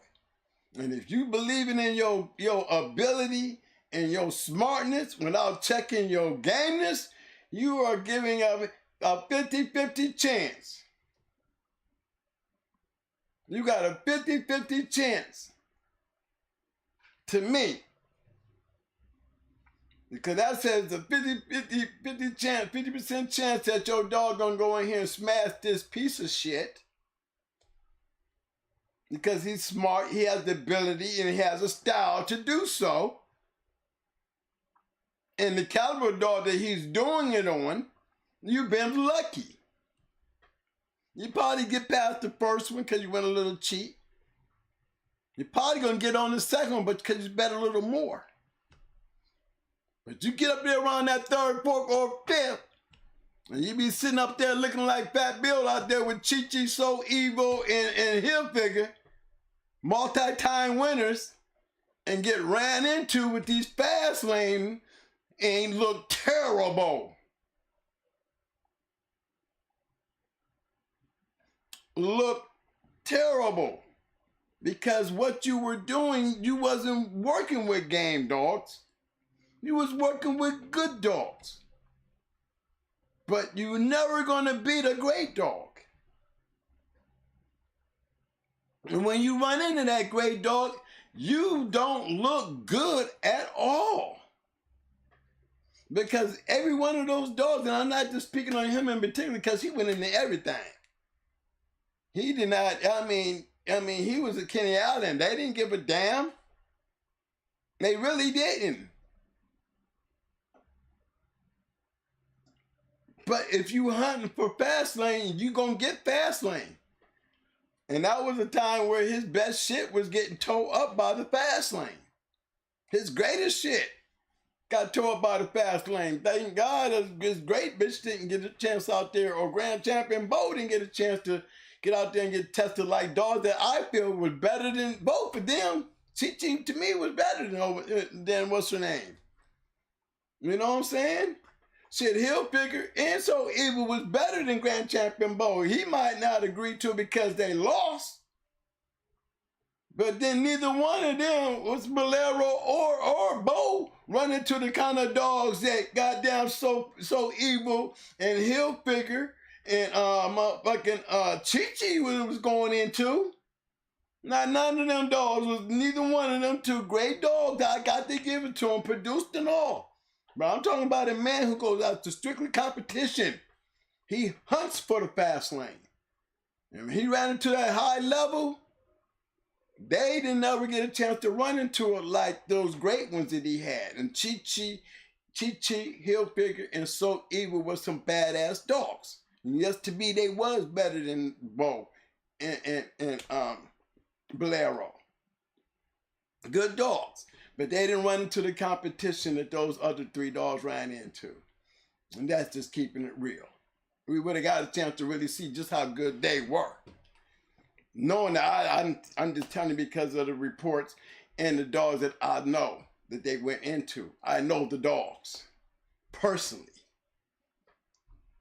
And if you believing in your ability and your smartness without checking your gameness, you are giving up a 50-50 chance. You got a 50-50 chance. To me. Because that says a 50% chance that your dog gonna go in here and smash this piece of shit. Because he's smart, he has the ability, and he has a style to do so. And the caliber of dog that he's doing it on, you've been lucky. You probably get past the first one because you went a little cheap. You're probably gonna get on the second one, but because you bet a little more. But you get up there around that third, fourth, or fifth, and you be sitting up there looking like Fat Bill out there with Chi-Chi, So Evil, and Hilfiger, multi-time winners, and get ran into with these fast lane and look terrible. Look terrible. Because what you were doing, you wasn't working with game dogs. You was working with good dogs. But you never gonna beat a great dog. And when you run into that great dog, you don't look good at all. Because every one of those dogs, and I'm not just speaking on him in particular, because he went into everything. He did not, I mean, he was a Kenny Allen. They didn't give a damn. They really didn't. But if you hunting for fast lane, you gonna get fast lane. And that was a time where his best shit was getting towed up by the fast lane. His greatest shit got towed up by the fast lane. Thank God his great bitch didn't get a chance out there, or Grand Champion Bo didn't get a chance to get out there and get tested like dogs that I feel was better than both of them. Chi-Chi to me was better than what's her name? You know what I'm saying? Shit, Hilfiger and So Evil was better than Grand Champion Bo. He might not agree to it because they lost. But then neither one of them was Bolero or Bo running to the kind of dogs that goddamn So Evil and Hilfiger and motherfucking Chi-Chi was going into. Not none of them dogs was neither one of them two great dogs. I got to give it to them, produced and all. But I'm talking about a man who goes out to strictly competition. He hunts for the fast lane. And when he ran into that high level, they didn't ever get a chance to run into it like those great ones that he had. And Chi-Chi, Hilfiger, and So Evil was some badass dogs. And yes, to me, they was better than Bo and Bolero. Good dogs. But they didn't run into the competition that those other three dogs ran into. And that's just keeping it real. We would have got a chance to really see just how good they were. Knowing that I'm just telling you because of the reports and the dogs that I know that they went into. I know the dogs personally.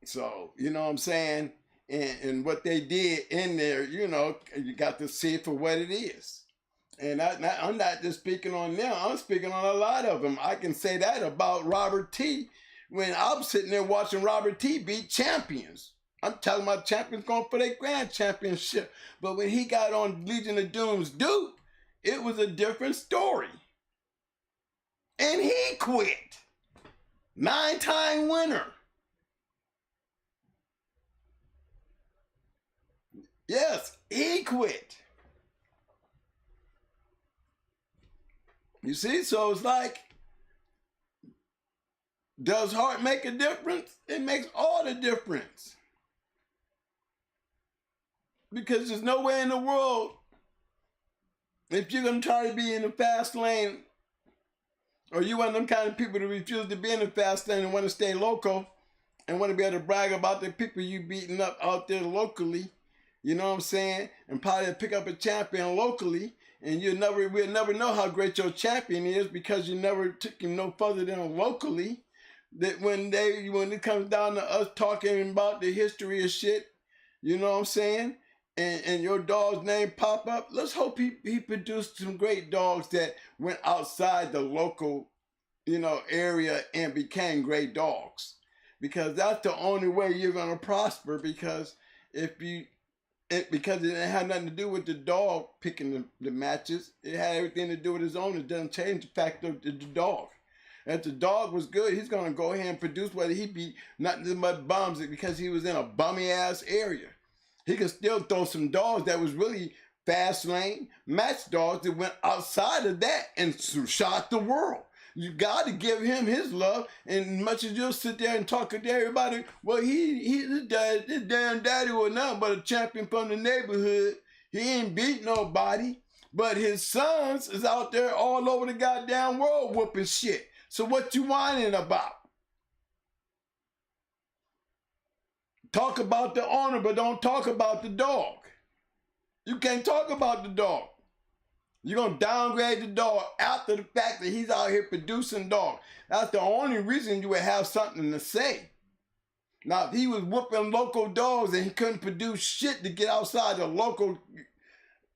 So, you know what I'm saying? And what they did in there, you know, you got to see it for what it is. And I'm not just speaking on them. I'm speaking on a lot of them. I can say that about Robert T. When I'm sitting there watching Robert T. beat champions. I'm telling my champions going for their grand championship. But when he got on Legion of Doom's Duke, it was a different story. And he quit. 9-time winner. Yes, he quit. You see, so it's like, does heart make a difference? It makes all the difference. Because there's no way in the world If you're gonna try to be in the fast lane, or you one of them kind of people that refuse to be in the fast lane and want to stay local and want to be able to brag about the people you beating up out there locally, you know what I'm saying? And probably pick up a champion locally, and we'll never know how great your champion is because you never took him no further than locally. That when it comes down to us talking about the history of shit, you know what I'm saying? And your dog's name pop up, let's hope he produced some great dogs that went outside the local, area and became great dogs. Because that's the only way you're gonna prosper. Because because it had nothing to do with the dog picking the matches. It had everything to do with his own. It doesn't change the fact of the dog. If the dog was good, he's gonna go ahead and produce whether he be nothing but bums because he was in a bummy ass area. He could still throw some dogs that was really fast lane match dogs that went outside of that and shot the world. You got to give him his love, and much as you'll sit there and talk to everybody, well, his damn daddy was nothing but a champion from the neighborhood. He ain't beat nobody, but his sons is out there all over the goddamn world whooping shit. So what you whining about? Talk about the owner, but don't talk about the dog. You can't talk about the dog. You're going to downgrade the dog after the fact that he's out here producing dogs. That's the only reason you would have something to say. Now, if he was whooping local dogs and he couldn't produce shit to get outside the local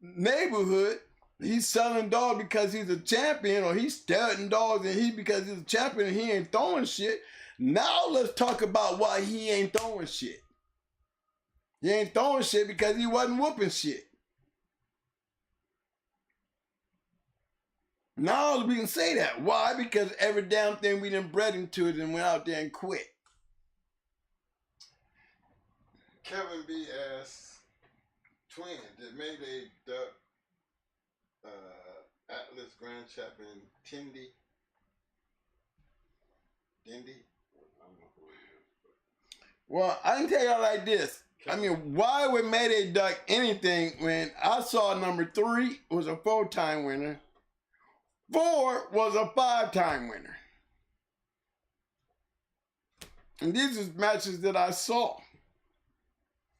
neighborhood, he's selling dogs because he's a champion, or he's starting dogs and because he's a champion and he ain't throwing shit. Now let's talk about why he ain't throwing shit. He ain't throwing shit because he wasn't whooping shit. Now we can say that. Why? Because every damn thing we done bred into it and went out there and quit. Kevin B asks, twin, did Mayday duck Atlas Grand Champion Dindy? I don't know who it is. Well, I can tell you like this. I mean, why would Mayday duck anything when I saw number 3 was a 4-time winner, 4 was a 5-time winner? And these are matches that I saw.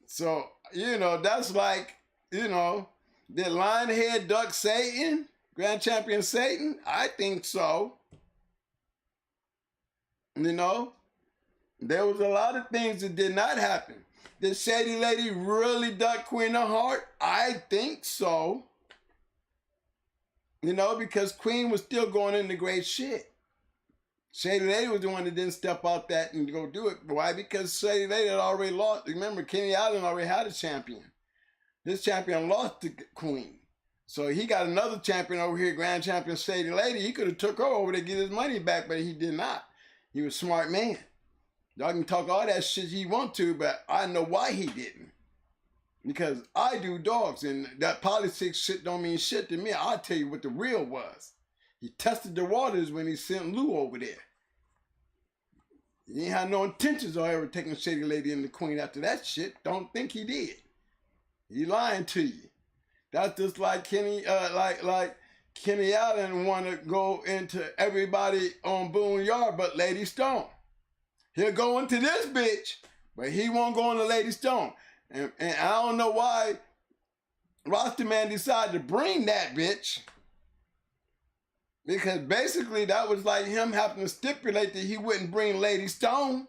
So, that's like, did Lionhead duck Satan? Grand Champion Satan? I think so. There was a lot of things that did not happen. Did Shady Lady really duck Queen of Heart? I think so. Because Queen was still going into great shit. Shady Lady was the one that didn't step out that and go do it. Why? Because Shady Lady had already lost. Remember, Kenny Allen already had a champion. This champion lost to Queen. So he got another champion over here, Grand Champion Shady Lady. He could have took her over to get his money back, but he did not. He was a smart man. Y'all can talk all that shit he want to, but I know why he didn't. Because I do dogs, and that politics shit don't mean shit to me. I'll tell you what the real was. He tested the waters when he sent Lou over there. He ain't had no intentions of ever taking Shady Lady and the Queen after that shit. Don't think he did. He lying to you. That's just like Kenny Allen want to go into everybody on Boone Yard but Lady Stone. He'll go into this bitch, but he won't go into Lady Stone. And I don't know why Roster Man decided to bring that bitch. Because basically that was like him having to stipulate that he wouldn't bring Lady Stone.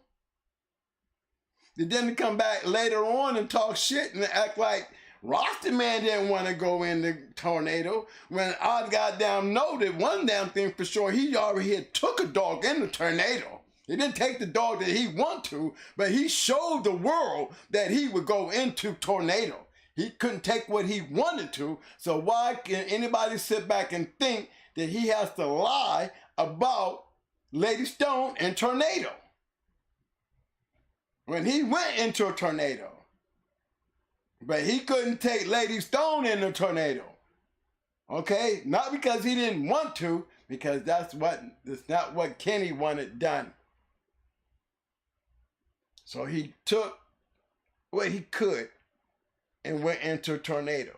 They didn't come back later on and talk shit and act like Roster Man didn't want to go in the tornado. When I goddamn know that one damn thing for sure, he already had took a dog in the tornado. He didn't take the dog that he wanted to, but he showed the world that he would go into tornado. He couldn't take what he wanted to, so why can anybody sit back and think that he has to lie about Lady Stone and tornado? When he went into a tornado, but he couldn't take Lady Stone in the tornado. Okay? Not because he didn't want to, because that's not what Kenny wanted done. So he took what he could and went into a tornado.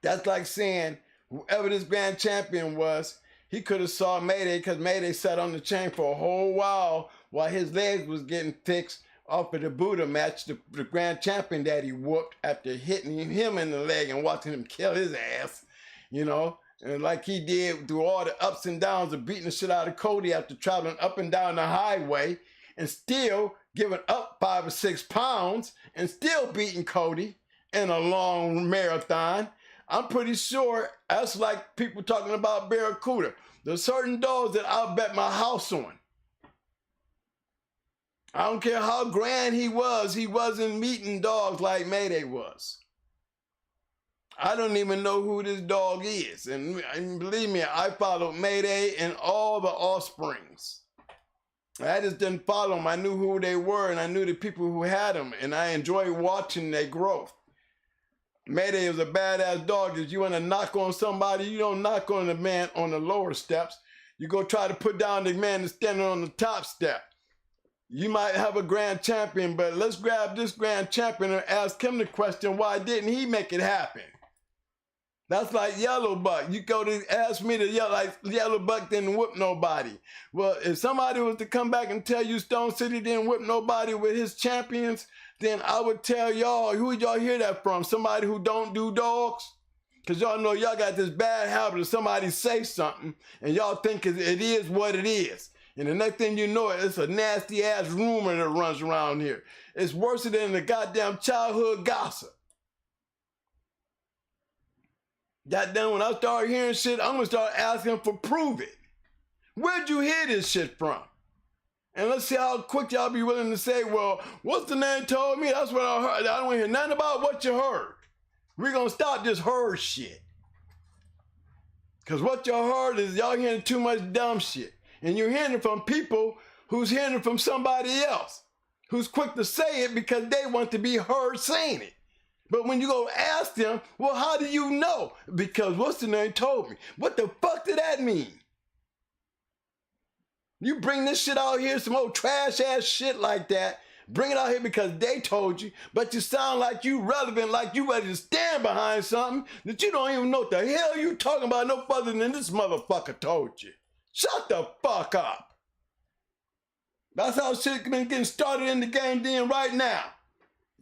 That's like saying whoever this grand champion was, he could have saw Mayday because Mayday sat on the chain for a whole while his legs was getting fixed off of the Buddha match, the grand champion that he whooped after hitting him in the leg and watching him kill his ass, you know, and like he did through all the ups and downs of beating the shit out of Cody after traveling up and down the highway and still giving up 5 or 6 pounds and still beating Cody in a long marathon. I'm pretty sure that's like people talking about Barracuda. There's certain dogs that I'll bet my house on. I don't care how grand he wasn't meeting dogs like Mayday was. I don't even know who this dog is. And believe me, I followed Mayday and all the offsprings. I just didn't follow them. I knew who they were and I knew the people who had them. And I enjoy watching their growth. Mayday is a badass dog. If you want to knock on somebody, you don't knock on the man on the lower steps. You go try to put down the man that's standing on the top step. You might have a grand champion, but let's grab this grand champion and ask him the question, why didn't he make it happen? That's like Yellow Buck. You go to ask me to yell like Yellow Buck didn't whip nobody. Well, if somebody was to come back and tell you Stone City didn't whip nobody with his champions, then I would tell y'all, who y'all hear that from? Somebody who don't do dogs? Because y'all know y'all got this bad habit of somebody say something and y'all think it is what it is. And the next thing you know, it's a nasty ass rumor that runs around here. It's worse than the goddamn childhood gossip. Goddamn, when I start hearing shit, I'm gonna start asking for prove it. Where'd you hear this shit from? And let's see how quick y'all be willing to say, well, what's the name told me? That's what I heard. I don't hear nothing about what you heard. We're gonna stop this heard shit. Because what y'all heard is y'all hearing too much dumb shit. And you're hearing it from people who's hearing it from somebody else, who's quick to say it because they want to be heard saying it. But when you go ask them, well, how do you know? Because what's the name told me. What the fuck did that mean? You bring this shit out here, some old trash ass shit like that, bring it out here because they told you, but you sound like you relevant, like you ready to stand behind something that you don't even know what the hell you talking about no further than this motherfucker told you. Shut the fuck up. That's how shit been getting started in the game then right now.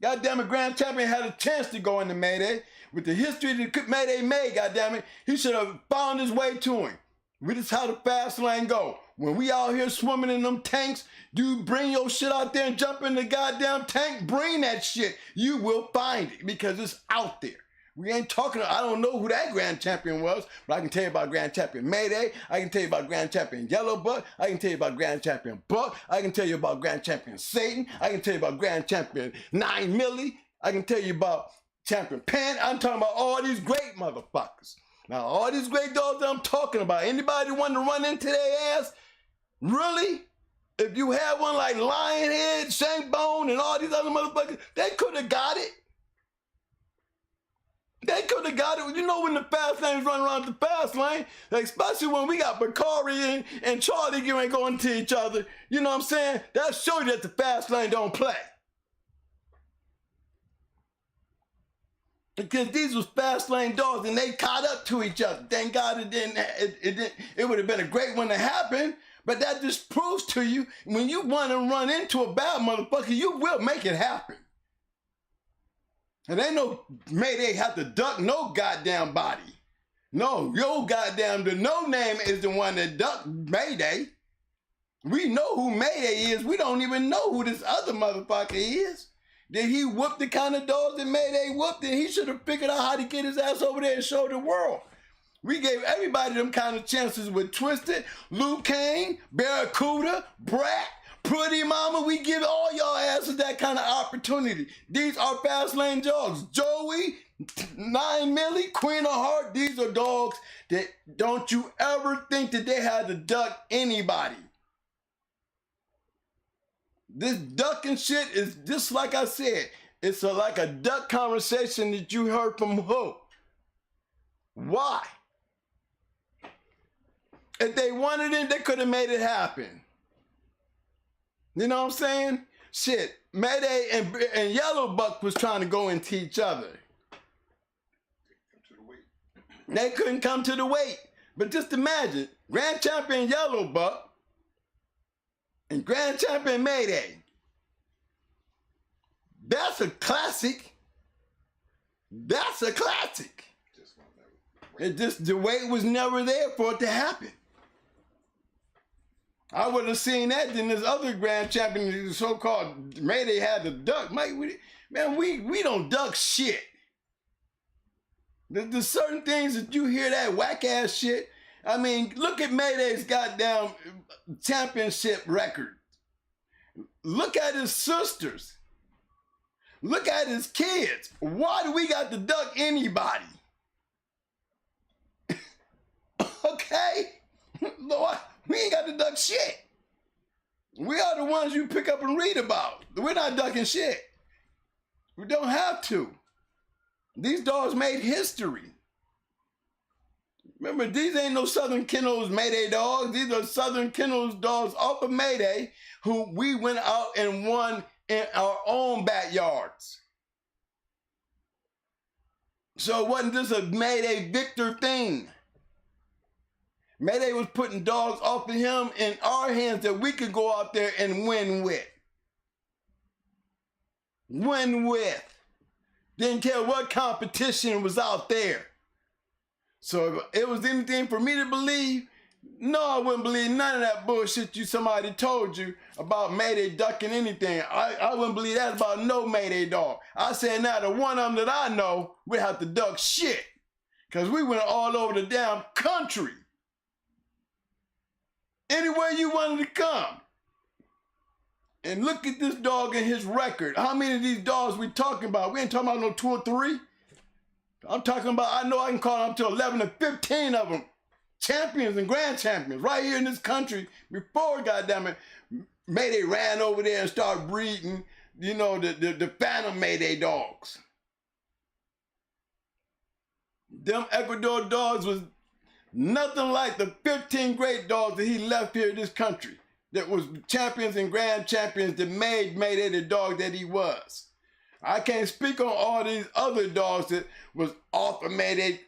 Goddamn it, Grand Champion had a chance to go into Mayday. With the history that Mayday made, goddamn it, he should have found his way to him. This is how the fast lane go. When we out here swimming in them tanks, you bring your shit out there and jump in the goddamn tank, bring that shit. You will find it because it's out there. We ain't talking, I don't know who that Grand Champion was, but I can tell you about Grand Champion Mayday. I can tell you about Grand Champion Yellow Buck. I can tell you about Grand Champion Buck. I can tell you about Grand Champion Satan. I can tell you about Grand Champion 9 Milli. I can tell you about Champion Pan. I'm talking about all these great motherfuckers. Now, all these great dogs that I'm talking about, anybody want to run into their ass? Really? If you had one like Lionhead, Shankbone, and all these other motherfuckers, they could have got it. They could have got it. You know when the fast lanes run around the fast lane, especially when we got Bakari and Charlie ain't going to each other. You know what I'm saying? That shows you that the fast lane don't play. Because these was fast lane dogs and they caught up to each other. Thank God it didn't. It would have been a great one to happen. But that just proves to you when you want to run into a bad motherfucker, you will make it happen. And ain't no Mayday have to duck no goddamn body. No, your goddamn, the no name is the one that ducked Mayday. We know who Mayday is. We don't even know who this other motherfucker is. Did he whoop the kind of dogs that Mayday whooped? Then he should have figured out how to get his ass over there and show the world. We gave everybody them kind of chances with Twisted, Luke Kane, Barracuda, Brat, Pretty Mama. We give all y'all asses that kind of opportunity. These are fast lane dogs. Joey, 9 Milli, Queen of Heart. These are dogs that don't you ever think that they had to duck anybody. This ducking shit is just like I said. It's like a duck conversation that you heard from who? Why? If they wanted it, they could have made it happen. You know what I'm saying? Shit, Mayday and Yellow Buck was trying to go into each other. They couldn't come to the weight. But just imagine, Grand Champion Yellow Buck and Grand Champion Mayday. That's a classic. That's a classic. It just, the weight was never there for it to happen. I would have seen that than this other Grand Champion, the so-called Mayday had to duck. Man, we don't duck shit. There's certain things that you hear that whack-ass shit. I mean, look at Mayday's goddamn championship record. Look at his sisters. Look at his kids. Why do we got to duck anybody? Okay? Lord, we ain't got to duck shit. We are the ones you pick up and read about. We're not ducking shit. We don't have to. These dogs made history. Remember, these ain't no Southern Kennels Mayday dogs. These are Southern Kennels dogs off of Mayday who we went out and won in our own backyards. So it wasn't just a Mayday Victor thing. Mayday was putting dogs off of him in our hands that we could go out there and win with. Win with. Didn't care what competition was out there. So if it was anything for me to believe, no, I wouldn't believe none of that bullshit somebody told you about Mayday ducking anything. I wouldn't believe that about no Mayday dog. I said now the one of them that I know, we have to duck shit. Because we went all over the damn country. Anywhere you wanted to come. And look at this dog and his record. How many of these dogs we talking about? We ain't talking about no 2 or 3. I'm talking about, I know I can call up to 11 to 15 of them. Champions and grand champions right here in this country before, goddammit, Mayday ran over there and started breeding, you know, the phantom Mayday dogs. Them Ecuador dogs was nothing like the 15 great dogs that he left here in this country. That was champions and grand champions that made Mayday the dog that he was. I can't speak on all these other dogs that was off of Mayday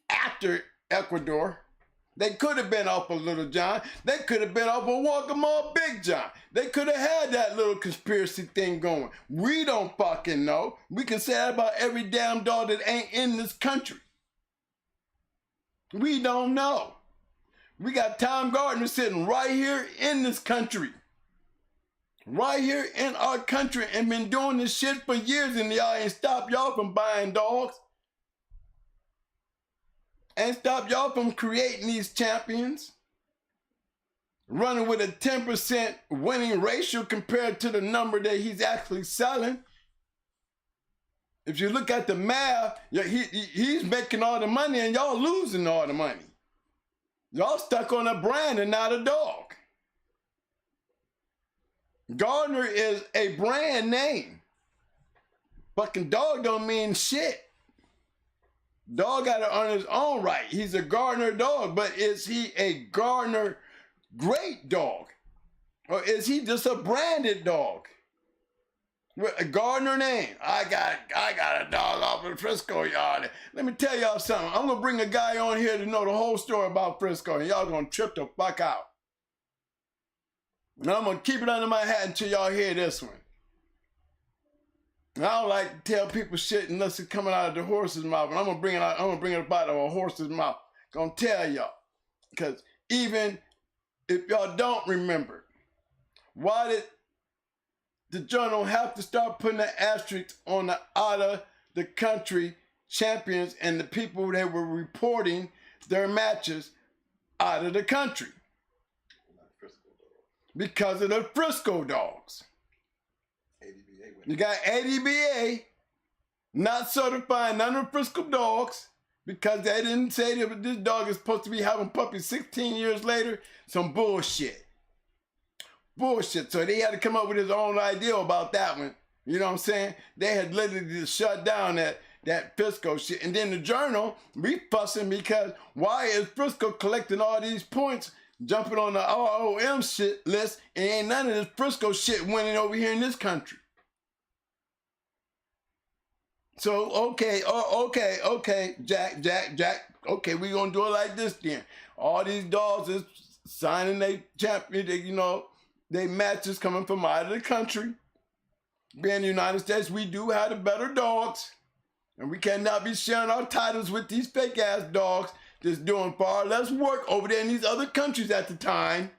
after Ecuador. They could have been off of Little John. They could have been off of Walkamaw Big John. They could have had that little conspiracy thing going. We don't fucking know. We can say that about every damn dog that ain't in this country. We don't know. We got Tom Gardner sitting right here in this country. Right here in our country and been doing this shit for years and y'all ain't stopped y'all from buying dogs. Ain't stopped y'all from creating these champions. Running with a 10% winning ratio compared to the number that he's actually selling. If you look at the math, he's making all the money and y'all losing all the money. Y'all stuck on a brand and not a dog. Gardner is a brand name. Fucking dog don't mean shit. Dog got to earn his own right. He's a Gardner dog, but is he a Gardner great dog? Or is he just a branded dog? With a Gardner name. I got a dog off of Frisco yard. Let me tell y'all something. I'm going to bring a guy on here to know the whole story about Frisco, and y'all going to trip the fuck out. And I'm going to keep it under my hat until y'all hear this one. And I don't like to tell people shit unless it's coming out of the horse's mouth. And I'm going to bring it out, I'm going to bring it up out of a horse's mouth. Going to tell y'all. Because even if y'all don't remember, why did the journal have to start putting an asterisk on the out of the country champions and the people that were reporting their matches out of the country? Because of the Frisco dogs. You got ADBA not certifying none of the Frisco dogs because they didn't say that this dog is supposed to be having puppies 16 years later. Some bullshit. Bullshit. So they had to come up with his own idea about that one. You know what I'm saying? They had literally just shut down that Frisco shit. And then the journal, we fussing because why is Frisco collecting all these points, jumping on the ROM shit list, and ain't none of this Frisco shit winning over here in this country? So okay, okay, Jack. Okay, we gonna do it like this then. All these dogs is signing they champion, they matches coming from out of the country. Being the United States, we do have the better dogs, and we cannot be sharing our titles with these fake ass dogs that's doing far less work over there in these other countries at the time.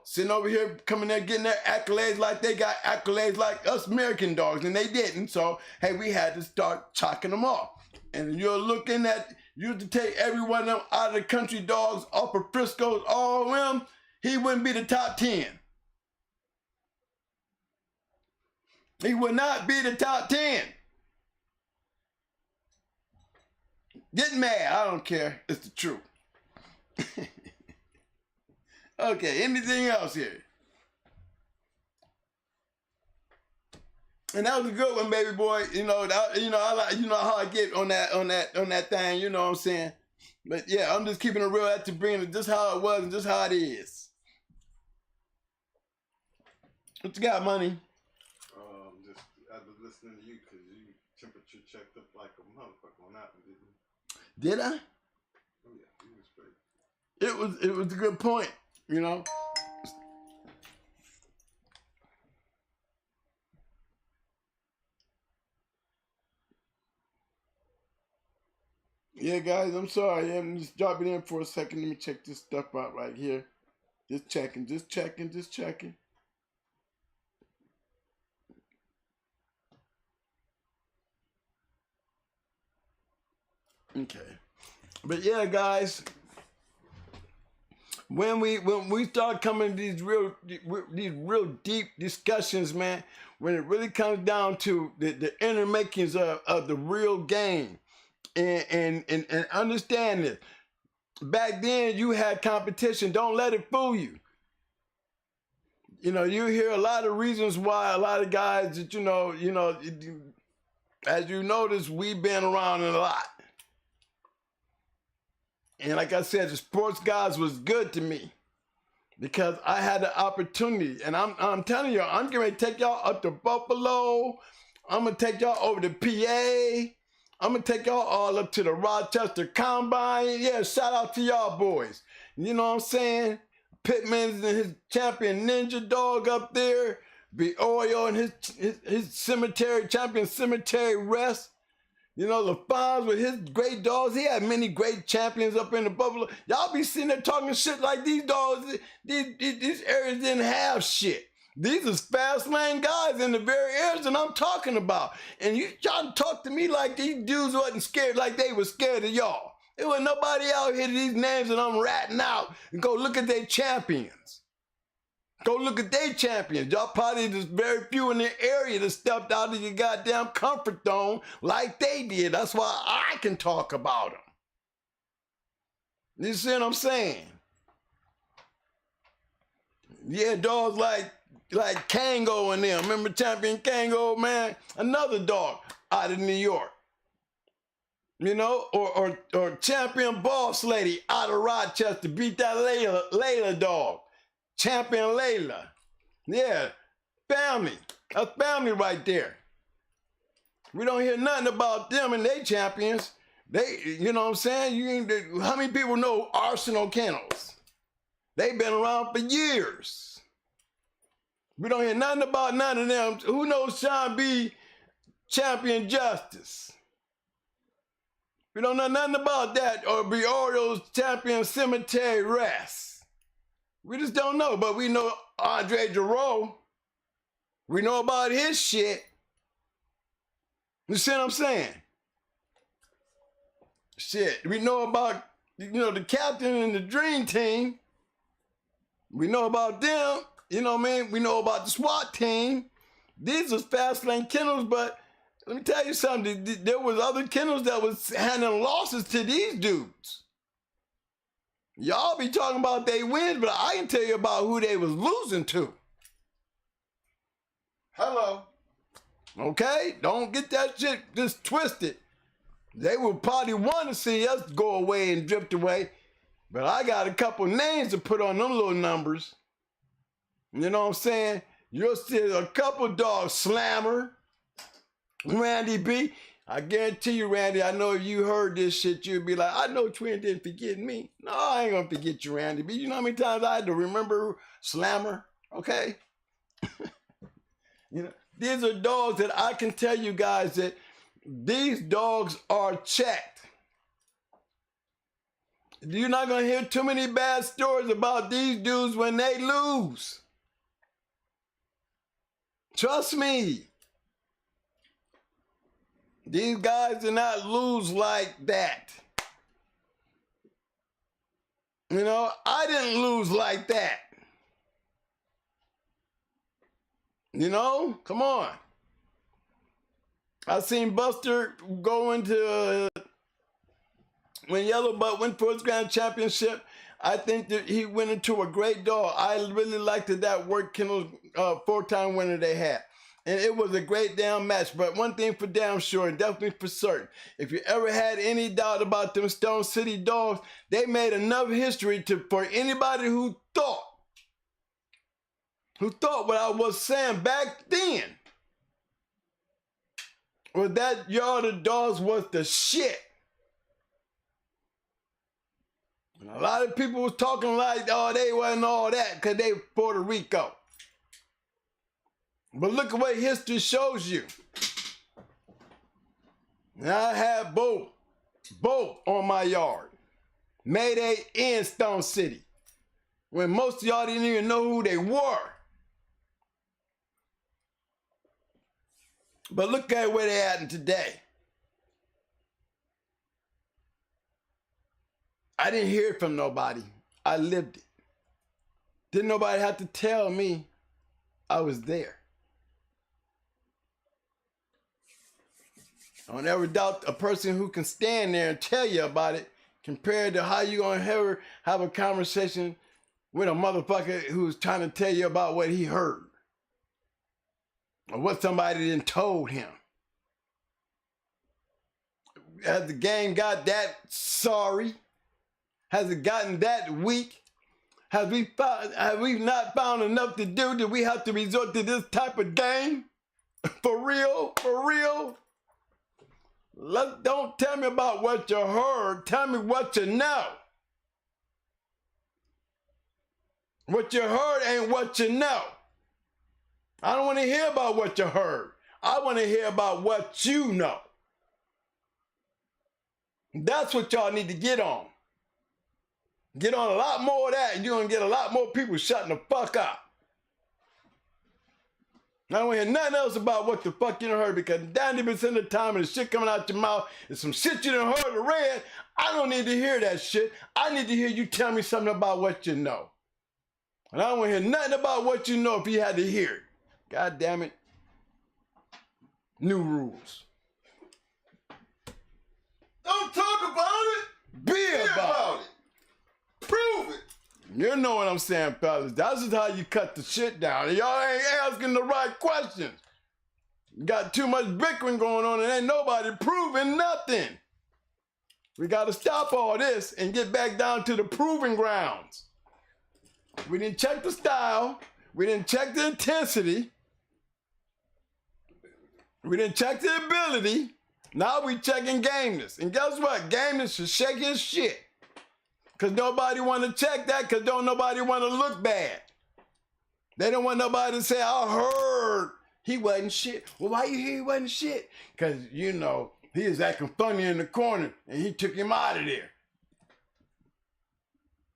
Sitting over here, coming there, getting their accolades like they got accolades like us American dogs, and they didn't. So, hey, we had to start chalking them off. And you're looking at, you to take every one of them out of the country dogs off of Frisco's, all of them, he wouldn't be the top 10. He would not be the top 10. Get mad, I don't care. It's the truth. Okay, anything else here? And that was a good one, baby boy. I like, how I get on that thing. You know what I'm saying? But yeah, I'm just keeping it real. To bring it just how it was and just how it is. What you got, money? Just I was listening to you because you temperature checked up like a motherfucker on that one, didn't you? Did I? Oh yeah, you was great. It was a good point. Yeah, guys, I'm sorry. I'm just dropping in for a second. Let me check this stuff out right here. Just checking. Okay. But yeah, guys, when we start coming to these real deep discussions, man, when it really comes down to the inner makings of the real game, and understand it. Back then you had competition. Don't let it fool you. You hear a lot of reasons why a lot of guys that as you notice, we've been around a lot. And like I said, the sports guys was good to me because I had the opportunity. And I'm telling you, I'm going to take y'all up to Buffalo. I'm going to take y'all over to PA. I'm going to take y'all all up to the Rochester Combine. Yeah, shout out to y'all boys. You know what I'm saying? Pittman's and his champion ninja dog up there. Be Oreo and his champion cemetery rest. LaFonz with his great dogs. He had many great champions up in the Buffalo. Y'all be sitting there talking shit like these dogs, these areas didn't have shit. These is fast lane guys in the very areas that I'm talking about. And you trying to talk to me like these dudes wasn't scared, like they was scared of y'all. There was nobody out here, these names that I'm ratting out, and go look at their champions. Go look at their champions. Y'all probably just very few in the area that stepped out of your goddamn comfort zone like they did. That's why I can talk about them. You see what I'm saying? Yeah, dogs like Kango and them. Remember Champion Kango, man? Another dog out of New York. Or Champion Boss Lady out of Rochester. Beat that Layla dog. Champion Layla. Yeah, family. That's family right there. We don't hear nothing about them and they champions. They, you know what I'm saying? How many people know Arsenal Kennels? They've been around for years. We don't hear nothing about none of them. Who knows Sean B. Champion Justice? We don't know nothing about that. Or be Oreo's Champion Cemetery Rest. We just don't know, but we know Andre Giroux. We know about his shit. You see what I'm saying? Shit, we know about, the captain and the dream team. We know about them, you know what I mean? We know about the SWAT team. These was fast lane kennels, but let me tell you something. There was other kennels that was handing losses to these dudes. Y'all be talking about they wins, but I can tell you about who they was losing to. Hello. Okay? Don't get that shit just twisted. They would probably want to see us go away and drift away, but I got a couple names to put on them little numbers. You know what I'm saying? You'll see a couple dogs, Slammer, Randy B, I guarantee you, Randy, I know if you heard this shit, you'd be like, I know Twin didn't forget me. No, I ain't gonna forget you, Randy B. You know how many times I had to remember Slammer, okay? You know, these are dogs that I can tell you guys that these dogs are checked. You're not gonna hear too many bad stories about these dudes when they lose. Trust me. These guys do not lose like that. You know, I didn't lose like that. You know, come on. I seen Buster go into, when Yellow Butt went for his grand championship, I think that he went into a great dog. I really liked that work Kennels 4-time winner they had. And it was a great damn match. But one thing for damn sure, and definitely for certain, if you ever had any doubt about them Stone City dogs, they made enough history for anybody who thought what I was saying back then was that yard of dogs was the shit. And a lot of people was talking like, oh, they wasn't all that because they Puerto Rico. But look at what history shows you. And I had both on my yard. Mayday in Stone City. When most of y'all didn't even know who they were. But look at where they at today. I didn't hear it from nobody. I lived it. Didn't nobody have to tell me I was there. Don't ever doubt a person who can stand there and tell you about it compared to how you gonna ever have a conversation with a motherfucker who's trying to tell you about what he heard or what somebody done told him. Has the game got that sorry? Has it gotten that weak? Have we not found enough to do that we have to resort to this type of game? For real? For real? Don't tell me about what you heard. Tell me what you know. What you heard ain't what you know. I don't want to hear about what you heard. I want to hear about what you know. That's what y'all need to get on. Get on a lot more of that and you're going to get a lot more people shutting the fuck up. I don't want to hear nothing else about what the fuck you done heard because 90% of the time and the shit coming out your mouth is some shit you done heard or read. I don't need to hear that shit. I need to hear you tell me something about what you know. And I don't want to hear nothing about what you know if you had to hear it. God damn it. New rules. Don't talk about it. Be about it. Prove it. You know what I'm saying, fellas. That's just how you cut the shit down. Y'all ain't asking the right questions. You got too much bickering going on and ain't nobody proving nothing. We got to stop all this and get back down to the proving grounds. We didn't check the style. We didn't check the intensity. We didn't check the ability. Now we checking gameness. And guess what? Gameness should shake his shit. Because nobody want to check that because don't nobody want to look bad. They don't want nobody to say, I heard he wasn't shit. Well, why you hear he wasn't shit? Because, you know, he was acting funny in the corner and he took him out of there.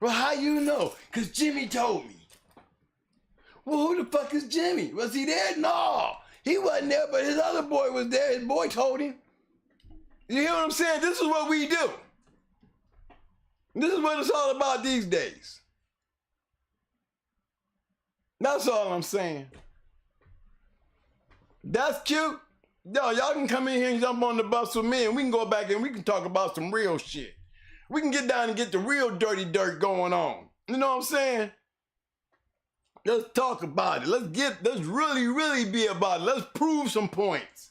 Well, how you know? Because Jimmy told me. Well, who the fuck is Jimmy? Was he there? No. He wasn't there, but his other boy was there. His boy told him. You hear what I'm saying? This is what we do. This is what it's all about these days. That's all I'm saying. That's cute. Yo, y'all can come in here and jump on the bus with me and we can go back and we can talk about some real shit. We can get down and get the real dirty dirt going on. You know what I'm saying? Let's talk about it. Let's really, really be about it. Let's prove some points.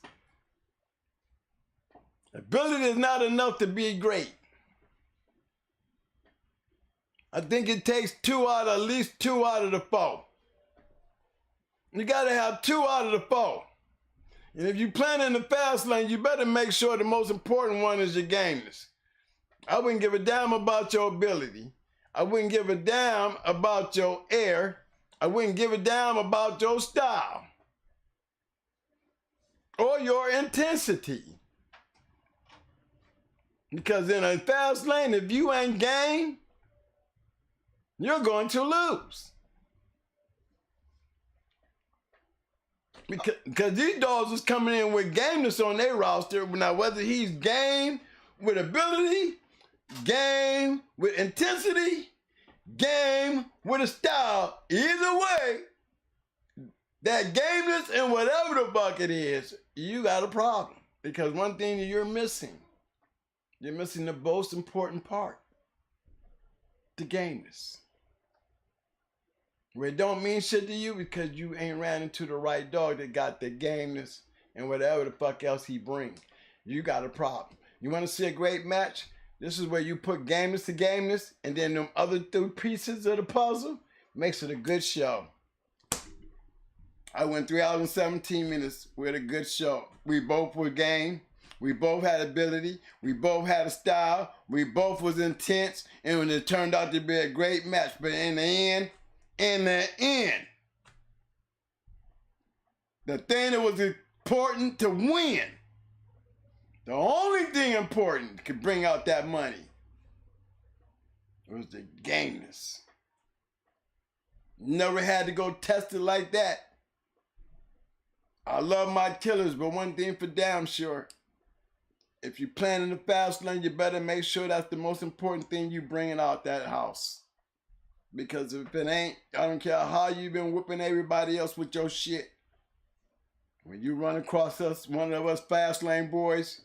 Ability is not enough to be great. I think it takes at least two out of the four. You gotta have 2 out of the 4. And if you plan in the fast lane, you better make sure the most important one is your gameness. I wouldn't give a damn about your ability. I wouldn't give a damn about your air. I wouldn't give a damn about your style or your intensity. Because in a fast lane, if you ain't game, you're going to lose. Because these dogs is coming in with gameness on their roster. Now, whether he's game with ability, game with intensity, game with a style, either way, that gameness and whatever the fuck it is, you got a problem. Because one thing that you're missing the most important part, the gameness. Where it don't mean shit to you because you ain't ran into the right dog that got the gameness and whatever the fuck else he bring. You got a problem. You want to see a great match? This is where you put gameness to gameness, and then them other 3 pieces of the puzzle makes it a good show. I went 3 hours and 17 minutes with a good show. We both were game. We both had ability. We both had a style. We both was intense, and when it turned out to be a great match. But in the end, the thing that was important to win, the only thing important that could bring out that money was the gameness. Never had to go test it like that. I love my killers, but one thing for damn sure, if you're planning the fast lane, you better make sure that's the most important thing you bringing out that house. Because if it ain't, I don't care how you been whooping everybody else with your shit. When you run across us, one of us fast lane boys,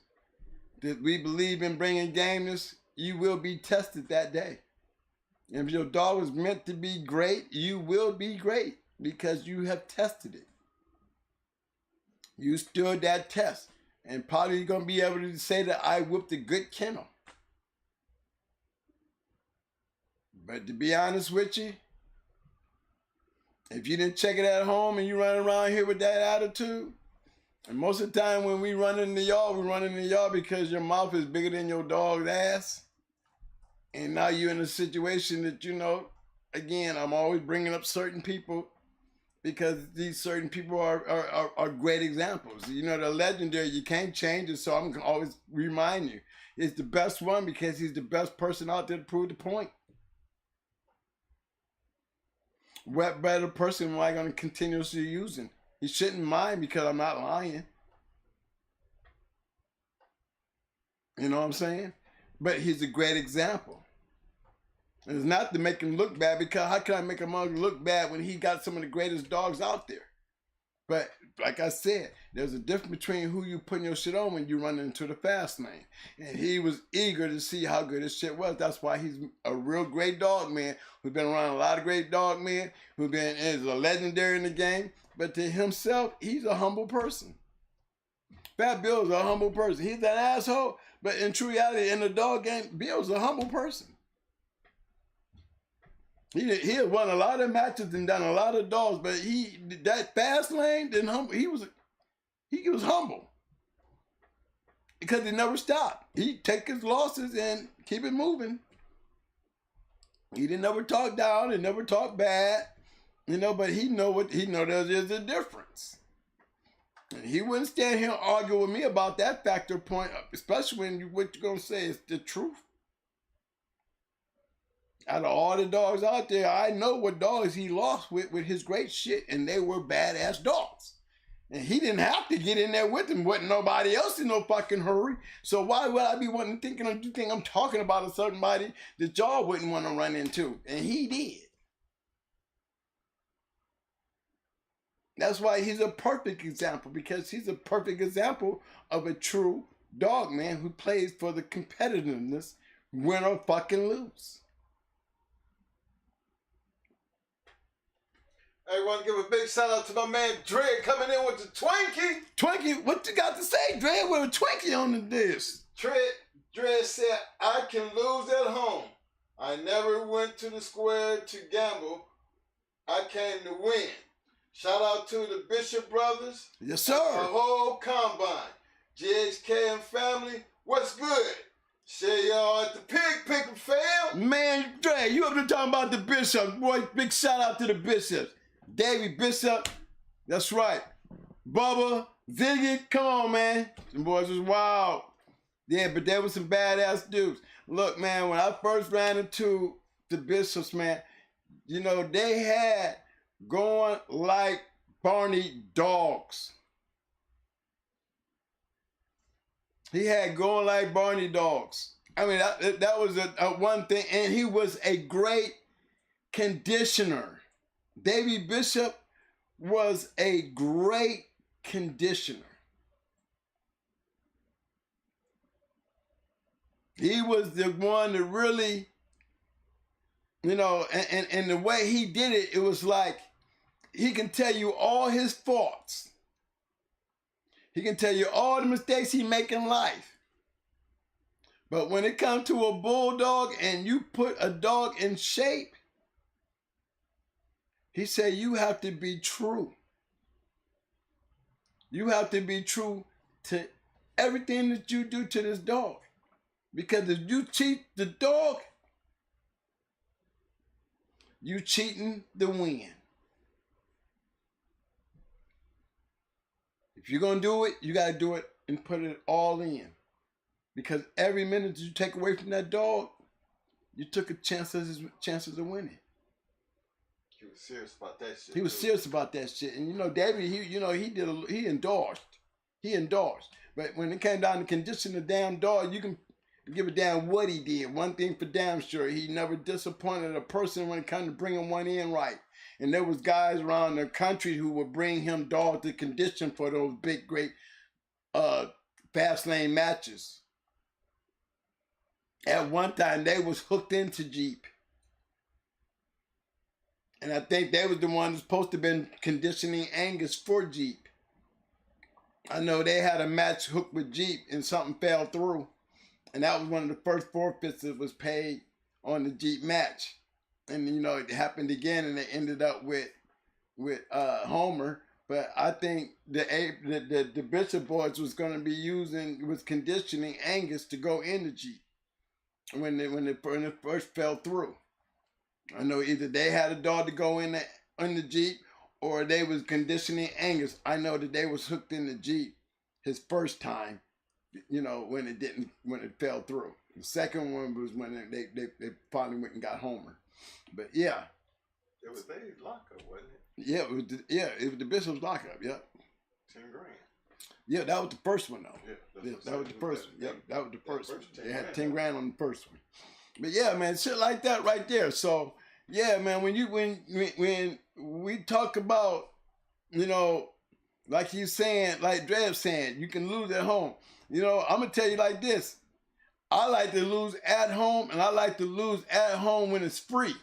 that we believe in bringing gameness, you will be tested that day. And if your dog is meant to be great, you will be great because you have tested it. You stood that test. And probably you're going to be able to say that I whipped a good kennel. But to be honest with you, if you didn't check it at home and you run around here with that attitude, and most of the time when we run in the yard, we run in the yard because your mouth is bigger than your dog's ass. And now you're in a situation that, you know, again, I'm always bringing up certain people because these certain people are great examples. You know, the legendary, you can't change it, so I'm going to always remind you. It's the best one because he's the best person out there to prove the point. What better person am I going to continuously using? He shouldn't mind because I'm not lying. You know what I'm saying? But he's a great example. And it's not to make him look bad, because how can I make him look bad when he got some of the greatest dogs out there? But like I said, there's a difference between who you putting your shit on when you run into the fast lane. And he was eager to see how good his shit was. That's why he's a real great dog man who's been around a lot of great dog men, is a legendary in the game. But to himself, he's a humble person. Fat Bill's a humble person. He's an asshole, but in true reality, in the dog game, Bill's a humble person. He had won a lot of matches and done a lot of dogs, but that fast lane didn't humble. He was humble because he never stopped. He take his losses and keep it moving. He didn't never talk down and never talk bad, you know. But he know there's a difference. And he wouldn't stand here and argue with me about that factor point, especially when what you're gonna say is the truth. Out of all the dogs out there, I know what dogs he lost with his great shit, and they were badass dogs. And he didn't have to get in there with them. Wasn't nobody else in no fucking hurry. So why would I be thinking you think I'm talking about a certain body that y'all wouldn't want to run into? And he did. That's why he's a perfect example, because he's a perfect example of a true dog man who plays for the competitiveness, win or fucking lose. I want to give a big shout out to my man Dre coming in with the Twinkie. Twinkie, what you got to say, Dre? With a Twinkie on the disc. Dre said, I can lose at home. I never went to the square to gamble. I came to win. Shout out to the Bishop brothers. Yes, sir. A whole combine. GH.CH and family, what's good? Share y'all at the pig picking fam. Man, Dre, you up there talking about the Bishop. Boy, big shout out to the Bishops. Davey Bishop, that's right. Bubba, Ziggy, come on, man. Them boys was wild. Yeah, but they were some badass dudes. Look, man, when I first ran into the Bishops, man, you know, they had going like Barney dogs. He had going like Barney dogs. I mean, that was a one thing. And he was a great conditioner. Davey Bishop was a great conditioner. He was the one that really, you know, and the way he did it, it was like he can tell you all his faults. He can tell you all the mistakes he make in life. But when it comes to a bulldog and you put a dog in shape, he said you have to be true. You have to be true to everything that you do to this dog. Because if you cheat the dog, you cheating the win. If you're going to do it, you got to do it and put it all in. Because every minute you take away from that dog, you took a chances of winning. He was serious about that shit. He was serious about that shit. And you know, David, he endorsed. He endorsed. But when it came down to condition the damn dog, you can give a damn what he did. One thing for damn sure, he never disappointed a person when it came to bringing one in right. And there was guys around the country who would bring him dogs to condition for those big, great fast lane matches. At one time, they was hooked into Jeep. And I think they was the ones supposed to have been conditioning Angus for Jeep. I know they had a match hooked with Jeep and something fell through. And that was one of the first forfeits that was paid on the Jeep match. And, you know, it happened again and they ended up with Homer. But I think the Bishop boys was going to be conditioning Angus to go in the Jeep when it first fell through. I know either they had a dog to go in the Jeep or they was conditioning Angus. I know that they was hooked in the Jeep his first time, you know, when it fell through. The second one was when they finally went and got Homer. But yeah. It was their lockup, wasn't it? Yeah, it was the Bishop's lockup, yep. 10 grand. Yeah, that was the first one though. Yeah, that was the first one. Yep, that was the first one. They had 10 10 grand on the first one. But yeah, man, shit like that right there. So yeah, man, when we talk about, you know, like you saying, like Drev saying, you can lose at home. You know, I'm gonna tell you like this. I like to lose at home, and I like to lose at home when it's free.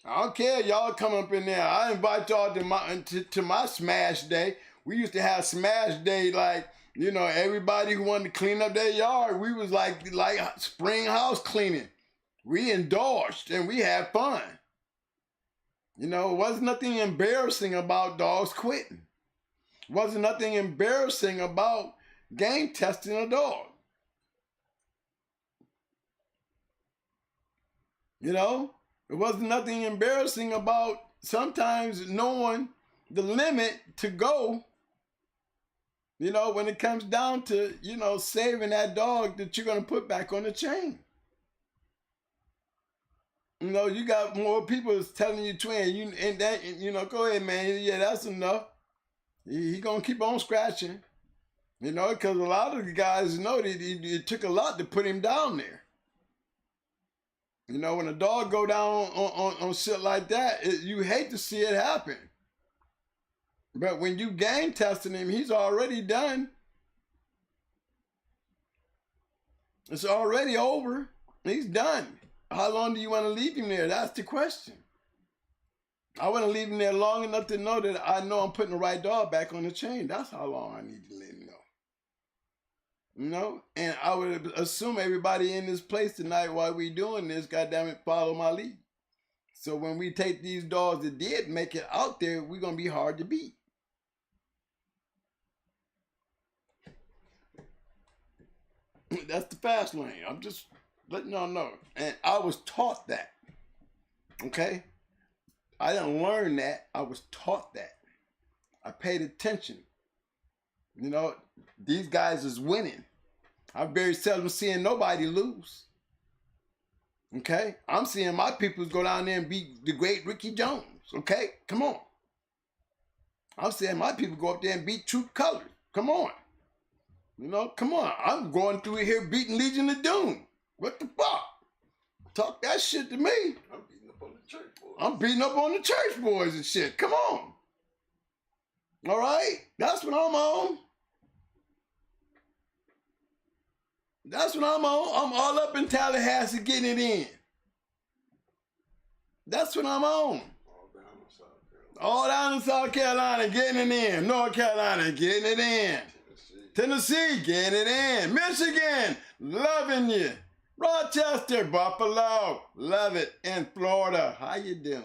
I don't care, y'all come up in there. I invite y'all to my smash day. We used to have smash day, like, you know, everybody who wanted to clean up their yard. We was like spring house cleaning. We endorsed and we had fun. You know, it wasn't nothing embarrassing about dogs quitting. It wasn't nothing embarrassing about game testing a dog. You know? There wasn't nothing embarrassing about sometimes knowing the limit to go, you know, when it comes down to, you know, saving that dog that you're going to put back on the chain. You know, you got more people telling you, twin, you know, go ahead, man. Yeah, that's enough. He going to keep on scratching, you know, because a lot of the guys know that it took a lot to put him down there. You know, when a dog go down on shit like that, you hate to see it happen. But when you game testing him, he's already done. It's already over. He's done. How long do you want to leave him there? That's the question. I want to leave him there long enough to know that I know I'm putting the right dog back on the chain. That's how long I need to let him know. You know, and I would assume everybody in this place tonight while we doing this, goddammit, follow my lead. So when we take these dogs that did make it out there, we're going to be hard to beat. That's the fast lane. I'm just letting y'all know. And I was taught that. Okay? I didn't learn that. I was taught that. I paid attention. You know, these guys is winning. I very seldom seeing nobody lose. Okay? I'm seeing my people go down there and beat the great Ricky Jones. Okay? Come on. I'm seeing my people go up there and beat Truth Colors. Come on. You know, come on. I'm going through here beating Legion of Doom. What the fuck? Talk that shit to me. I'm beating up on the church boys. I'm beating up on the church boys and shit. Come on. All right? That's what I'm on. That's what I'm on. I'm all up in Tallahassee getting it in. That's what I'm on. All down in South Carolina getting it in. North Carolina getting it in. Tennessee getting it in. Michigan, loving you. Rochester, Buffalo, love it. In Florida, how you doing?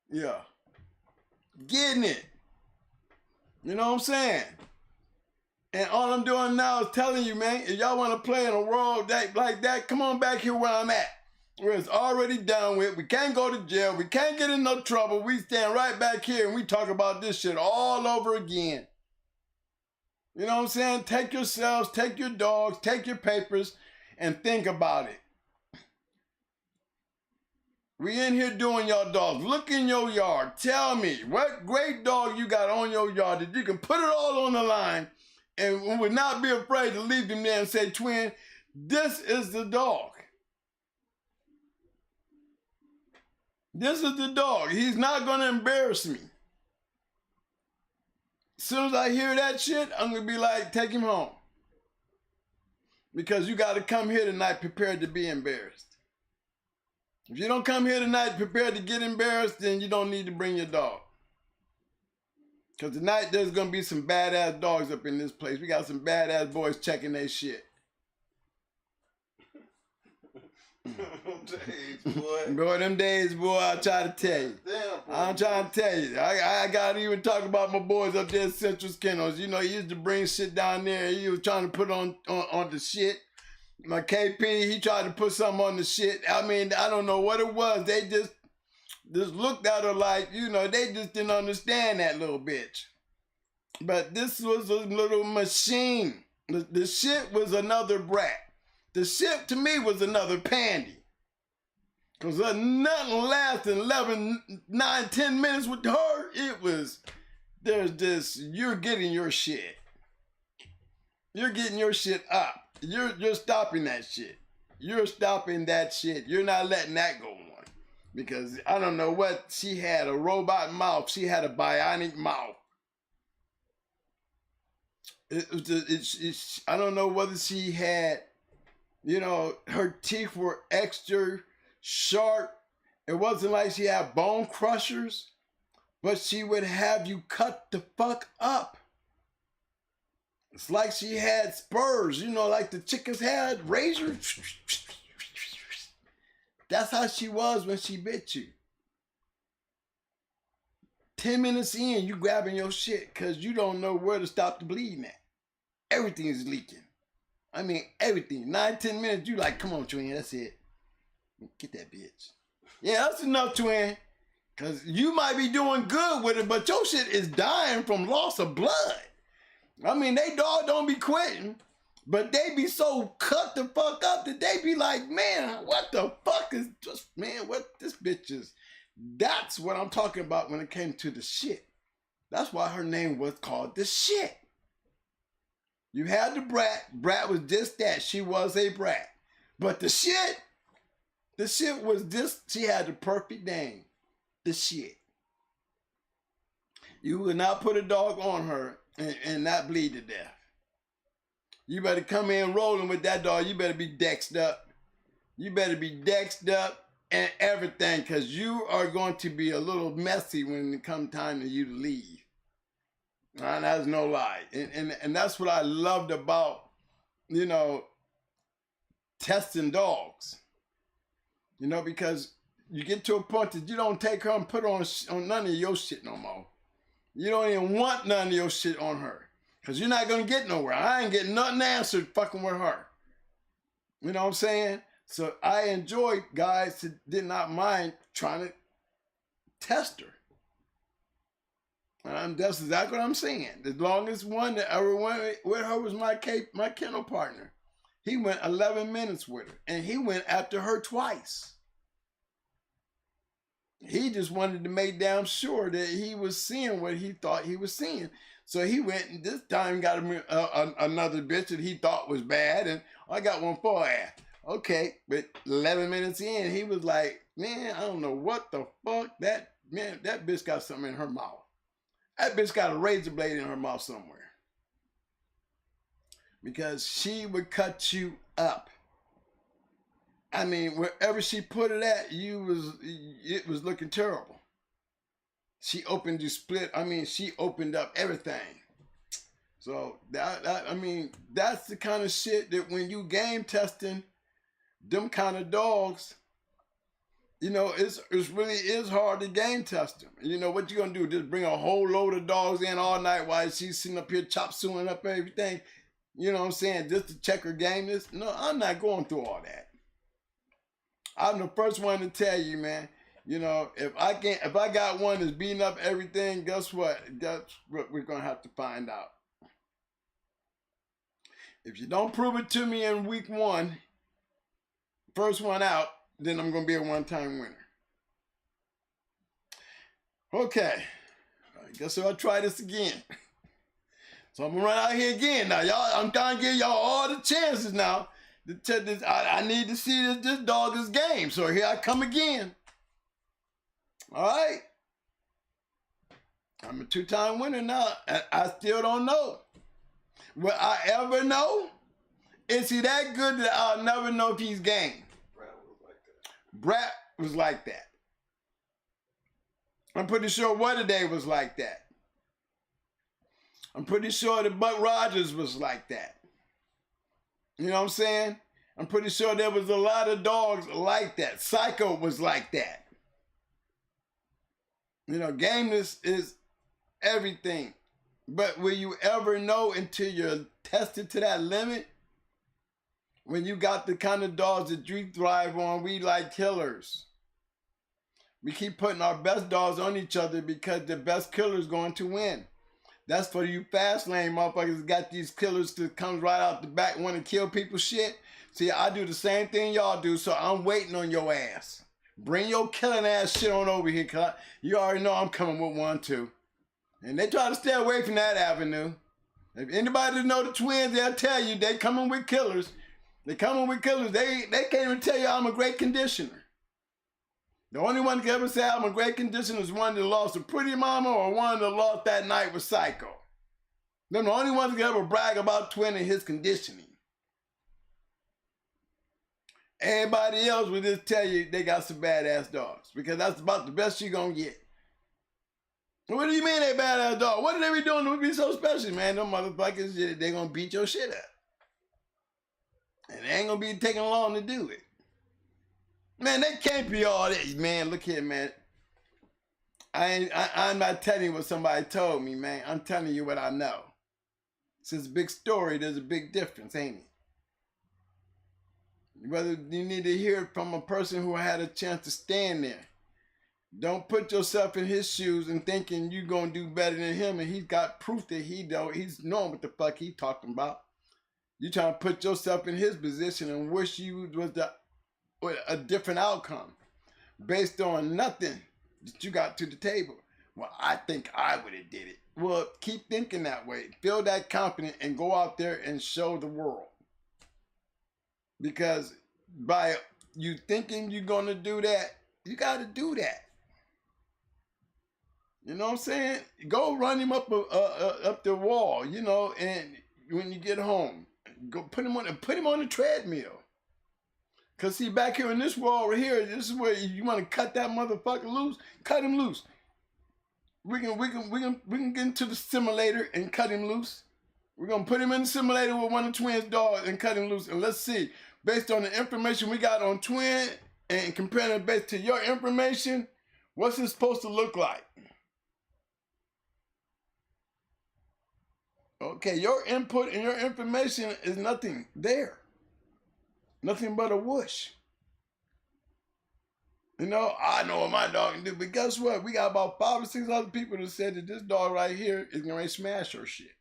Yeah. Getting it. You know what I'm saying? And all I'm doing now is telling you, man, if y'all want to play in a world like that, come on back here where I'm at. Where it's already done with. We can't go to jail. We can't get in no trouble. We stand right back here and we talk about this shit all over again. You know what I'm saying? Take yourselves, take your dogs, take your papers, and think about it. We in here doing y'all dogs. Look in your yard. Tell me what great dog you got on your yard that you can put it all on the line and would not be afraid to leave them there and say, twin, this is the dog. This is the dog. He's not going to embarrass me. As soon as I hear that shit, I'm going to be like, take him home. Because you got to come here tonight prepared to be embarrassed. If you don't come here tonight prepared to get embarrassed, then you don't need to bring your dog. Because tonight there's going to be some badass dogs up in this place. We got some badass boys checking their shit. Days, boy. Boy, them days, boy, I try to tell you. I'm trying to tell you. I got to even talk about my boys up there at Central Kennels. You know, he used to bring shit down there. He was trying to put on the shit. My KP, he tried to put something on the shit. I mean, I don't know what it was. They just looked at her like, you know, they just didn't understand that little bitch. But this was a little machine. The shit was another brat. The shit to me was another pandy. Because nothing lasted 11, 9, 10 minutes with her. It was, there's this, you're getting your shit. You're getting your shit up. You're stopping that shit. You're stopping that shit. You're not letting that go on. Because I don't know what, she had a robot mouth. She had a bionic mouth. I don't know whether she had, you know, her teeth were extra sharp. It wasn't like she had bone crushers, but she would have you cut the fuck up. It's like she had spurs, you know, like the chickens had razors. That's how she was when she bit you. 10 minutes in, you grabbing your shit because you don't know where to stop the bleeding at. Everything is leaking. I mean, everything. 9, 10 minutes, you like, come on, twin, that's it. Get that bitch. Yeah, that's enough, twin. Because you might be doing good with it, but your shit is dying from loss of blood. I mean, they dog don't be quitting, but they be so cut the fuck up that they be like, man, what the fuck is just, man, what this bitch is. That's what I'm talking about when it came to the shit. That's why her name was called the shit. You had the brat. Brat was just that. She was a brat. But the shit was this. She had the perfect name. The shit. You would not put a dog on her and not bleed to death. You better come in rolling with that dog. You better be dexed up. You better be dexed up and everything, because you are going to be a little messy when it comes time for you to leave. That's no lie. And that's what I loved about, you know, testing dogs. You know, because you get to a point that you don't take her and put her on none of your shit no more. You don't even want none of your shit on her. Because you're not going to get nowhere. I ain't getting nothing answered fucking with her. You know what I'm saying? So I enjoy guys that did not mind trying to test her. That's exactly what I'm saying. The longest one that ever went with her was my kennel partner. He went 11 minutes with her. And he went after her twice. He just wanted to make damn sure that he was seeing what he thought he was seeing. So he went and this time got another bitch that he thought was bad. And I got one for her. Okay, but 11 minutes in, he was like, man, I don't know what the fuck. That bitch got something in her mouth. That bitch got a razor blade in her mouth somewhere. Because she would cut you up. I mean, wherever she put it at, it was looking terrible. She opened she opened up everything. So, that's the kind of shit that when you game testing them kind of dogs, it really is hard to game test them. You know, what you gonna do? Just bring a whole load of dogs in all night while she's sitting up here chop sueying up everything? You know what I'm saying? Just to check her gameness? No, I'm not going through all that. I'm the first one to tell you, man. You know, if I got one that's beating up everything, guess what? That's what we're gonna have to find out. If you don't prove it to me in week 1, first one out, then I'm gonna be a one-time winner. Okay, I guess I'll try this again. So I'm gonna run out here again now, y'all. I'm trying to give y'all all the chances now. I need to see this dog is game. So here I come again. All right. I'm a 2-time winner now. And I still don't know. Will I ever know? Is he that good that I'll never know if he's game? Brat was like that. I'm pretty sure What A Day was like that. I'm pretty sure that Buck Rogers was like that. You know what I'm saying? I'm pretty sure there was a lot of dogs like that. Psycho was like that. You know, gameness is everything. But will you ever know until you're tested to that limit? When you got the kind of dogs that you thrive on, we like killers. We keep putting our best dogs on each other because the best killer is going to win. That's for you fast lane motherfuckers that got these killers that comes right out the back want to kill people shit. See, I do the same thing y'all do, so I'm waiting on your ass. Bring your killing ass shit on over here, cuz you already know I'm coming with one too. And they try to stay away from that avenue. If anybody know the twins, they'll tell you they coming with killers. They coming with killers. They can't even tell you I'm a great conditioner. The only one that can ever say I'm a great conditioner is one that lost a pretty mama or one that lost that night with Psycho. They're the only ones that can ever brag about Twin and his conditioning. Everybody else will just tell you they got some badass dogs because that's about the best you're going to get. What do you mean they badass dog? What did they be doing to be so special, man? Them motherfuckers, they going to beat your shit up. And they ain't going to be taking long to do it. Man, they can't be all that. Man, look here, man. I'm not telling you what somebody told me, man. I'm telling you what I know. Since it's a big story, there's a big difference, ain't it? Whether you need to hear it from a person who had a chance to stand there. Don't put yourself in his shoes and thinking you're going to do better than him and he's got proof that he's knowing what the fuck he talking about. You trying to put yourself in his position and wish you was a different outcome based on nothing that you got to the table. Well, I think I would have did it. Well, keep thinking that way. Feel that confident and go out there and show the world. Because by you thinking you're going to do that, you got to do that. You know what I'm saying? Go run him up the wall, you know, and when you get home, go put him on the treadmill. Cause see, back here in this wall right here, this is where you want to cut that motherfucker loose. Cut him loose. We can get into the simulator and cut him loose. We're gonna put him in the simulator with one of the twins' dogs and cut him loose. And let's see, based on the information we got on Twin and comparing it based to your information, what's it supposed to look like? Okay, your input and your information is nothing there. Nothing but a whoosh. You know, I know what my dog can do, but guess what? We got about 5 or 6 other people that said that this dog right here is going to smash her shit.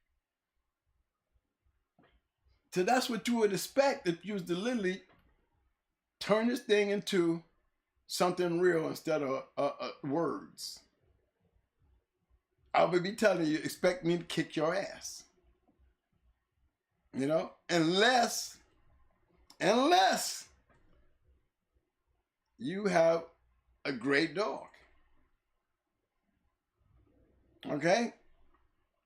So that's what you would expect if you was to literally turn this thing into something real instead of words. I would be telling you, expect me to kick your ass. You know, unless you have a great dog. Okay?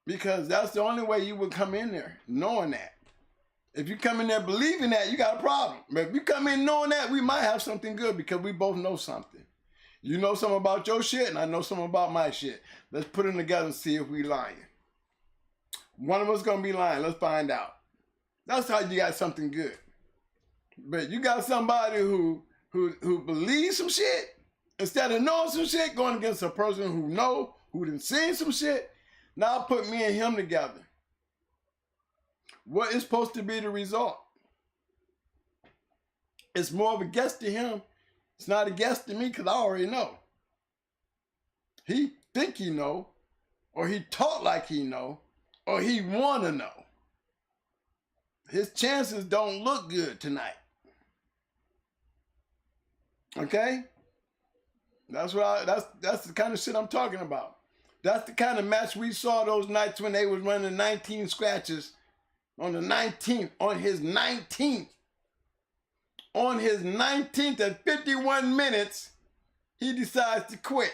Because that's the only way you would come in there, knowing that. If you come in there believing that, you got a problem. But if you come in knowing that, we might have something good because we both know something. You know something about your shit, and I know something about my shit. Let's put them together and see if we lying. One of us gonna be lying. Let's find out. That's how you got something good. But you got somebody who believes some shit instead of knowing some shit, going against a person who done seen some shit. Now put me and him together. What is supposed to be the result? It's more of a guess to him. It's not a guess to me because I already know. He think he know, or he talk like he know, or he want to know. His chances don't look good tonight. Okay? That's the kind of shit I'm talking about. That's the kind of match we saw those nights when they was running 19 scratches on the 19th, on his 19th. On his 19th at 51 minutes, he decides to quit.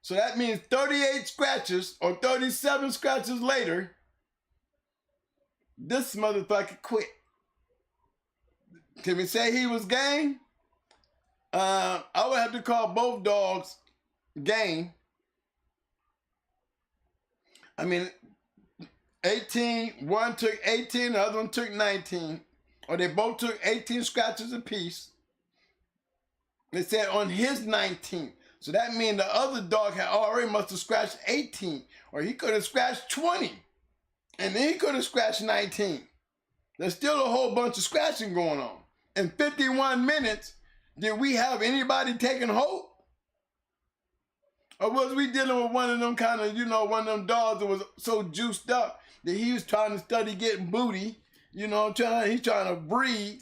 So that means 38 scratches or 37 scratches later, this motherfucker quit. Can we say he was game? I would have to call both dogs game. I mean, 18, one took 18, the other one took 19. Or they both took 18 scratches apiece. They said on his 19th. So that means the other dog had already must have scratched 18. Or he could have scratched 20. And then he could have scratched 19. There's still a whole bunch of scratching going on. In 51 minutes, did we have anybody taking hope? Or was we dealing with one of them kind of, one of them dogs that was so juiced up that he was trying to study getting booty, he's trying to breed,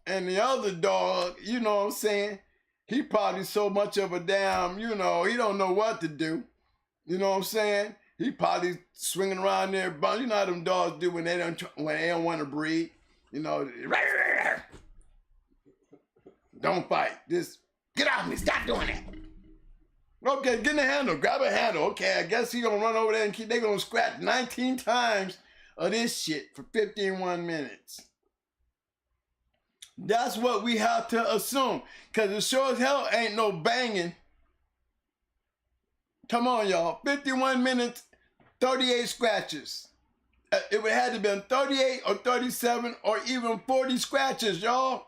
and the other dog, you know what I'm saying, he probably so much of a damn, he don't know what to do, you know what I'm saying? He probably swinging around there, you know how them dogs do when they don't want to breed, don't fight, just get off me, stop doing that. Okay, get in the handle, grab a handle. Okay, I guess he gonna run over there and they gonna scratch 19 times of this shit for 51 minutes. That's what we have to assume. Because it sure as hell ain't no banging. Come on, y'all. 51 minutes, 38 scratches. It would have to been 38 or 37 or even 40 scratches, y'all.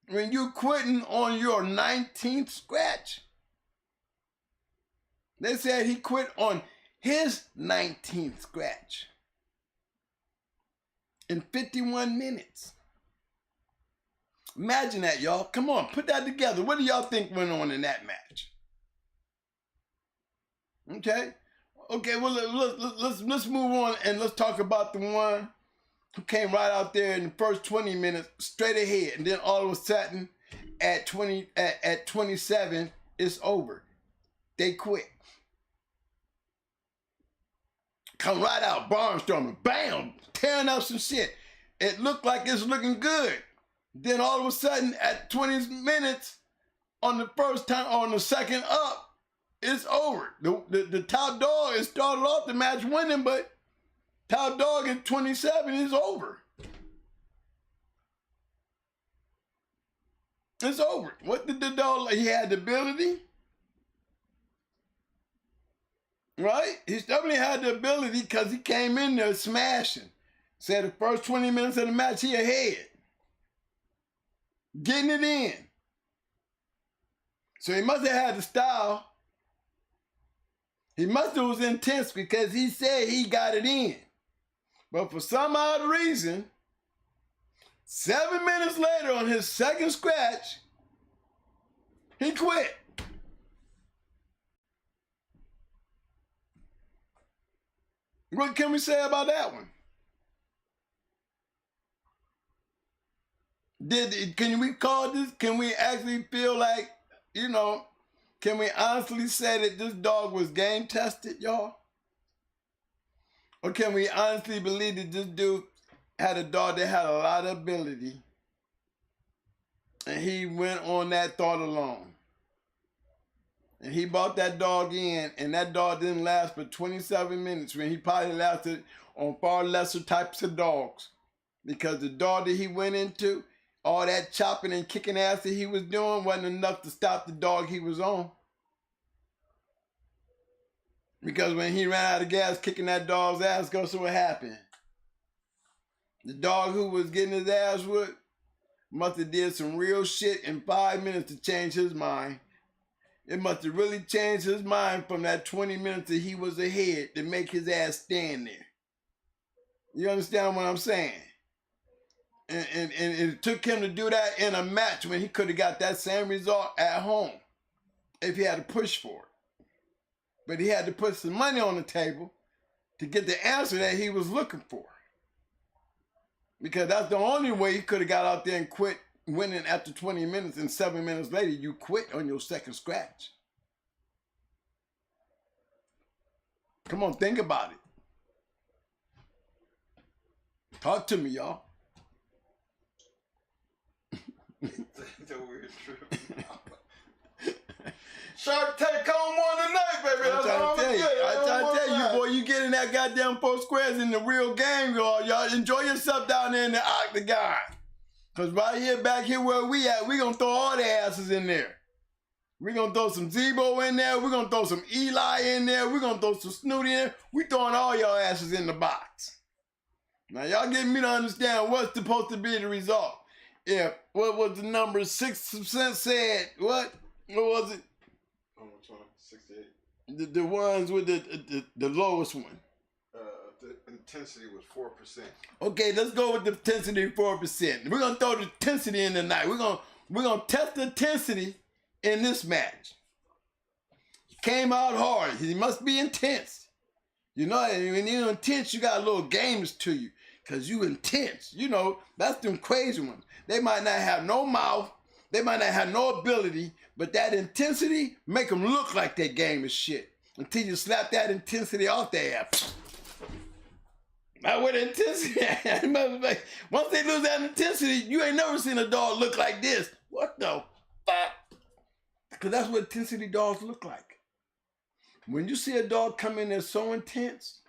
When you quitting on your 19th scratch. They said he quit on his 19th scratch in 51 minutes. Imagine that, y'all. Come on, put that together. What do y'all think went on in that match? Okay, well, let's move on and let's talk about the one who came right out there in the first 20 minutes straight ahead, and then all of a sudden at 27 it's over. They quit. Come right out, barnstorming, bam, tearing up some shit. It looked like it's looking good. Then all of a sudden, at 20 minutes, on the first time, on the second up, it's over. The top dog has started off the match winning, but top dog at 27 is over. It's over. What did the dog, he had the ability? Right? He definitely had the ability because he came in there smashing. Said the first 20 minutes of the match, he ahead. Getting it in. So he must have had the style. He must have was intense because he said he got it in. But for some odd reason, 7 minutes later on his second scratch, he quit. What can we say about that one? Can we call this? Can we actually feel like, you know, can we honestly say that this dog was game tested, y'all? Or can we honestly believe that this dude had a dog that had a lot of ability and he went on that thought alone? And he brought that dog in, and that dog didn't last for 27 minutes when he probably lasted on far lesser types of dogs. Because the dog that he went into, all that chopping and kicking ass that he was doing wasn't enough to stop the dog he was on. Because when he ran out of gas kicking that dog's ass, guess what happened? The dog who was getting his ass whooped must have did some real shit in 5 minutes to change his mind. It must have really changed his mind from that 20 minutes that he was ahead to make his ass stand there. You understand what I'm saying? And it took him to do that in a match when he could have got that same result at home if he had to push for it. But he had to put some money on the table to get the answer that he was looking for. Because that's the only way he could have got out there and quit winning after 20 minutes, and 7 minutes later you quit on your second scratch. Come on, think about it. Talk to me, y'all. It's a weird trip. Shark Tank on one tonight, baby. I'm trying to tell you, boy, you get in that goddamn 4 squares in the real game, y'all. Enjoy yourself down there in the octagon. Because right here, back here where we at, we going to throw all the asses in there. We're going to throw some Zebo in there. We're going to throw some Eli in there. We're going to throw some Snooty in there. We throwing all your asses in the box. Now, y'all getting me to understand what's supposed to be the result. If, what was the number, 6% said, what? What was it? Oh, which one? 68. The ones with the lowest one. The intensity was 4%. Okay, let's go with the intensity 4%. We're gonna throw the intensity in tonight. We're gonna test the intensity in this match. He came out hard. He must be intense. You know, when you're intense, you got a little games to you. Cause you intense. You know, that's them crazy ones. They might not have no mouth. They might not have no ability, but that intensity make them look like they game is shit. Until you slap that intensity off their ass. Now with intensity, once they lose that intensity, you ain't never seen a dog look like this. What the fuck? Because that's what intensity dogs look like. When you see a dog come in there so intense,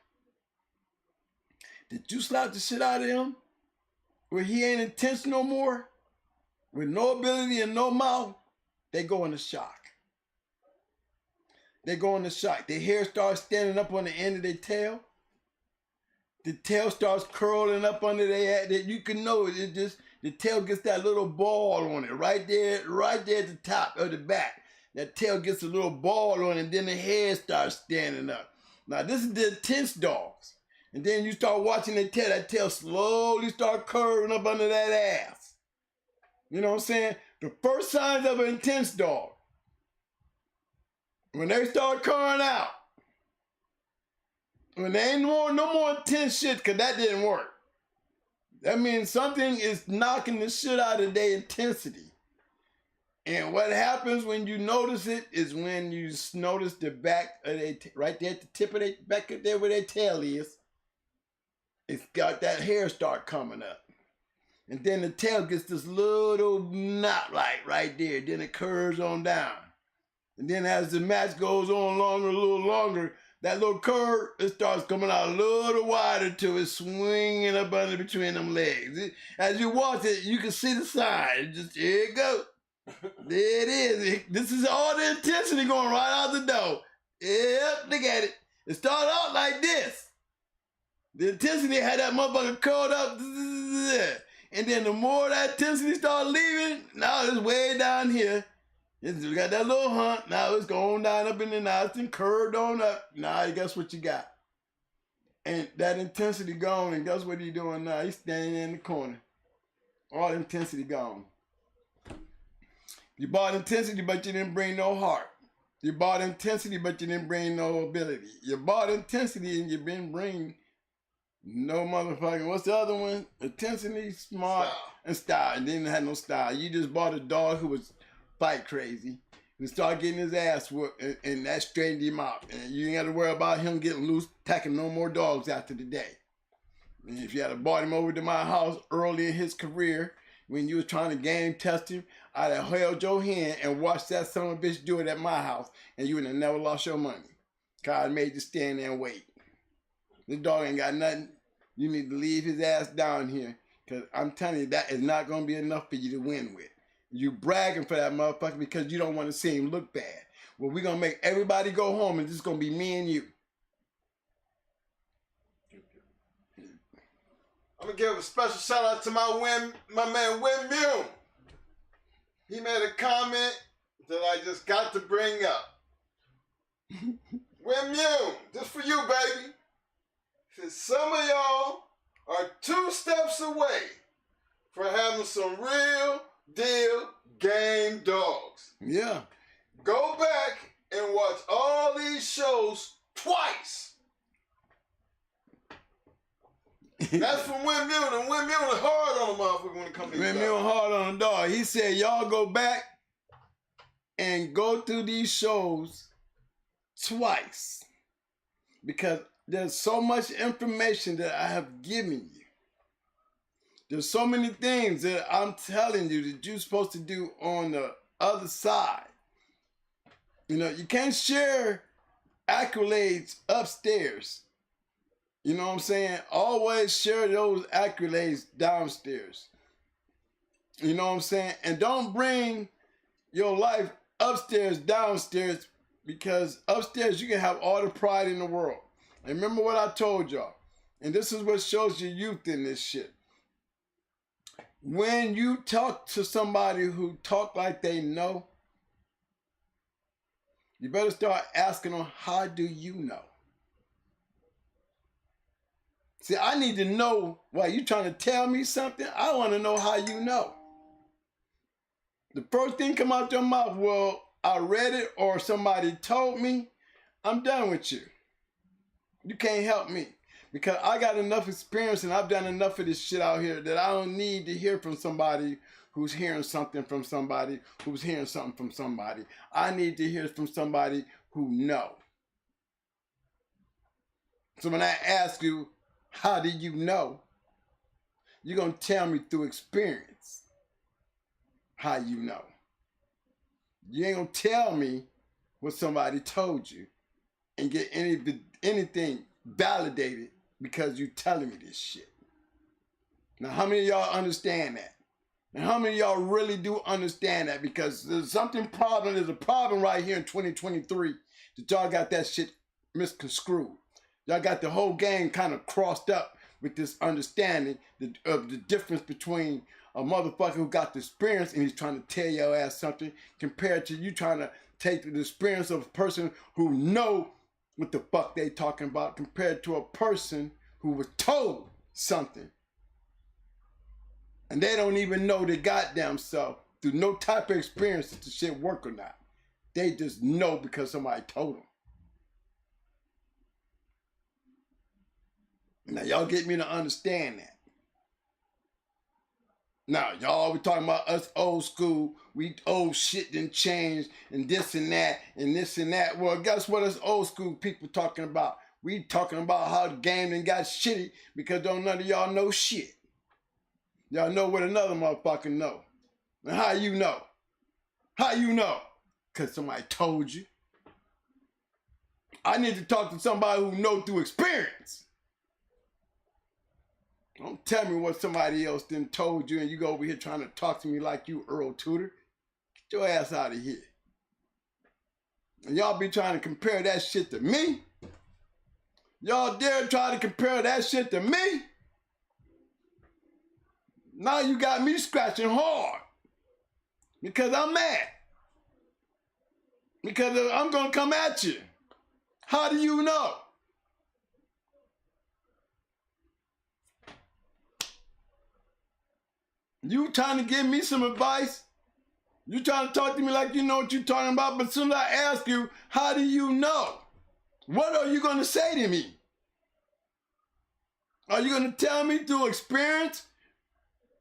did you slap the shit out of him? Where he ain't intense no more? With no ability and no mouth, they go into shock. They go into shock. Their hair starts standing up on the end of their tail. The tail starts curling up under their head. That you can know it just, the tail gets that little ball on it right there at the top of the back. That tail gets a little ball on it, and then the head starts standing up. Now this is the intense dogs. And then you start watching that tail slowly start curving up under that ass. You know what I'm saying? The first signs of an intense dog, when they start curling out, when there ain't no more intense shit, because that didn't work. That means something is knocking the shit out of their intensity. And what happens when you notice it is when you notice the back of their, right there at the tip of their, back there where their tail is, it's got that hair start coming up. And then the tail gets this little knot right there. Then it curves on down. And then as the match goes on longer, a little longer, that little curve, it starts coming out a little wider till it's swinging up under between them legs. As you watch it, you can see the sign. Just, here it goes. There it is. This is all the intensity going right out the door. Yep, look at it. It started out like this. The intensity had that motherfucker curled up. And then the more that intensity started leaving, now it's way down here. You got that little hump. Now it's going down up in the night and curved on up. Now guess what you got? And that intensity gone, and guess what he doing now? He's standing in the corner. All intensity gone. You bought intensity, but you didn't bring no heart. You bought intensity, but you didn't bring no ability. You bought intensity, and you didn't bring no motherfucking, what's the other one? Intensity, smart, and style. And didn't have no style. You just bought a dog who was fight crazy. And started getting his ass whooped, and that straightened him out. And you ain't got to worry about him getting loose, attacking no more dogs after the day. And if you had brought him over to my house early in his career, when you was trying to game test him, I'd have held your hand and watched that son of a bitch do it at my house, and you would have never lost your money. God made you stand there and wait. This dog ain't got nothing. You need to leave his ass down here, because I'm telling you, that is not going to be enough for you to win with. You bragging for that motherfucker because you don't want to see him look bad. Well, we're going to make everybody go home, and this is going to be me and you. I'm going to give a special shout out to my man Windmill. He made a comment that I just got to bring up. Windmill, this for you, baby. Said some of y'all are 2 steps away from having some real deal game dogs. Yeah. Go back and watch all these shows twice. That's from Windmill, and Windmill is hard on the motherfucker when it comes to Windmill hard on the dog. He said, y'all go back and go through these shows twice, because there's so much information that I have given you. There's so many things that I'm telling you that you're supposed to do on the other side. You know, you can't share accolades upstairs. You know what I'm saying? Always share those accolades downstairs. You know what I'm saying? And don't bring your life upstairs, downstairs, because upstairs you can have all the pride in the world. And remember what I told y'all. And this is what shows your youth in this shit. When you talk to somebody who talk like they know, you better start asking them, how do you know? See, I need to know, why you trying to tell me something? I want to know how you know. The first thing come out your mouth, well, I read it or somebody told me, I'm done with you. You can't help me. Because I got enough experience and I've done enough of this shit out here that I don't need to hear from somebody who's hearing something from somebody who's hearing something from somebody. I need to hear from somebody who know. So when I ask you, how do you know? You're going to tell me through experience how you know. You ain't going to tell me what somebody told you and get anything validated because you telling me this shit. Now, how many of y'all understand that? And how many of y'all really do understand that? Because there's a problem right here in 2023 that y'all got that shit misconstrued. Y'all got the whole game kind of crossed up with this understanding of the difference between a motherfucker who got the experience and he's trying to tell your ass something compared to you trying to take the experience of a person who know what the fuck they talking about compared to a person who was told something. And they don't even know their goddamn self through no type of experience if the shit work or not. They just know because somebody told them. Now, y'all get me to understand that. Now, y'all, we talking about us old school. We old shit didn't change and this and that and this and that. Well, guess what us old school people talking about? We talking about how the game done got shitty because don't none of y'all know shit. Y'all know what another motherfucker know. And how you know? How you know? Because somebody told you. I need to talk to somebody who know through experience. Don't tell me what somebody else done told you and you go over here trying to talk to me like you Earl Tudor. Get your ass out of here. And y'all be trying to compare that shit to me? Y'all dare try to compare that shit to me? Now you got me scratching hard. Because I'm mad. Because I'm going to come at you. How do you know? You trying to give me some advice? You trying to talk to me like you know what you're talking about, but as soon as I ask you, how do you know? What are you going to say to me? Are you going to tell me through experience?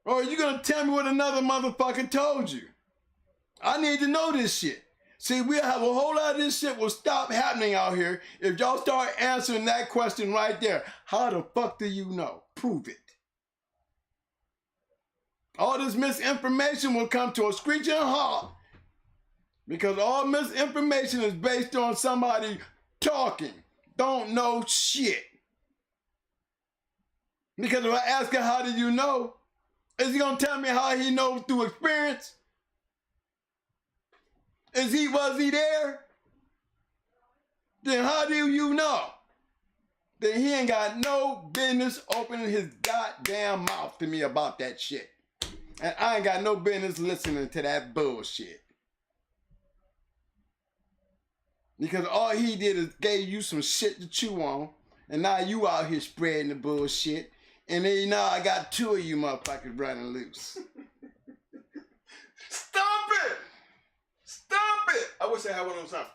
Or are you going to tell me what another motherfucker told you? I need to know this shit. See, we'll have a whole lot of this shit will stop happening out here if y'all start answering that question right there. How the fuck do you know? Prove it. All this misinformation will come to a screeching halt because all misinformation is based on somebody talking, don't know shit. Because if I ask him, how do you know? Is he going to tell me how he knows through experience? Was he there? Then how do you know? Then he ain't got no business opening his goddamn mouth to me about that shit. And I ain't got no business listening to that bullshit. Because all he did is gave you some shit to chew on. And now you out here spreading the bullshit. And then now I got two of you motherfuckers running loose. Stop it! Stop it! I wish I had one of those sounds.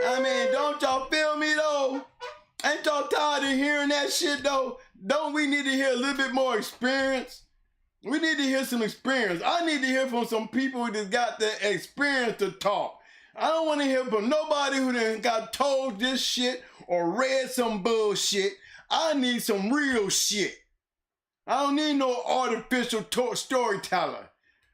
I mean, don't y'all feel me though? Ain't y'all tired of hearing that shit though? Don't we need to hear a little bit more experience? We need to hear some experience. I need to hear from some people who just got the experience to talk. I don't want to hear from nobody who done got told this shit or read some bullshit. I need some real shit. I don't need no artificial storyteller.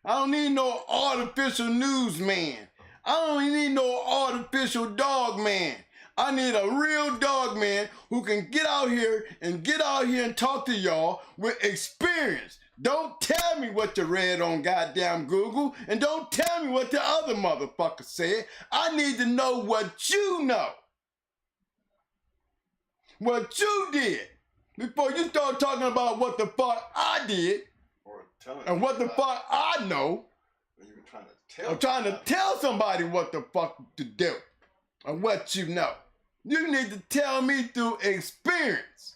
I don't need no artificial newsman. I don't need no artificial dog man. I need a real dog man who can get out here and talk to y'all with experience. Don't tell me what you read on goddamn Google, and don't tell me what the other motherfucker said. I need to know what you know. What you did before you start talking about what the fuck I did and what the fuck I know. I'm trying to tell somebody what the fuck to do or what you know. You need to tell me through experience.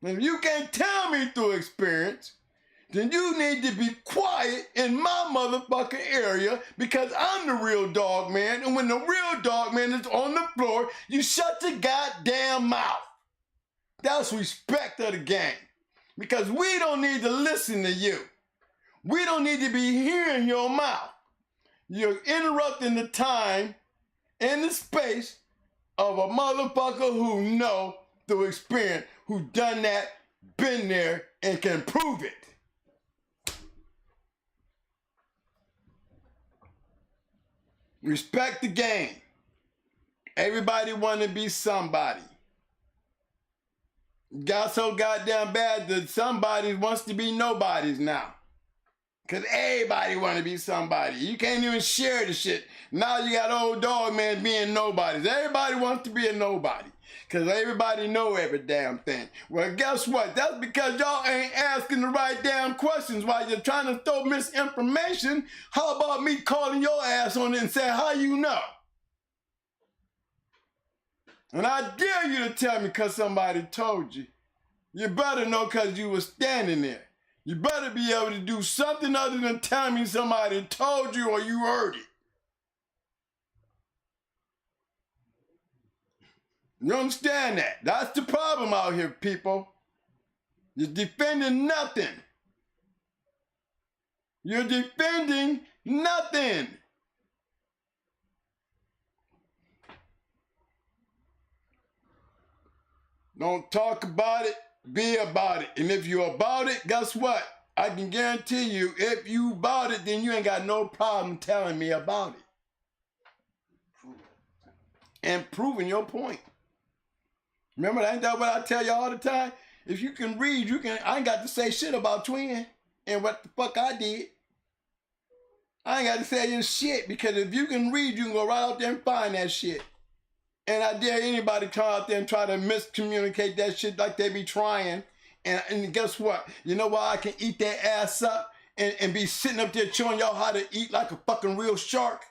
And if you can't tell me through experience, then you need to be quiet in my motherfucking area because I'm the real dog man. And when the real dog man is on the floor, you shut your goddamn mouth. That's respect of the game. Because we don't need to listen to you. We don't need to be hearing your mouth. You're interrupting the time and the space of a motherfucker who know through experience, who done that, been there, and can prove it. Respect the game. Everybody want to be somebody. Got so goddamn bad that somebody wants to be nobodies now. Because everybody want to be somebody. You can't even share the shit. Now you got old dog man being nobodies. Everybody wants to be a nobody. Because everybody know every damn thing. Well, guess what? That's because y'all ain't asking the right damn questions while you're trying to throw misinformation. How about me calling your ass on it and say, how you know? And I dare you to tell me because somebody told you. You better know because you were standing there. You better be able to do something other than tell me somebody told you or you heard it. You understand that? That's the problem out here, people. You're defending nothing. You're defending nothing. Don't talk about it, be about it. And if you're about it, guess what? I can guarantee you, if you about it, then you ain't got no problem telling me about it. And proving your point. Remember, ain't that what I tell you all the time? If you can read, you can. I ain't got to say shit about twin and what the fuck I did. I ain't got to say your shit because if you can read, you can go right out there and find that shit. And I dare anybody come out there and try to miscommunicate that shit like they be trying. And guess what? You know why I can eat their ass up and be sitting up there showing y'all how to eat like a fucking real shark?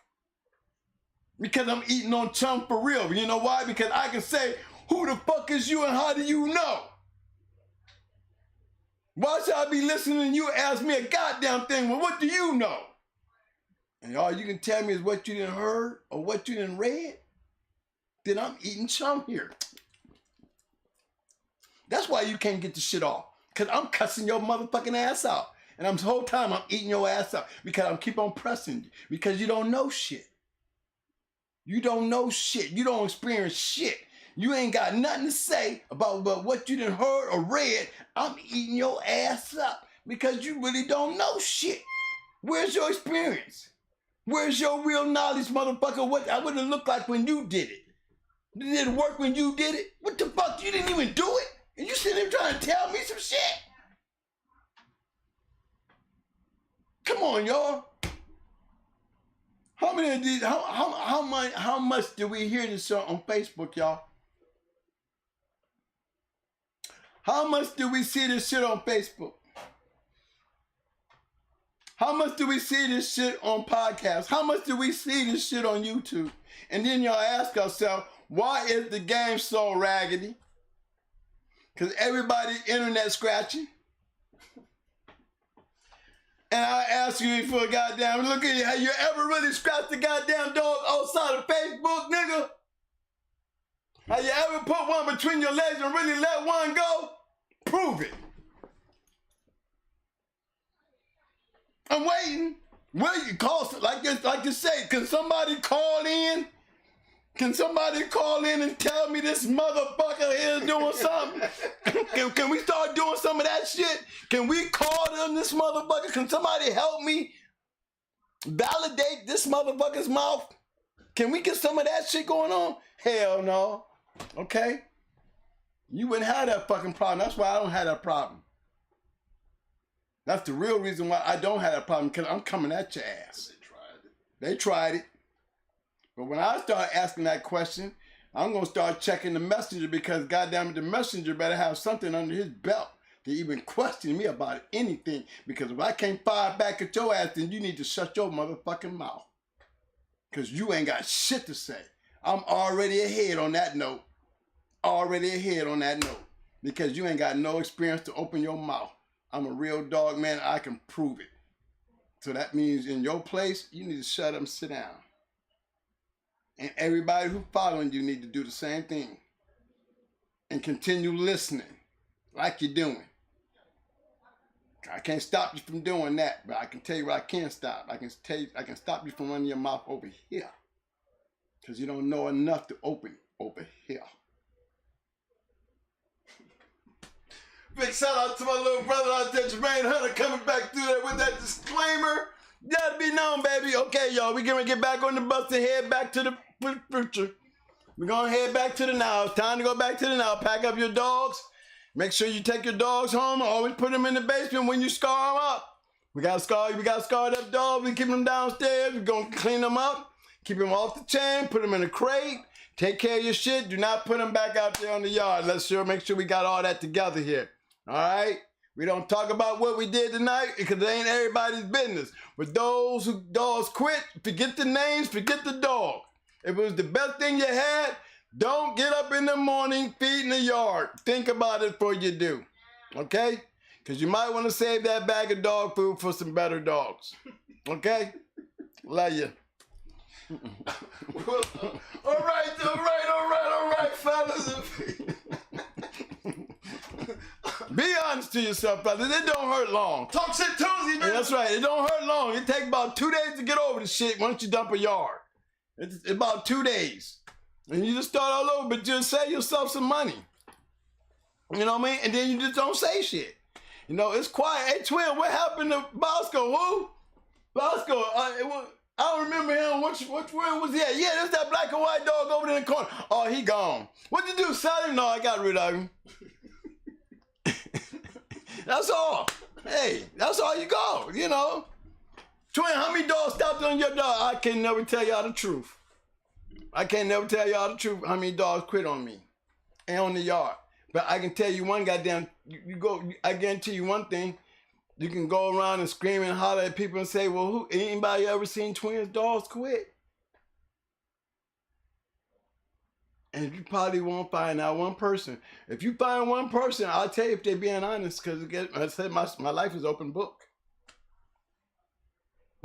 Because I'm eating on chum for real. You know why? Because I can say, who the fuck is you and how do you know? Why should I be listening to you ask me a goddamn thing? Well, what do you know? And all you can tell me is what you done heard or what you done read? Then I'm eating chum here. That's why you can't get the shit off. Because I'm cussing your motherfucking ass out. And the whole time I'm eating your ass out. Because I'm keep on pressing you. Because you don't know shit. You don't know shit. You don't experience shit. You ain't got nothing to say about what you done heard or read. I'm eating your ass up. Because you really don't know shit. Where's your experience? Where's your real knowledge, motherfucker? What would it look like when you did it? Did it work when you did it? What the fuck? You didn't even do it? And you sitting there trying to tell me some shit? Come on, y'all. How many of these, how much do we hear this on Facebook, y'all? How much do we see this shit on Facebook? How much do we see this shit on podcasts? How much do we see this shit on YouTube? And then y'all ask ourselves, why is the game so raggedy? Because everybody's internet scratching. And I ask you for a goddamn, look at you, have you ever really scratched the goddamn dog outside of Facebook, nigga? Have you ever put one between your legs and really let one go? Prove it. I'm waiting. Will you call, like you say, can somebody call in? Can somebody call in and tell me this motherfucker is doing something? Can we start doing some of that shit? Can we call them this motherfucker? Can somebody help me validate this motherfucker's mouth? Can we get some of that shit going on? Hell no. Okay? You wouldn't have that fucking problem. That's why I don't have that problem. That's the real reason why I don't have that problem, because I'm coming at your ass. They tried it. But when I start asking that question, I'm going to start checking the messenger, because goddamn it, the messenger better have something under his belt to even question me about anything. Because if I can't fire back at your ass, then you need to shut your motherfucking mouth. Because you ain't got shit to say. I'm already ahead on that note. Already ahead on that note. Because you ain't got no experience to open your mouth. I'm a real dog, man. I can prove it. So that means in your place, you need to shut up and sit down. And everybody who's following you need to do the same thing. And continue listening like you're doing. I can't stop you from doing that, but I can tell you what I can stop. I can stop you from running your mouth over here. Because you don't know enough to open over here. Big shout out to my little brother out there, Jermaine Hunter, coming back through there with that disclaimer. Gotta be known, baby. Okay, y'all, we're gonna get back on the bus and head back to the future. We're gonna head back to the now. It's time to go back to the now. Pack up your dogs. Make sure you take your dogs home. Always put them in the basement when you scar them up. We got scarred up dogs. We keep them downstairs. We're gonna clean them up. Keep them off the chain. Put them in a crate. Take care of your shit. Do not put them back out there on the yard. Let's make sure we got all that together here. All right? We don't talk about what we did tonight because it ain't everybody's business. But those who dogs quit, forget the names, forget the dog. If it was the best thing you had, don't get up in the morning feeding the yard. Think about it before you do. Okay? Because you might want to save that bag of dog food for some better dogs. Okay? Love you. All right, fellas. Be honest to yourself, fellas. It don't hurt long. Talk shit Tuesday, man. Yeah, that's right. It don't hurt long. It takes about 2 days to get over the shit once you dump a yard. It's about 2 days. And you just start all over, but just save yourself some money. You know what I mean? And then you just don't say shit. You know, it's quiet. Hey, Twin, what happened to Bosco? Who? Bosco, I don't remember him. Which one was he at? Yeah, there's that black and white dog over there in the corner. Oh, he gone. What'd you do, sell him? No, I got rid of him. That's all. Hey, that's all you go, you know. Twin, how many dogs stopped on your dog? I can never tell y'all the truth. I can't never tell y'all the truth how many dogs quit on me and on the yard. But I can tell you one goddamn, I guarantee you one thing. You can go around and scream and holler at people and say, well, anybody ever seen twins dogs quit? And you probably won't find out one person. If you find one person, I'll tell you if they're being honest, because I said my life is open book.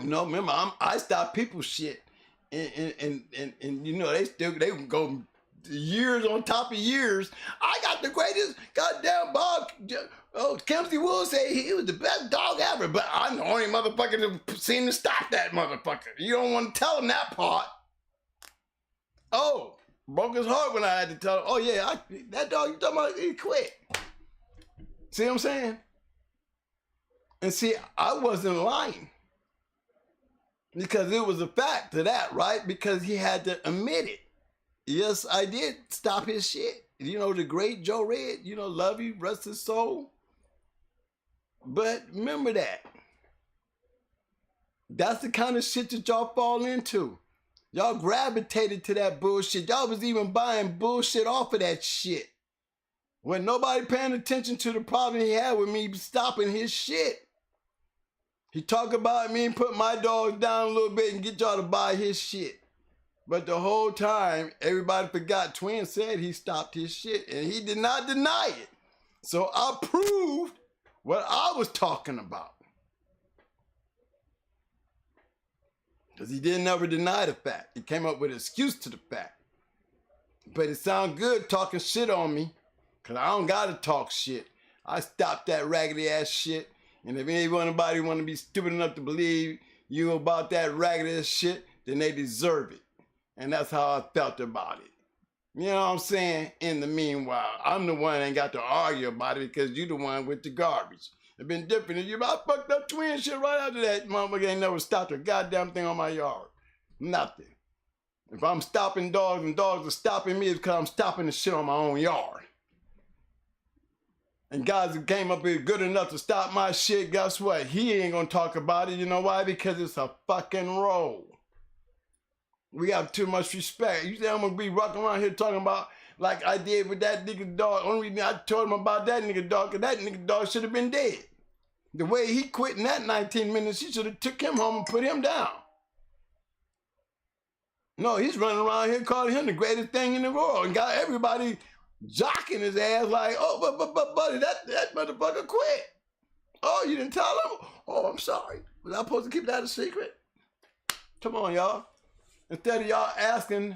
You know, remember, I stop people's shit. And you know, they can go years on top of years. I got the greatest goddamn dog. Oh, Kennels Wood say he was the best dog ever, but I'm the only motherfucker that seen to stop that motherfucker. You don't want to tell him that part. Oh, broke his heart when I had to tell him, oh yeah, that dog you talking about, he quit. See what I'm saying? And see, I wasn't lying. Because it was a fact to that, right? Because he had to admit it. Yes, I did stop his shit. You know, the great Joe Red, you know, love you, rest his soul. But remember that. That's the kind of shit that y'all fall into. Y'all gravitated to that bullshit. Y'all was even buying bullshit off of that shit. When nobody paying attention to the problem he had with me stopping his shit. He talk about me and put my dogs down a little bit and get y'all to buy his shit. But the whole time, everybody forgot Twin said he stopped his shit and he did not deny it. So I proved what I was talking about. Because he didn't ever deny the fact. He came up with an excuse to the fact. But it sound good talking shit on me because I don't got to talk shit. I stopped that raggedy ass shit. And if anybody want to be stupid enough to believe you about that raggedy ass shit, then they deserve it. And that's how I felt about it. You know what I'm saying? In the meanwhile, I'm the one that ain't got to argue about it because you the one with the garbage. It's been different. If you about fucked up twin shit right after that, motherfucker ain't never stopped a goddamn thing on my yard. Nothing. If I'm stopping dogs and dogs are stopping me, it's because I'm stopping the shit on my own yard. And guys who came up here good enough to stop my shit, guess what? He ain't gonna talk about it. You know why? Because it's a fucking role. We have too much respect. You think I'm gonna be rocking around here talking about like I did with that nigga dog? Only reason I told him about that nigga dog, because that nigga dog should have been dead. The way he quit in that 19 minutes, he should have took him home and put him down. No, he's running around here calling him the greatest thing in the world and got everybody jocking his ass like, oh, but buddy, that motherfucker quit. Oh, you didn't tell him? Oh, I'm sorry. Was I supposed to keep that a secret? Come on, y'all. Instead of y'all asking,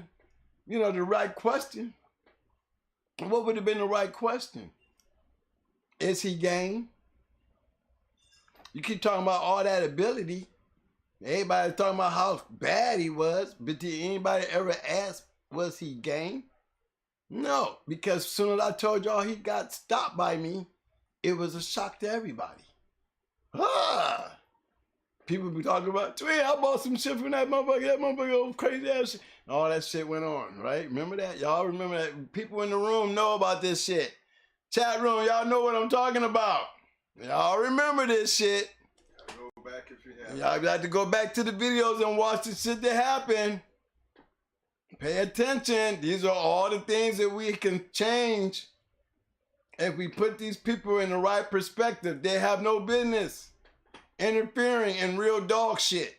you know, the right question, what would have been the right question? Is he game? You keep talking about all that ability. Everybody's talking about how bad he was, but did anybody ever ask, was he game? No, because as soon as I told y'all he got stopped by me, it was a shock to everybody. Ah! People be talking about, Twin, I bought some shit from that motherfucker, crazy ass shit. And all that shit went on, right? Remember that? Y'all remember that? People in the room know about this shit. Chat room, y'all know what I'm talking about. Y'all remember this shit. Go back if you have. Y'all got to go back to the videos and watch the shit that happened. Pay attention. These are all the things that we can change if we put these people in the right perspective. They have no business interfering in real dog shit.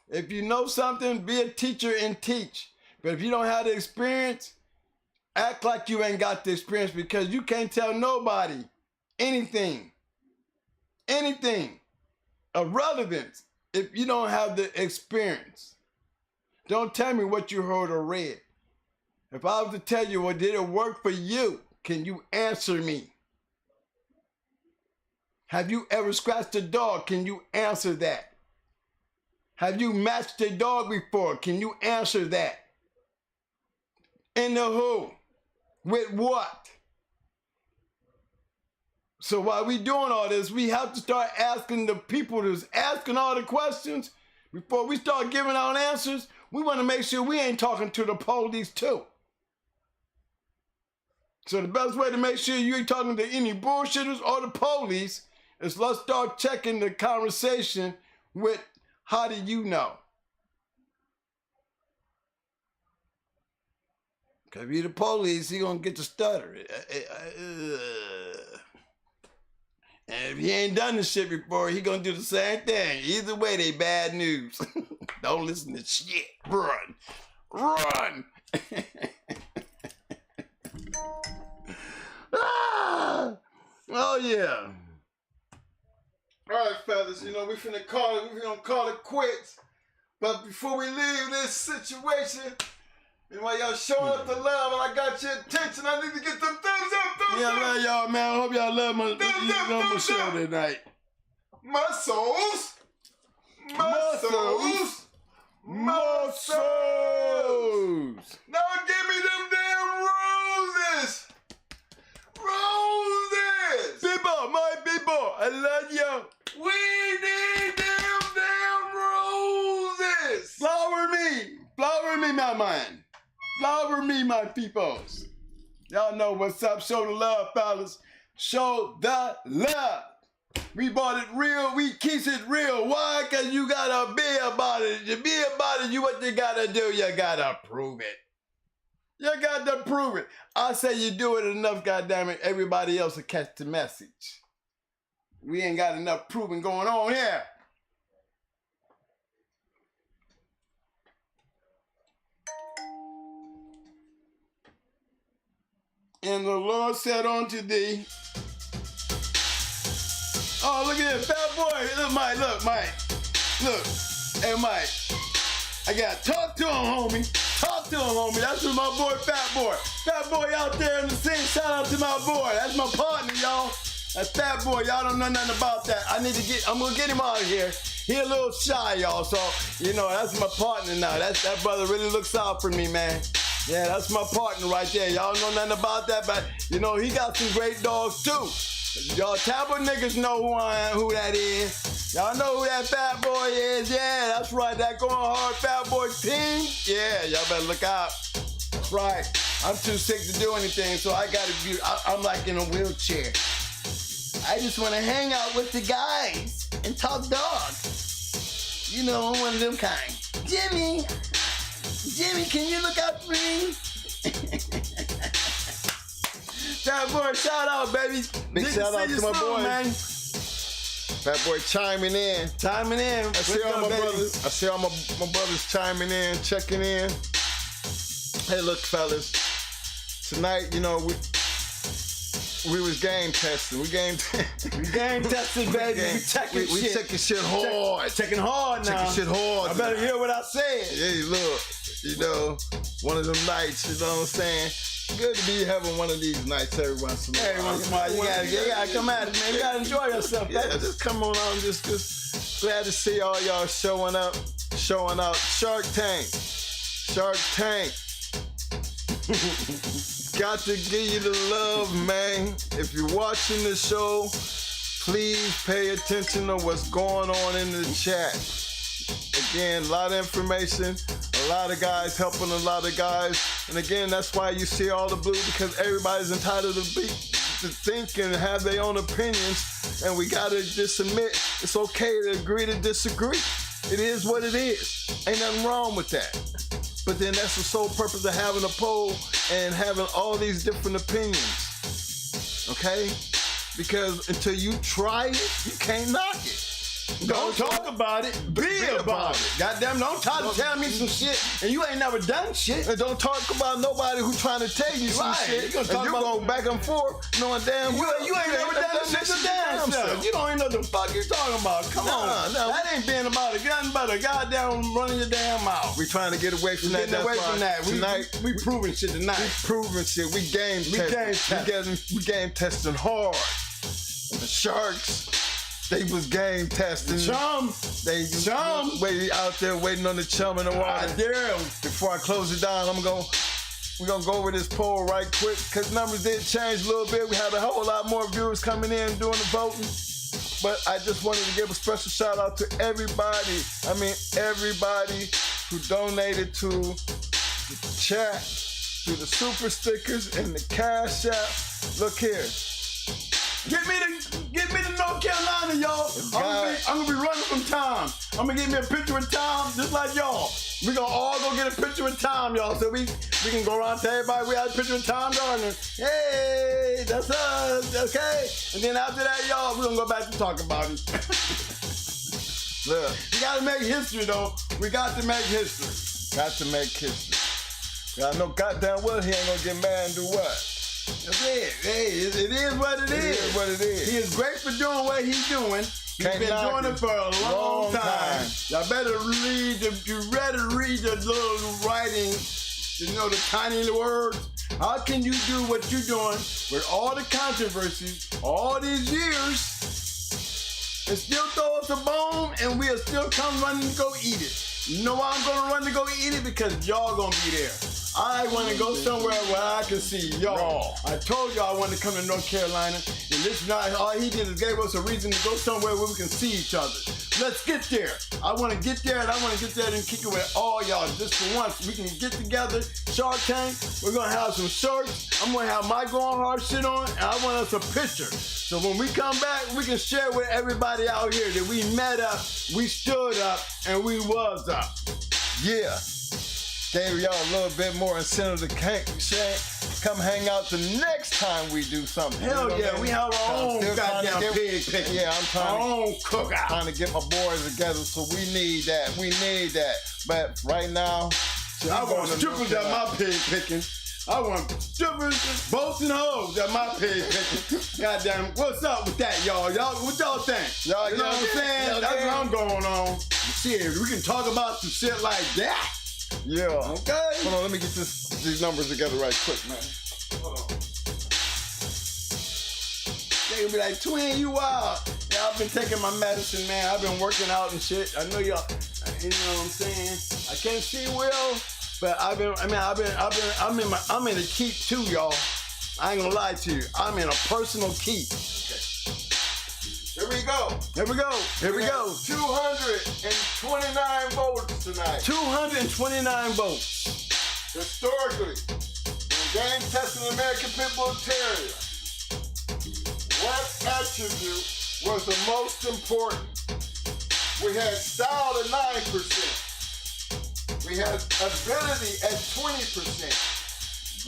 If you know something, be a teacher and teach. But if you don't have the experience, act like you ain't got the experience because you can't tell nobody anything of relevance if you don't have the experience. Don't tell me what you heard or read. If I was to tell you, well, did it work for you? Can you answer me? Have you ever scratched a dog? Can you answer that? Have you matched a dog before? Can you answer that? In the who? With what? So while we doing all this, we have to start asking the people that's asking all the questions before we start giving out answers. We want to make sure we ain't talking to the police too. So the best way to make sure you ain't talking to any bullshitters or the police is let's start checking the conversation with how do you know? Because if you're the police, you're going to get to stutter. And if he ain't done this shit before, he gonna do the same thing. Either way, they bad news. Don't listen to shit. Run. Run. Ah! Oh, yeah. All right, fellas, you know, we gonna call it quits. But before we leave this situation, and while y'all showing up the love and I got your attention, I need to get them thumbs up. Yeah, I love y'all, man. I hope y'all love my show tonight. Muscles. Now give me them damn roses. Roses. People, my people, I love you. We need them damn roses. Flower me, my man. Flower me, my peoples. Y'all know what's up. Show the love, fellas. Show the love. We bought it real. We keeps it real. Why? Because you got to be about it. To be about it, what you got to do? You got to prove it. You got to prove it. I say you do it enough, goddammit, everybody else will catch the message. We ain't got enough proving going on here. And the Lord said unto thee, oh, look at this, fat boy. Look, Mike. Look, hey, Mike. I got to talk to him, homie. Talk to him, homie. That's what my boy, Fat Boy. Fat Boy out there in the scene. Shout out to my boy. That's my partner, y'all. That's Fat Boy. Y'all don't know nothing about that. I'm going to get him out of here. He a little shy, y'all. So, you know, that's my partner now. That brother really looks out for me, man. Yeah, that's my partner right there. Y'all know nothing about that, but, you know, he got some great dogs, too. Y'all Tampa niggas know who that is. Y'all know who that Fat Boy is. Yeah, that's right. That going hard Fat Boy team. Yeah, y'all better look out. That's right. I'm too sick to do anything, so I gotta be. I'm like in a wheelchair. I just want to hang out with the guys and talk dog. You know, one of them kind. Jimmy, can you look out for me? Fat Boy, shout out, baby. Big shout out to my boy. Man. Fat Boy chiming in. I see all my brothers chiming in, checking in. Hey, look, fellas. Tonight, you know, we was game testing. We game testing, baby. We checking shit. We checking shit hard. Checking hard now. Checking shit hard. I better hear what I said. Yeah, look. You know, one of them nights, you know what I'm saying? Good to be having one of these nights every once in a while. Every once in a while, you gotta come at it, man. You gotta enjoy yourself. Yeah, just come on out. Just glad to see all y'all showing up. Shark Tank. Got to give you the love, man. If you're watching the show, please pay attention to what's going on in the chat. Again, a lot of information, a lot of guys helping a lot of guys. And again, that's why you see all the blue, because everybody's entitled to think and have their own opinions. And we gotta just admit, it's okay to agree to disagree. It is what it is. Ain't nothing wrong with that. But then that's the sole purpose of having a poll and having all these different opinions. Okay? Because until you try it, you can't knock it. Don't talk about it, be about it. Goddamn, don't try to tell me some shit and you ain't never done shit. And don't talk about nobody who's trying to tell you some shit. You're going back and forth knowing damn well you ain't never done shit your damn self. You don't even know the fuck you talking about. Come on. That ain't being about it. Nothing but a goddamn running your damn mouth. We trying to get away from that. Getting away from that. Tonight, we proving shit tonight. We proving shit. We game testing. We game testing hard. And the Sharks, they was game testing. They waiting out there waiting on the chum in the water. I dare them. Before I close it down, we're gonna go over this poll right quick, because numbers did change a little bit. We had a whole lot more viewers coming in doing the voting. But I just wanted to give a special shout out to everybody who donated to the chat, through the super stickers and the cash app. Look here. Get me to North Carolina, y'all. I'm gonna be running from Tom. I'm gonna get me a picture of Tom just like y'all. We gonna all go get a picture with Tom, y'all. So we can go around to everybody. We have a picture with Tom Gardner. Hey, that's us, okay? And then after that, y'all, we're gonna go back to talk about it. Look, We gotta make history, though. We got to make history. got to make history. I know goddamn well he ain't gonna get mad and do what? That's it. Hey, it is what it is. It is what it is. He is great for doing what he's doing. He's Can't been knock doing it. it for a long Long time. time. Y'all better read the little writing, you know, the tiny little words. How can you do what you're doing with all the controversies, all these years, and still throw us a bone and we'll still come running to go eat it? You know why I'm gonna run to go eat it? Because y'all gonna be there. I want to go somewhere where I can see y'all. I told y'all I wanted to come to North Carolina, and this night all he did is gave us a reason to go somewhere where we can see each other. Let's get there. I want to get there, and I want to get there and kick it with all y'all just for once. We can get together, Shark Tank. We're gonna have some shirts. I'm gonna have my going hard shit on, and I want us a picture. So when we come back, we can share with everybody out here that we met up, we stood up, and we was up. Yeah. Gave y'all a little bit more incentive to come hang out the next time we do something. Hell You know yeah, what I we mean? have our I'm own still trying to goddamn get- pig picking. Yeah, I'm Our own cookout. trying to get my boys together, so we need that. We need that. But right now, I want strippers at my pig picking. I want strippers, boats and hoes at my pig picking. Goddamn, what's up with that, y'all? Y'all, what y'all think? Y'all, You know what I'm saying? y'all That's dig? what I'm going on. Shit, we can talk about some shit like that. yeah. Okay? Hold on, let me get these numbers together right quick, man. Hold on. They gonna be like, twin, you wild. Yeah, I've been taking my medicine, man. I've been working out and shit. I know y'all, you know what I'm saying? I can't see Will, but I'm in a keep too, y'all. I ain't gonna lie to you. I'm in a personal keep. Here we go. Here we go. Here we go. 229 votes tonight. 229 votes. Historically, in game testing American Pit Bull Terrier, what attribute was the most important? We had style at 9%. We had ability at 20%.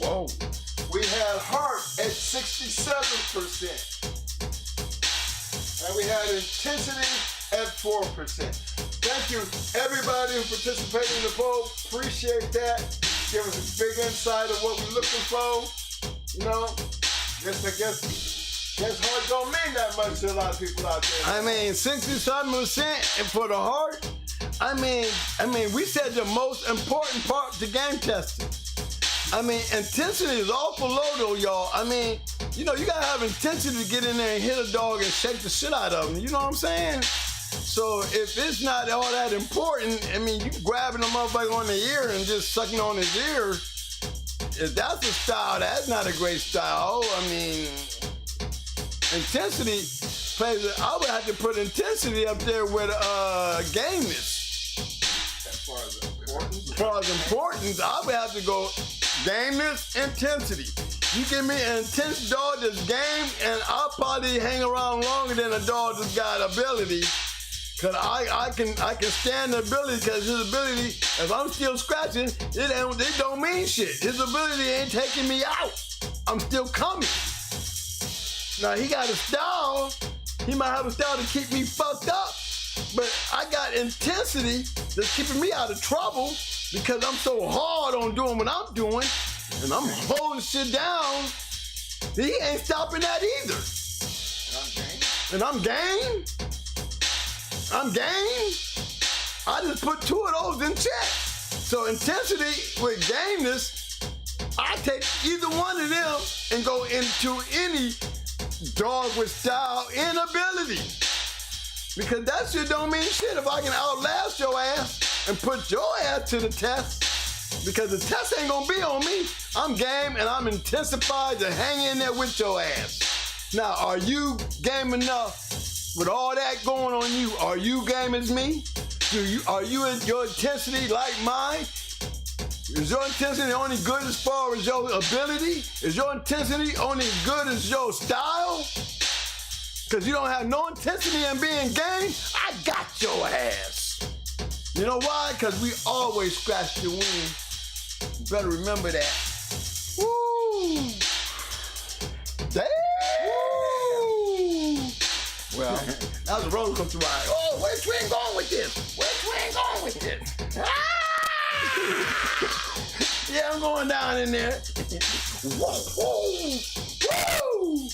Whoa. We had heart at 67%. And we had intensity at 4%. Thank you, everybody who participated in the vote. Appreciate that. Give us a big insight of what we're looking for. You know, I guess heart don't mean that much to a lot of people out there. I mean, 67% and for the heart. I mean, we said the most important part to game testing. I mean, intensity is awful low though, y'all. I mean, you know, you gotta have intensity to get in there and hit a dog and shake the shit out of him. You know what I'm saying? So if it's not all that important, I mean, you grabbing a motherfucker on the ear and just sucking on his ear, if that's a style, that's not a great style. I mean, intensity plays, I would have to put intensity up there with gameness. As far as importance. As far as importance, I would have to go gameness, intensity. You give me an intense dog that's game, and I'll probably hang around longer than a dog that's got ability. Cause I can stand the ability, cause his ability, if I'm still scratching, it don't mean shit. His ability ain't taking me out. I'm still coming. Now he got a style. He might have a style to keep me fucked up, but I got intensity that's keeping me out of trouble because I'm so hard on doing what I'm doing, and I'm holding shit down. He ain't stopping that either. And I'm game. I'm game. I just put two of those in check. So intensity with gameness, I take either one of them and go into any dog with style and ability. Because that shit don't mean shit if I can outlast your ass and put your ass to the test. Because the test ain't gonna be on me. I'm game and I'm intensified to hang in there with your ass. Now, are you game enough? With all that going on you, are you game as me? Are you in your intensity like mine? Is your intensity only good as far as your ability? Is your intensity only as good as your style? Because you don't have no intensity in being game, I got your ass. You know why? Because we always scratch the win. You better remember that. Woo! Damn! Woo! Well, that was a roller coaster ride. Oh, where's Twin going with this? Where's Twin going with this? Ah! Yeah, I'm going down in there. Whoa! Whoa! Woo!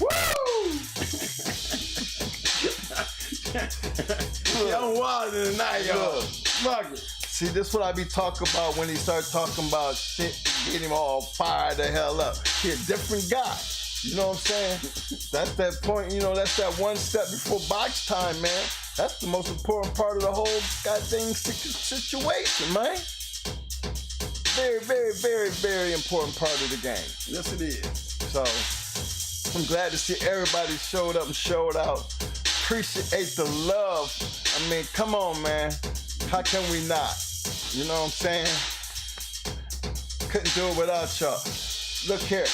Woo! Yeah, I'm wild tonight, y'all. Fuck it. See, this is what I be talking about when he start talking about shit to get him all fired the hell up. He a different guy. You know what I'm saying? That's that point, you know, that's that one step before box time, man. That's the most important part of the whole goddamn situation, man. Very, very, very, very important part of the game. Yes, it is. So, I'm glad to see everybody showed up and showed out. Appreciate the love. I mean, come on, man. How can we not? You know what I'm saying? Couldn't do it without y'all. Look here.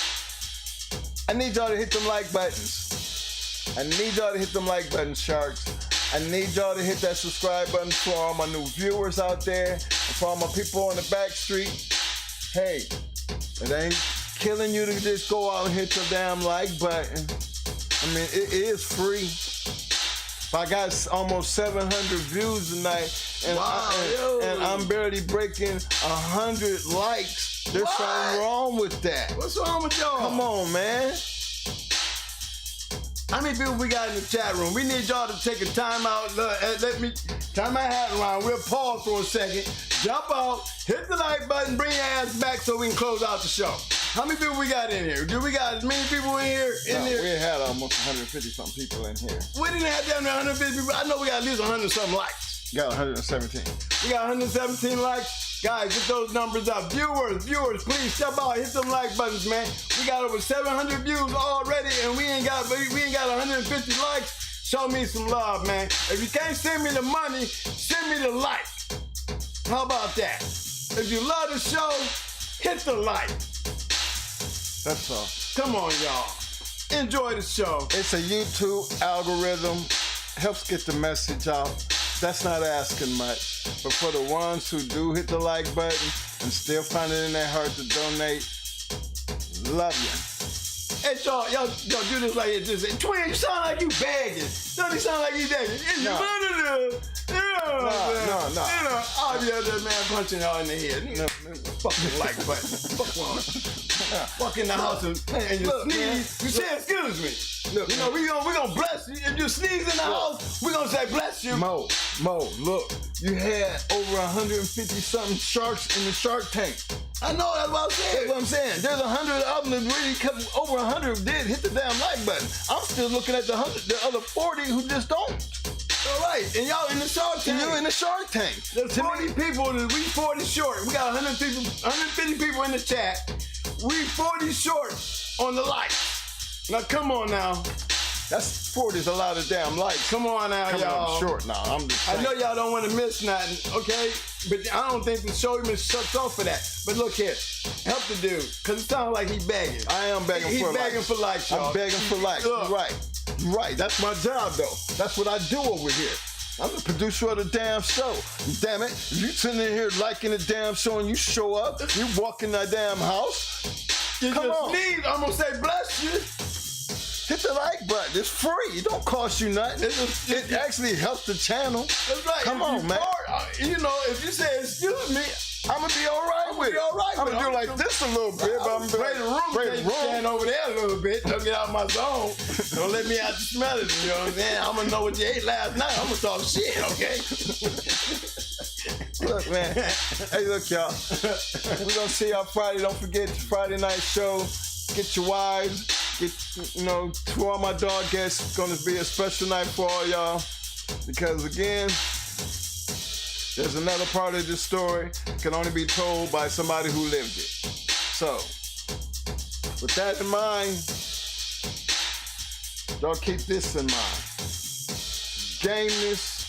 I need y'all to hit them like buttons. I need y'all to hit them like buttons, Sharks. I need y'all to hit that subscribe button for all my new viewers out there and for all my people on the back street. Hey, it ain't killing you to just go out and hit the damn like button. I mean, it is free. I got almost 700 views tonight, and, and I'm barely breaking 100 likes. There's something wrong with that. What's wrong with y'all? Come on, man. How many people we got in the chat room? We need y'all to take a time out. Let me turn my hat around. We'll pause for a second. Jump out, hit the like button, bring your ass back so we can close out the show. How many people we got in here? Do we got as many people in here? We had almost 150 some people in here. We didn't have down there 150 people. I know we got at least 100 something likes. Got 117. We got 117 likes. Guys, get those numbers up. Viewers, please step out, hit them like buttons, man. We got over 700 views already, and we ain't got 150 likes. Show me some love, man. If you can't send me the money, send me the like. How about that? If you love the show, hit the like. That's all. Come on, y'all. Enjoy the show. It's a YouTube algorithm. Helps get the message out. That's not asking much. But for the ones who do hit the like button and still find it in their heart to donate, love you. Hey, y'all do this like it. Just Twin, you sound like you begging. Don't you sound like you begging? No. I'll be out there, man, punching y'all in the head. No, fucking like button. Fuck one. Fuck in the house and you sneeze. You say excuse me. Look, you know, we gonna bless you. If you sneeze in the house, we gonna say bless you. Mo, look, you had over 150 something sharks in the Shark Tank. I know, that's what I'm saying. That's what I'm saying. There's 100 of them that really come, over 100 did hit the damn like button. I'm still looking at the other 40 who just don't. All right, and y'all in the Shark Tank. And you in the Shark Tank. There's 40 people, we 40 short. We got 150 people in the chat. We 40 short on the likes. Now come on now. That's 40 is a lot of damn likes. Come on now, y'all. I'm short now. I'm just saying. I know y'all don't want to miss nothing, okay? But I don't think the show even shuts off for that. But look here, help the dude, because it sounds like he's begging. I am begging for likes. He's begging for likes, y'all. I'm begging for likes. You're right. You're right. That's my job, though. That's what I do over here. I'm the producer of the damn show. Damn it. If you sitting in here liking the damn show and you show up, you walk in that damn house, come on. Sneeze, I'm going to say bless you. Hit the like button. It's free. It don't cost you nothing. It actually helps the channel. That's right. Come on, man. You know, if you say excuse me, I'm going to be all right with it. I'm going to do like this a little bit, but I'm going to break the room. Stand over there a little bit. Don't get out of my zone. Don't let me out to smell it. You know what I'm saying? I'm going to know what you ate last night. I'm going to talk shit, okay? Look, man. Hey, look, y'all. We're going to see y'all Friday. Don't forget the Friday night show. Get your wives. To all my dog guests, it's going to be a special night for all y'all. Because, again, there's another part of this story that can only be told by somebody who lived it. So, with that in mind, y'all keep this in mind. Gameness,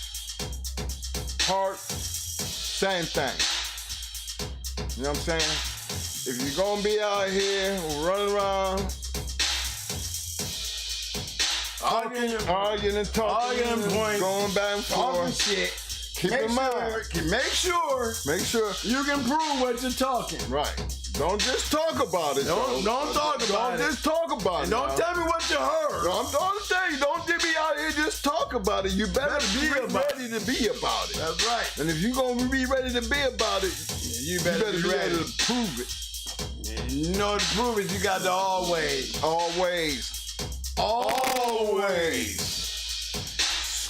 heart, same thing. You know what I'm saying? If you're going to be out here running around, arguing and talking, arguing points, going back and forth, shit, Keep in mind. Make sure you can prove what you're talking. Right. Don't just talk about it. Don't talk about it. Don't just talk about And it. don't tell me what you heard. No, I'm going to tell you, don't just be out here just talk about it. You better be ready to be about it. That's right. And if you're going to be ready to be about it, You better be ready to prove it. You know to prove it, you got to always.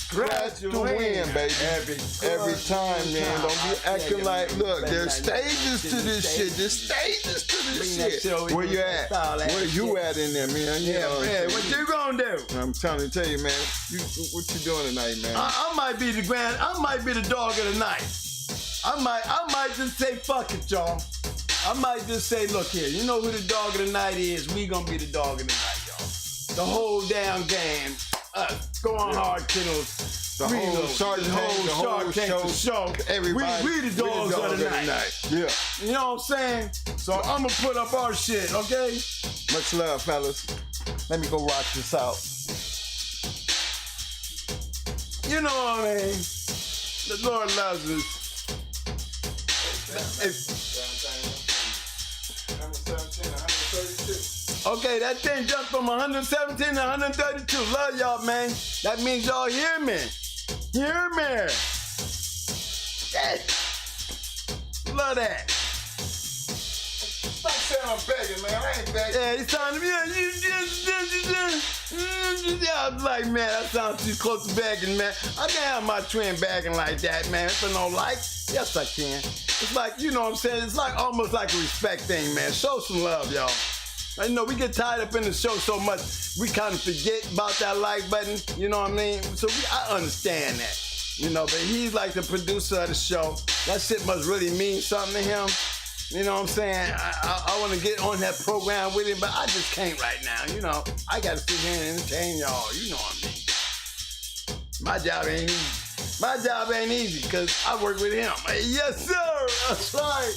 Scratch to win, baby. Every time, man. Don't be acting like, look, there's stages to this shit. There's stages to this shit. Where you at? Where you at in there, man? Yeah, what you gonna do? I'm tell you, man. What you doing tonight, man? I might be the dog of the night. I might just say, fuck it, y'all. I might just say, look here, you know who the dog of the night is? We gonna be the dog of the night, y'all. The whole damn game. Go on hard, Kennels. The whole Shark Tank show. Everybody, we the dogs of the night. Yeah. You know what I'm saying? So I'm gonna put up our shit, okay? Much love, fellas. Let me go rock this out. You know what I mean? The Lord loves us. Okay, that thing jumped from 117 to 132. Love y'all, man. That means y'all hear me. Hear me. Yeah. Love that. Stop saying I'm begging, man. I ain't begging. Yeah, he's telling me, I was like, man, that sounds too close to begging, man. I can't have my twin begging like that, man. For no like, yes, I can. It's like, you know what I'm saying? It's like almost like a respect thing, man. Show some love, y'all. I know we get tied up in the show so much, we kind of forget about that like button, you know what I mean? So I understand that, you know, but he's like the producer of the show. That shit must really mean something to him. You know what I'm saying? I want to get on that program with him, but I just can't right now, you know. I got to sit here and entertain y'all, you know what I mean? My job ain't easy. My job ain't easy because I work with him. Yes, sir, that's right.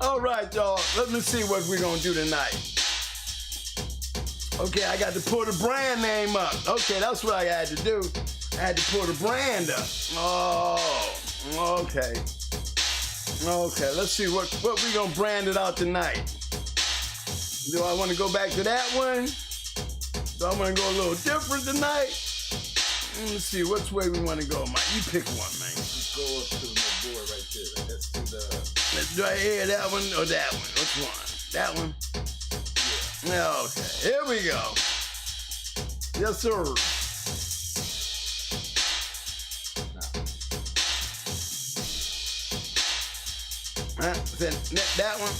All right, y'all. Let me see what we're going to do tonight. Okay, I got to pull the brand name up. Okay, that's what I had to do. I had to pull the brand up. Oh, okay. Okay, let's see what we're going to brand it out tonight. Do I want to go back to that one? Do I want to go a little different tonight? Let me see, which way we want to go, Mike. You pick one, man. Just go up to the board right there. That's to the... Do I hear that one or that one? Which one? That one? Yeah. Okay, here we go. Yes, sir. That one?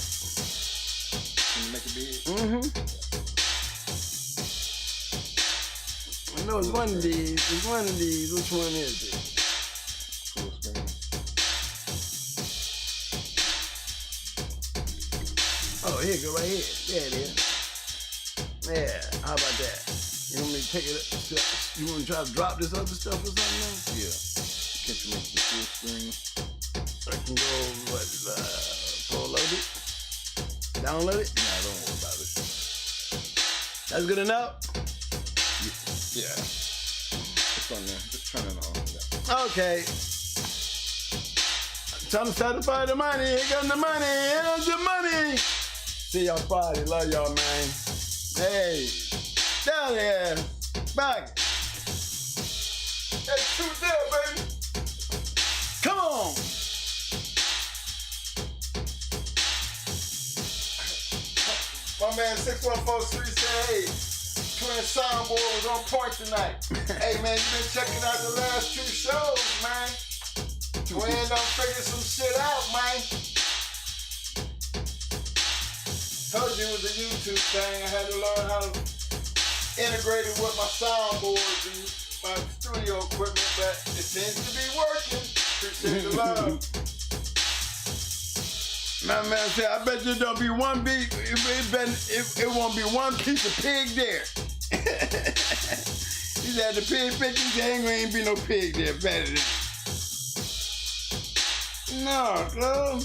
Can you make it big? Mm-hmm. I know it's one of these. It's one of these. Which one is it? Full screen. Oh, here you go, right here. There it is. Yeah, how about that? You want me to take it? You want to try to drop this other stuff or something else? Yeah. Can't you make the full screen? I can go, full load it? Download it? Nah, don't worry about it. That's good enough? Yeah. It's on there. Just turn it on. Yeah. Okay. Trying to satisfy the money. Here comes the money. Here's the money. See y'all Friday. Love y'all, man. Hey. Down there. Back. That's two there, baby. Come on. My man 614-378. Twin soundboard was on point tonight. Hey man, you been checking out the last two shows, man. Twin done figure some shit out, man. Told you it was a YouTube thing. I had to learn how to integrate it with my soundboards and my studio equipment, but it seems to be working. Appreciate the love. My man said, I bet you there'll be one beat. It won't be one piece of pig there. He said the pig pictures, there ain't be no pig there. Better than no, girl.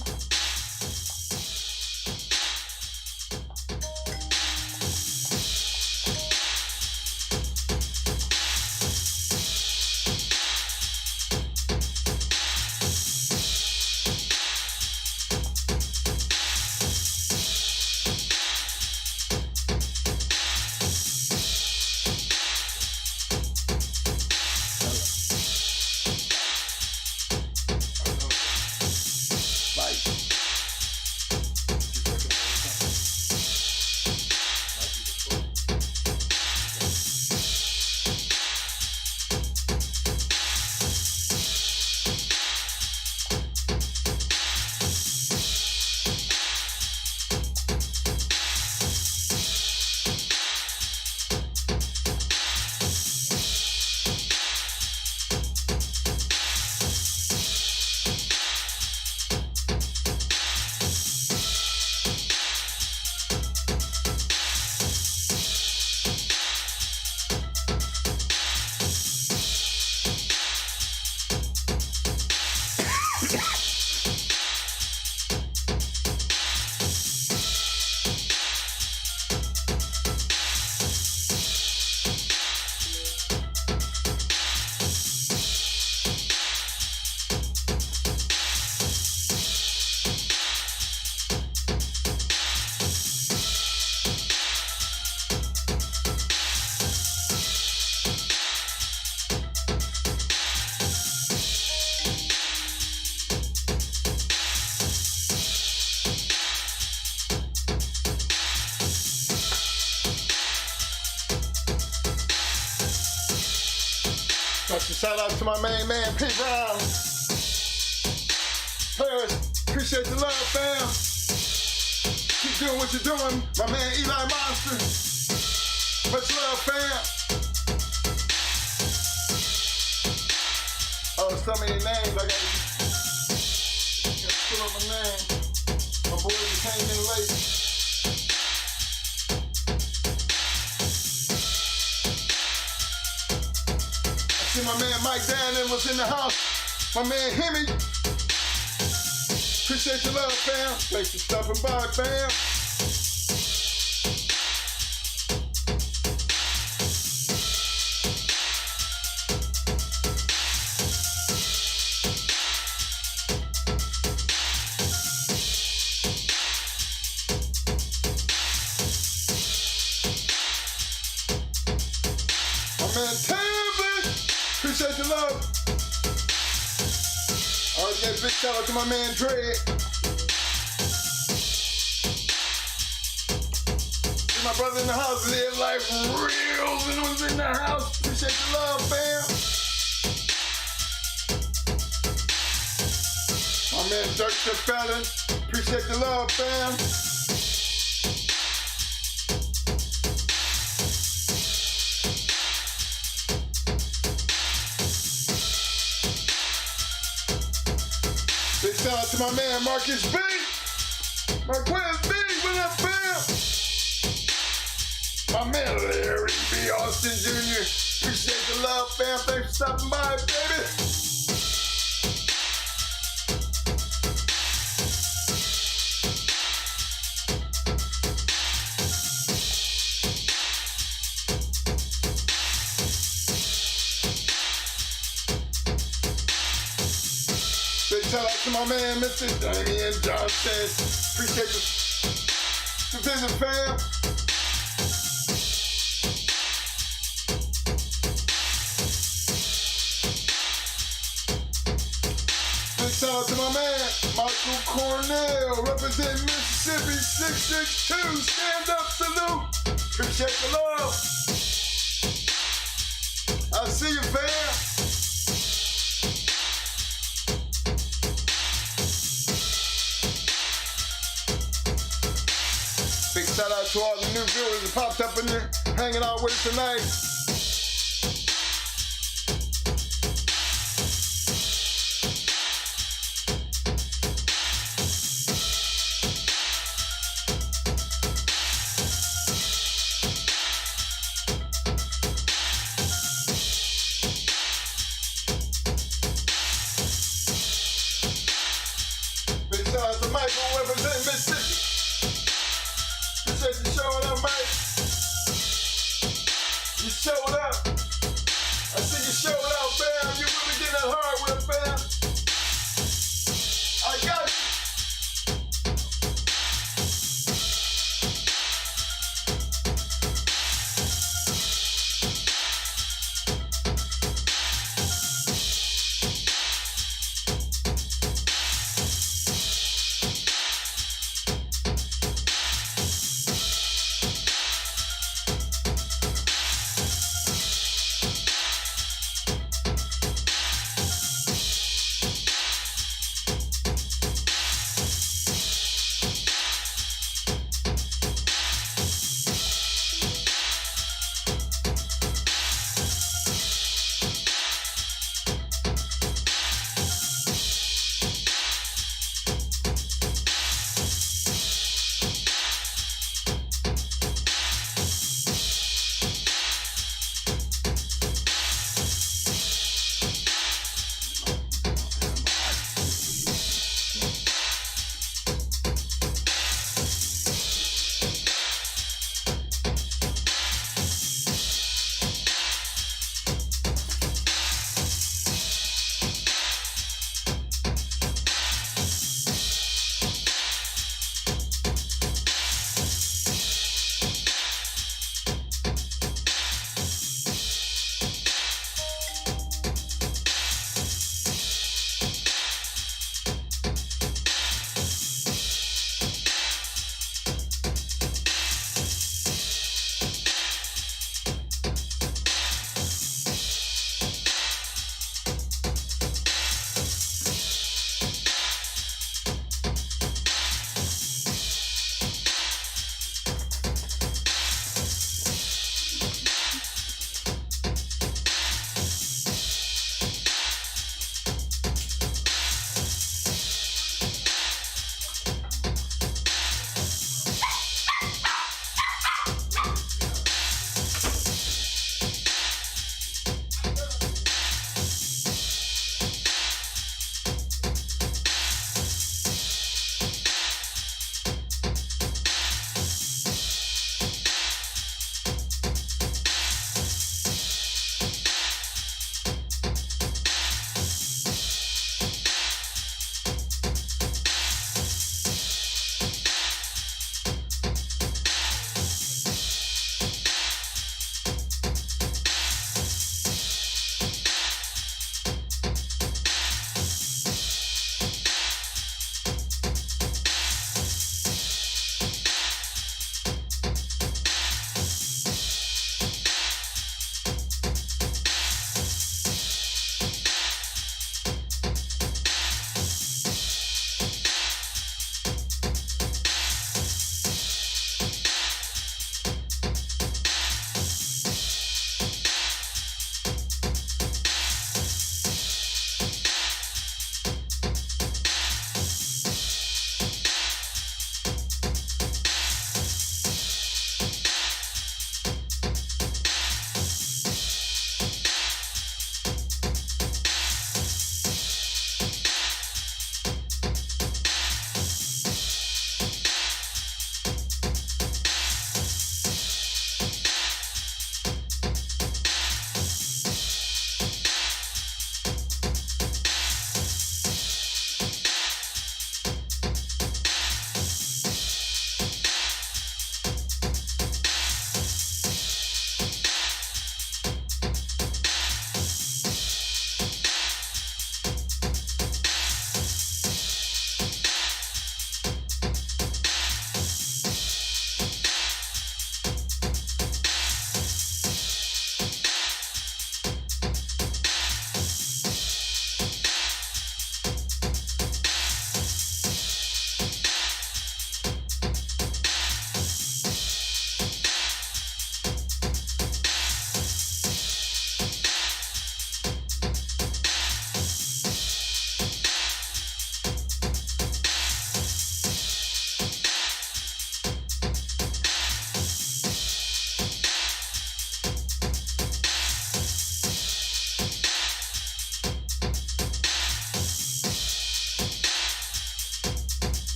Special shout out to my main man, P. Brown. Paris, appreciate the love, fam. Keep doing what you're doing. My man, Eli Monster. Much love, fam. Oh, so many names. I gotta pull up my name. My boy just came in late. See my man Mike Dannon was in the house. My man Hemi. Appreciate your love, fam. Thanks for stopping by, fam. My man Tambin. Appreciate your love. Already got a big shout out to my man Dre. See my brother in the house, live life real and was in the house. Appreciate the love, fam. My man Dirk the Felon. Appreciate the love, fam. Big shout out to my man Marcus B. Marquez B. What up, fam? My man Larry B. Austin Jr. Appreciate the love, fam. Thanks for stopping by, baby. Big shout out to my man, Mr. Damian Johnson. Appreciate the visit, fam. Big shout out to my man, Michael Cornell, representing Mississippi 662. Stand up, salute. Appreciate the love. I see you, fam. Big shout out to all the new viewers that popped up in there, hanging out with us tonight. Big shout out to Michael representing Mississippi. Appreciate you showing up, Mike. You showed up. I see you showed out, fam. You really getting that hardware, fam. I got you.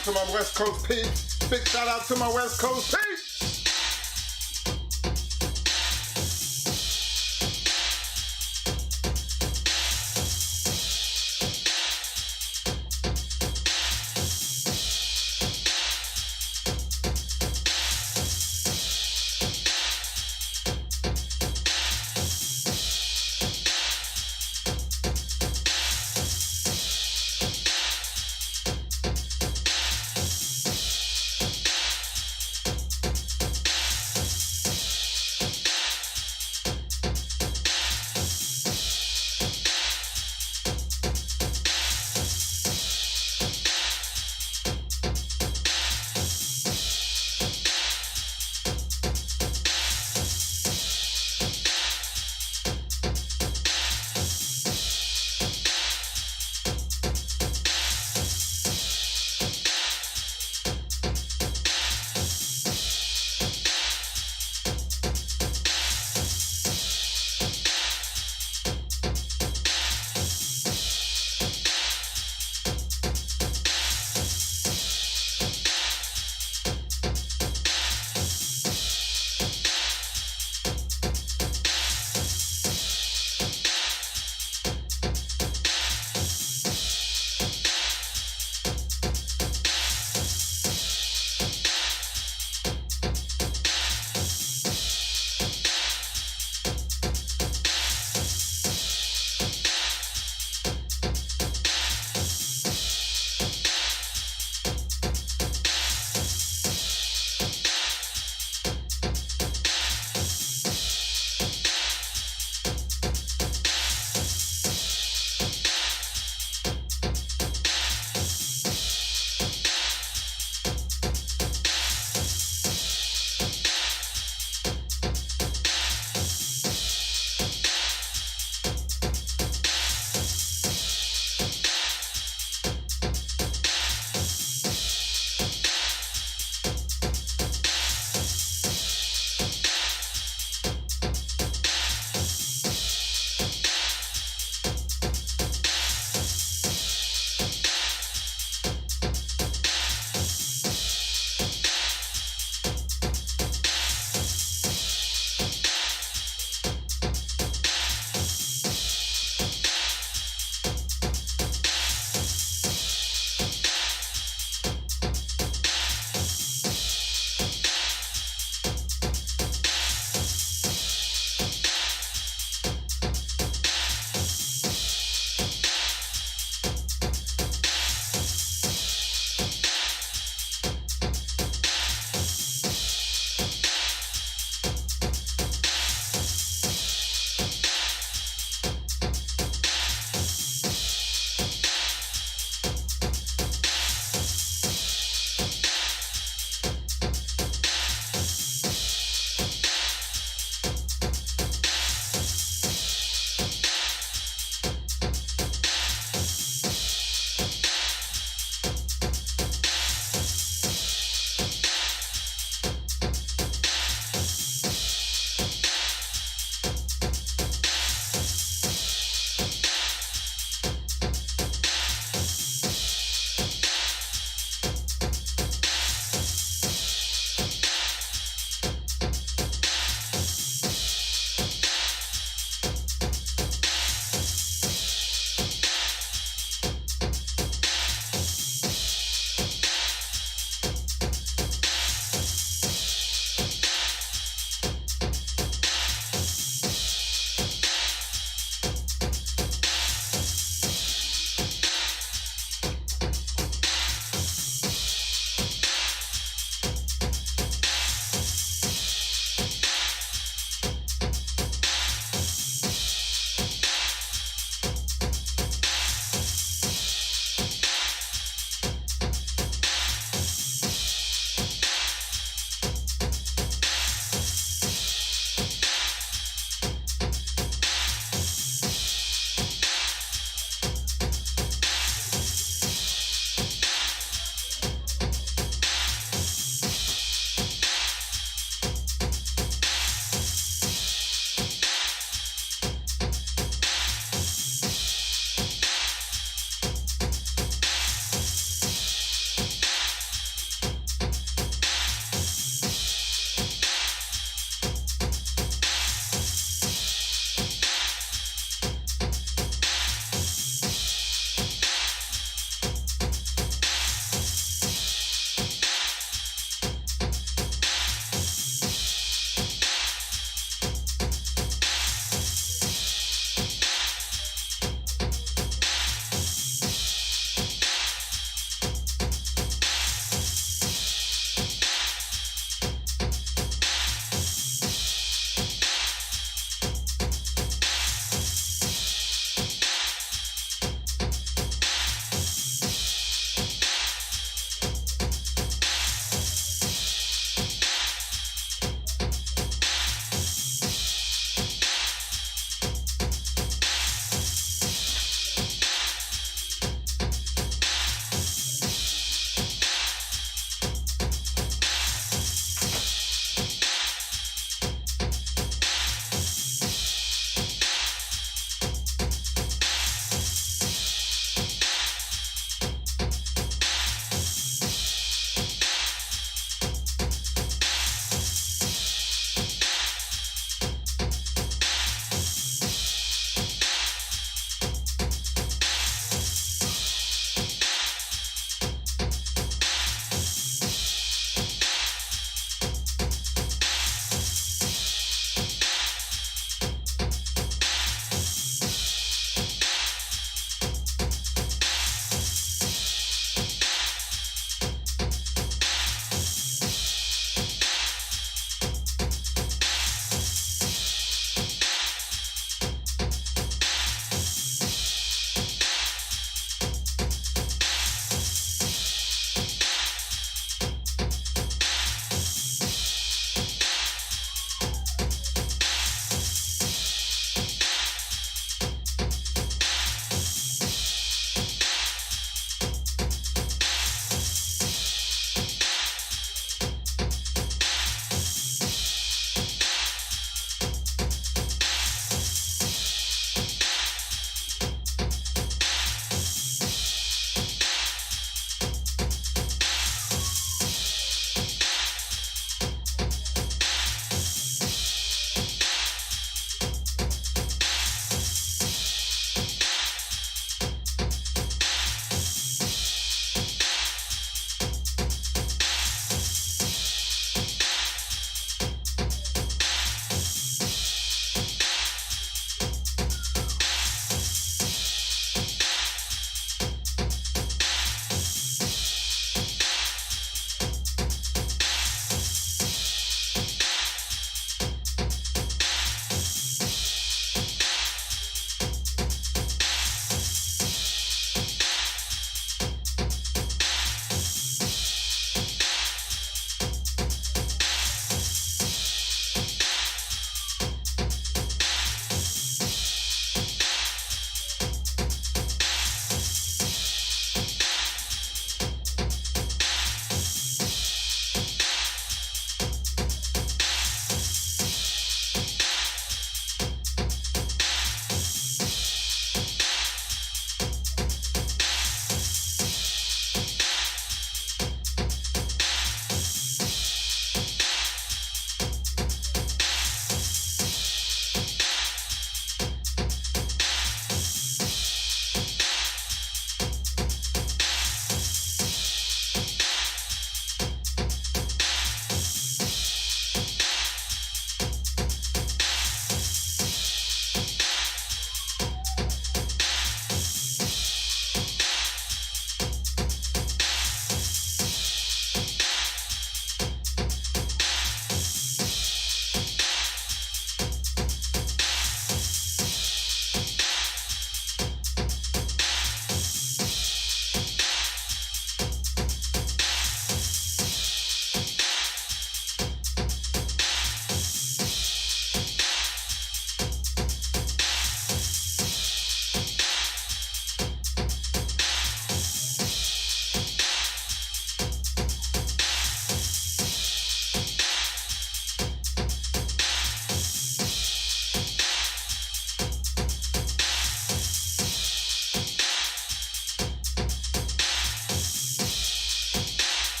out to my West Coast peeps. Big shout out to my West Coast peeps.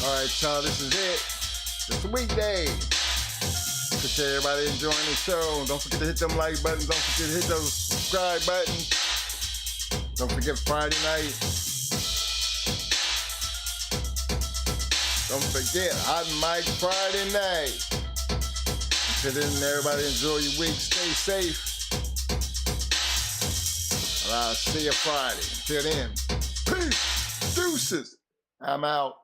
Alright, y'all, this is it. It's a weekday. Appreciate everybody enjoying the show. Don't forget to hit them like buttons. Don't forget to hit those subscribe buttons. Don't forget Friday night. Don't forget Hot Mic Friday night. Until then, everybody enjoy your week. Stay safe. And I'll see you Friday. Until then, peace. Deuces. I'm out.